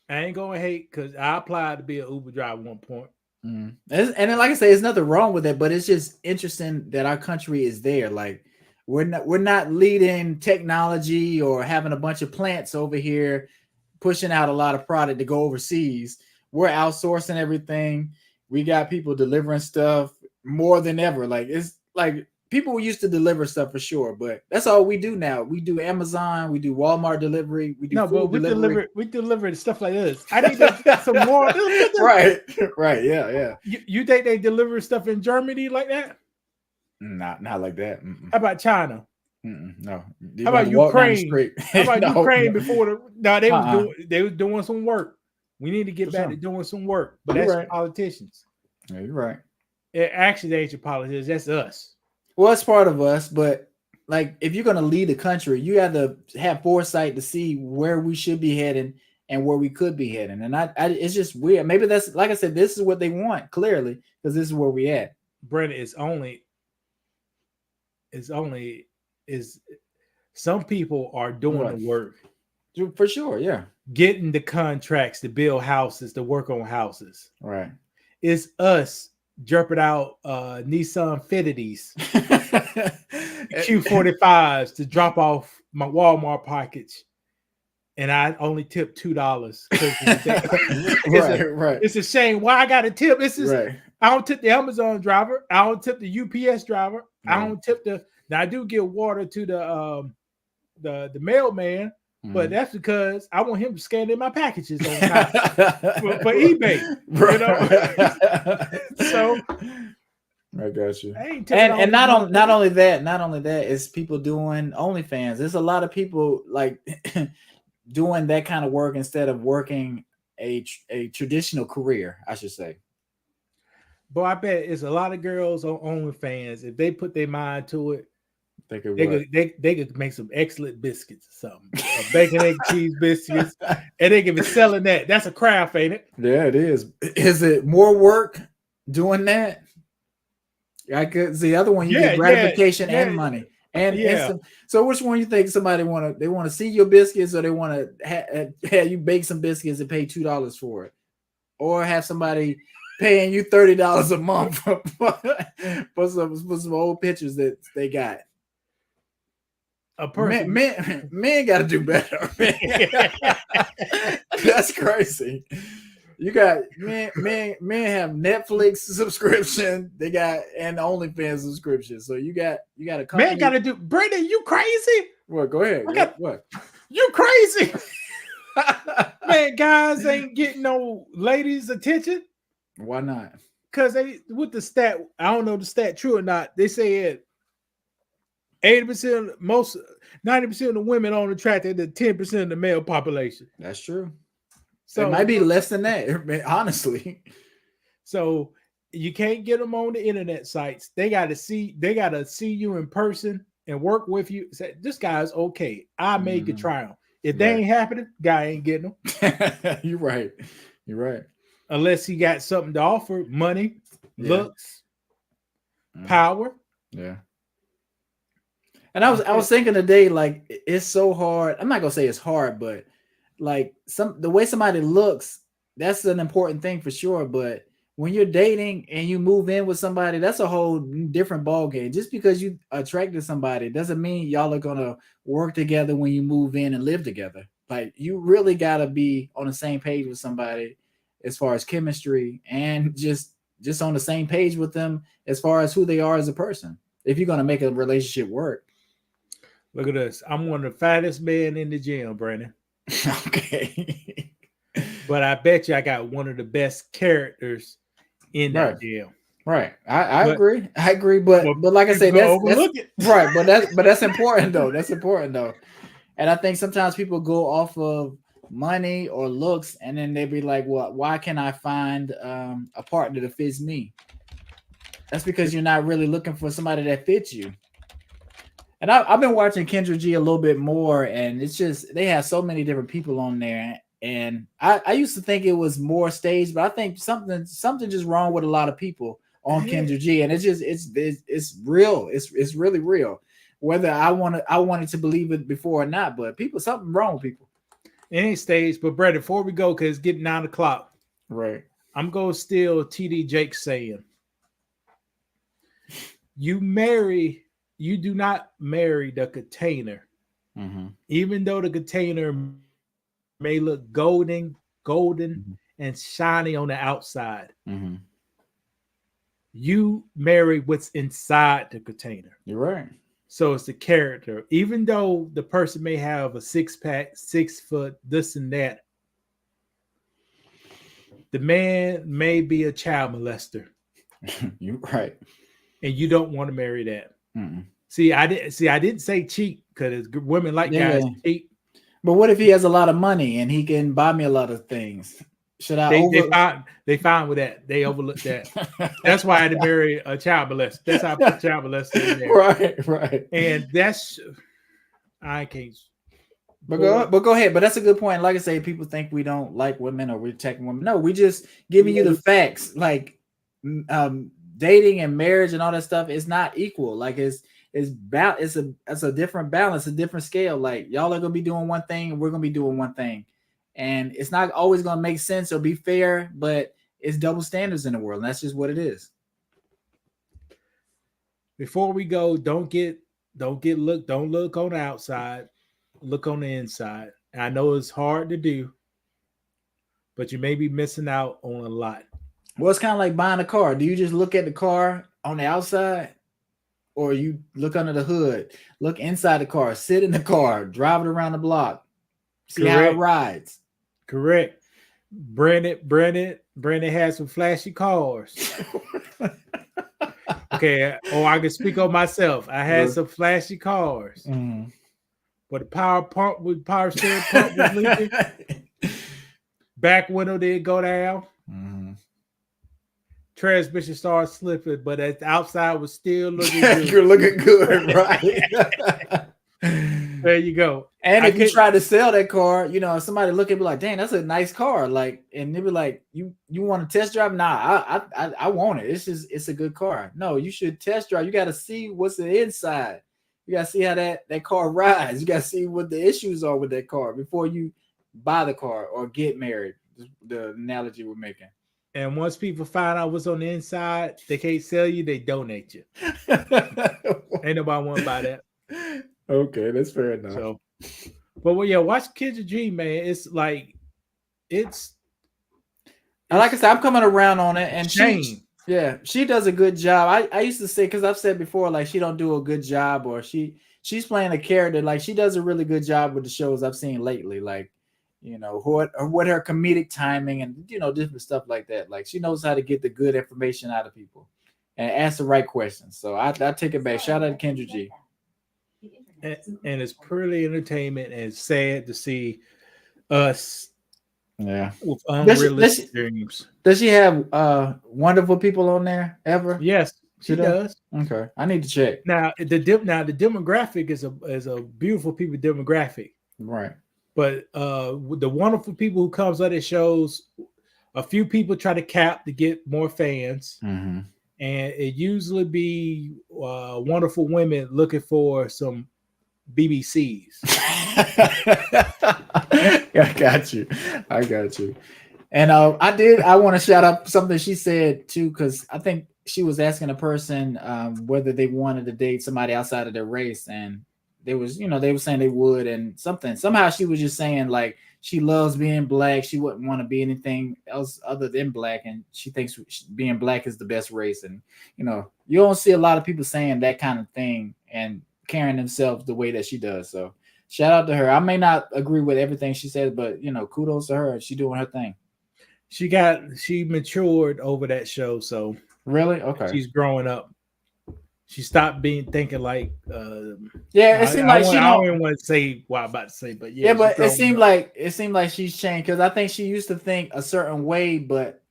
I ain't gonna hate because I applied to be an Uber driver at one point. And then, like I say, there's nothing wrong with it, but it's just interesting that our country is there. Like we're not leading technology or having a bunch of plants over here pushing out a lot of product to go overseas. We're outsourcing everything. We got people delivering stuff more than ever. Like it's like people used to deliver stuff for sure, but that's all we do now. We do Amazon, we do Walmart delivery, we do delivery. We deliver stuff like this. I need to get some more. Right, yeah. You think they deliver stuff in Germany like that? Not like that. Mm-mm. How about China? No. How about Ukraine? How about Ukraine before they was doing some work. We need to get back to doing some work, but that's right. Politicians. Yeah, you're right. It actually ain't your politicians. That's us. Well, it's part of us, but like if you're going to lead a country, you got to have foresight to see where we should be heading and where we could be heading. And it's just weird. Maybe that's, like I said, this is what they want clearly because this is where we at. Brenda, some people are doing the work. For sure, yeah. Getting the contracts to build houses, to work on houses. Right. It's us jerking out Nissan Fitties, Q45s to drop off my Walmart package and I only tipped $2. Right. It's a shame. Why I got a tip? It's just Right. I don't tip the Amazon driver. I don't tip the UPS driver. I Right. don't tip the. Now I do give water to the mailman, but that's because I want him to scan in my packages on time for eBay. Right. So I got you. I ain't tipping And all not only that, it's people doing OnlyFans. There's a lot of people like doing that kind of work instead of working a traditional career, I should say. But I bet it's a lot of girls on OnlyFans. If they put their mind to it, They could they could make some excellent biscuits or something. Or bacon, egg, cheese biscuits. And they can be selling that. That's a craft, ain't it? Yeah, it is. Is it more work doing that? I could see the other one. You get gratification and money, and so which one you think somebody want to see your biscuits, or they want to have you bake some biscuits and pay $2 for it, or have somebody paying you $30 a month for some old pictures that they got? A person, men got to do better. That's crazy. You got men have Netflix subscription. They got and OnlyFans subscription. So you got a company. Man got to do. Brandon, you crazy? What? Go ahead. What? You crazy? Man, guys ain't getting no ladies' attention. Why not? Because they with the stat. I don't know the stat true or not. They said 80%, 90% of the women on attracted to 10% of the male population. That's true. So it might be less than that, honestly. So you can't get them on the internet sites. They got to see you in person and work with you. Say, this guy's okay. I may could try him. If they ain't happening, guy ain't getting them. You're right. Unless he got something to offer, money, looks, power. Yeah. And I was thinking today, like, it's so hard. I'm not gonna say it's hard, but like the way somebody looks, that's an important thing for sure. But when you're dating and you move in with somebody, that's a whole different ball game. Just because you attracted somebody doesn't mean y'all are gonna work together when you move in and live together. Like, you really gotta be on the same page with somebody as far as chemistry, and just on the same page with them as far as who they are as a person, if you're gonna make a relationship work. Look at this. I'm one of the fattest men in the gym, Brandon. Okay. But I bet you I got one of the best characters in that gym. Right. I agree. But like I say, that's right. But that's important though. That's important though. And I think sometimes people go off of money or looks, and then they be like, well, why can't I find a partner that fits me? That's because you're not really looking for somebody that fits you. And I've been watching Kendra G a little bit more, and it's just they have so many different people on there. And I used to think it was more staged, but I think something just wrong with a lot of people on Kendra G, and it's real. It's really real. Whether I wanted to believe it before or not, but something wrong with people. It ain't staged. But Brett, before we go, because it's getting 9 o'clock, right? I'm gonna steal TD Jake saying, you do not marry the container, even though the container may look golden and shiny on the outside. You marry what's inside the container. You're right. So it's the character. Even though the person may have a 6-pack, 6 foot, this and that, the man may be a child molester. You're right. And you don't want to marry that. See, I didn't say cheat, because women like guys cheat. But what if he has a lot of money and he can buy me a lot of things? Should I? They fine with that. They overlook that. That's why I had to marry a child molester. That's how I put child molester in there. Right. And that's I can't. But go ahead. But that's a good point. Like I say, people think we don't like women or we're attacking women. No, we just giving you the facts. Like dating and marriage and all that stuff is not equal. Like it's a different balance, a different scale. Like, y'all are gonna be doing one thing and we're gonna be doing one thing. And it's not always gonna make sense or be fair, but it's double standards in the world, and that's just what it is. Before we go, don't look on the outside, look on the inside. And I know it's hard to do, but you may be missing out on a lot. Well, it's kind of like buying a car. Do you just look at the car on the outside, or you look under the hood, look inside the car, sit in the car, drive it around the block, see how it Correct. rides? Correct. Brandon has some flashy cars. Okay, or I can speak on myself. I had some flashy cars, Mm. but the power steering pump was leaking. Back window didn't go down. Mhm. Transmission started slipping, but the outside was still looking good. You're looking good, right? There you go. And I if you could- try to sell that car, you know, somebody look at me like, "Dang, that's a nice car." Like, and they be like, "You want to test drive?" Nah, I want it. It's a good car. No, you should test drive. You got to see what's the inside. You got to see how that car rides. You got to see what the issues are with that car before you buy the car or get married. The analogy we're making. And once people find out what's on the inside, they can't sell you, they donate you. Ain't nobody want to buy that. Okay, that's fair enough. So, but well, yeah, watch Kendra G, man. It's like, it's And like I said, I'm coming around on it, and shame. she does a good job. I used to say, because I've said before, like she don't do a good job, or she's playing a character. Like she does a really good job with the shows I've seen lately. Like, you know, what her comedic timing and, you know, different stuff like that. Like she knows how to get the good information out of people and ask the right questions. So I take it back. Shout out to Kendra G. And it's purely entertainment, and it's sad to see us Yeah. with Does she- unrealistic dreams. Does she have wonderful people on there ever? Yes, she She does. Okay, I need to check. Now the demographic is a beautiful people demographic. Right. But with the wonderful people who comes on it shows, a few people try to cap to get more fans, Mm-hmm. and it usually be wonderful women looking for some BBCs. I got you. And I want to shout out something she said too, because I think she was asking a person whether they wanted to date somebody outside of their race, and they were saying they would, and somehow she was just saying like she loves being black, she wouldn't want to be anything else other than black, and she thinks being black is the best race. And you know, you don't see a lot of people saying that kind of thing and carrying themselves the way that she does. So shout out to her. I may not agree with everything she says, but you know, kudos to her. She doing her thing. She matured over that show, so Really? Okay. she's growing up. She stopped thinking like Yeah, it seemed like she I don't. don't even want to say what I'm about to say, but Yeah, but she's it growing seemed up. like she's changed, because I think she used to think a certain way,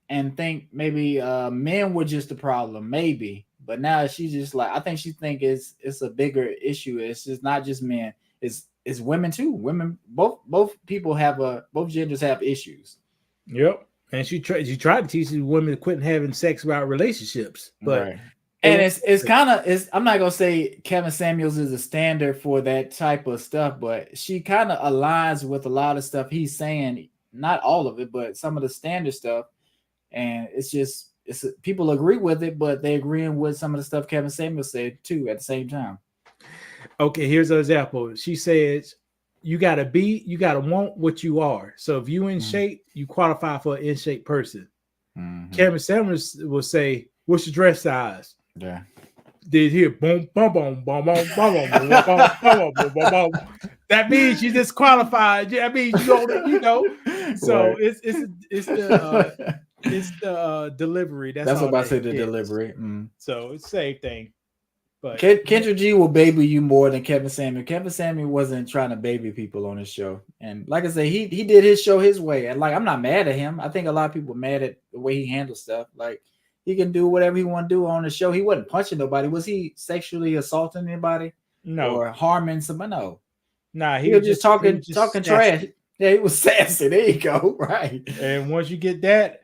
and think maybe men were just the problem, maybe. But now she's just like, I think she think it's a bigger issue. It's just not just men. It's women too. Women, both genders have issues. Yep. And she tried to teach these women to quit having sex about relationships, but Right. And it's kind of, I'm not gonna say Kevin Samuels is a standard for that type of stuff, but she kind of aligns with a lot of stuff he's saying. Not all of it, but some of the standard stuff. And it's people agree with it, but they agreeing with some of the stuff Kevin Samuels said too at the same time. okay, here's an example. She says you gotta want what you are. So if you in shape, you qualify for an in shape person. Mhm. Kevin Samuels will say, "What's your dress size?" Yeah. Did here boom boom boom boom boom boom boom boom boom boom. That means you disqualified. That means you know. So Right. it's the delivery. That's all what I that said, the is. delivery. So it's the same thing. But Kendra G will baby you more than Kevin Samuel. Kevin Samuel wasn't trying to baby people on his show. And like I said, he did his show his way. And like, I'm not mad at him. I think a lot of people are mad at the way he handles stuff. Like, he can do whatever he want to do on the show. He wasn't punching nobody. Was he sexually assaulting anybody? no, Or harming somebody? No. nah, He was just talking sassy. trash. Yeah, he was sassy. There you go. Right. And once you get that,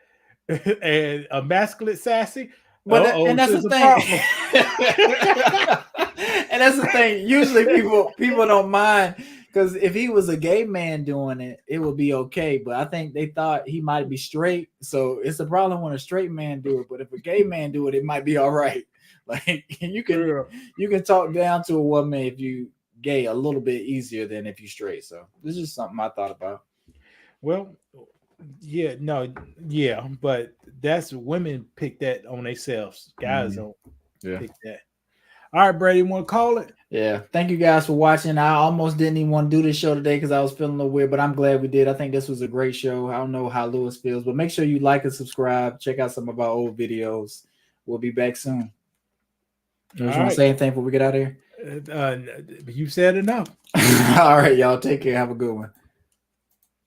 and a masculine sassy, But and that's the there's a thing. And that's the thing. Usually people don't mind, because if he was a gay man doing it, it would be okay. But I think they thought he might be straight. So it's a problem when a straight man do it. But if a gay man do it, it might be all right. Like you can talk down to a woman if you gay a little bit easier than if you straight. So this is something I thought about. Well, yeah, no, yeah, but that's women pick that on themselves. Guys don't pick that. All right, Brady, you want to call it? Yeah. Thank you guys for watching. I almost didn't even want to do this show today because I was feeling a little weird, but I'm glad we did. I think this was a great show. I don't know how Lewis feels, but make sure you like and subscribe. Check out some of our old videos. We'll be back soon. You want to say anything before we get out of here? You said enough. All right, y'all. Take care. Have a good one.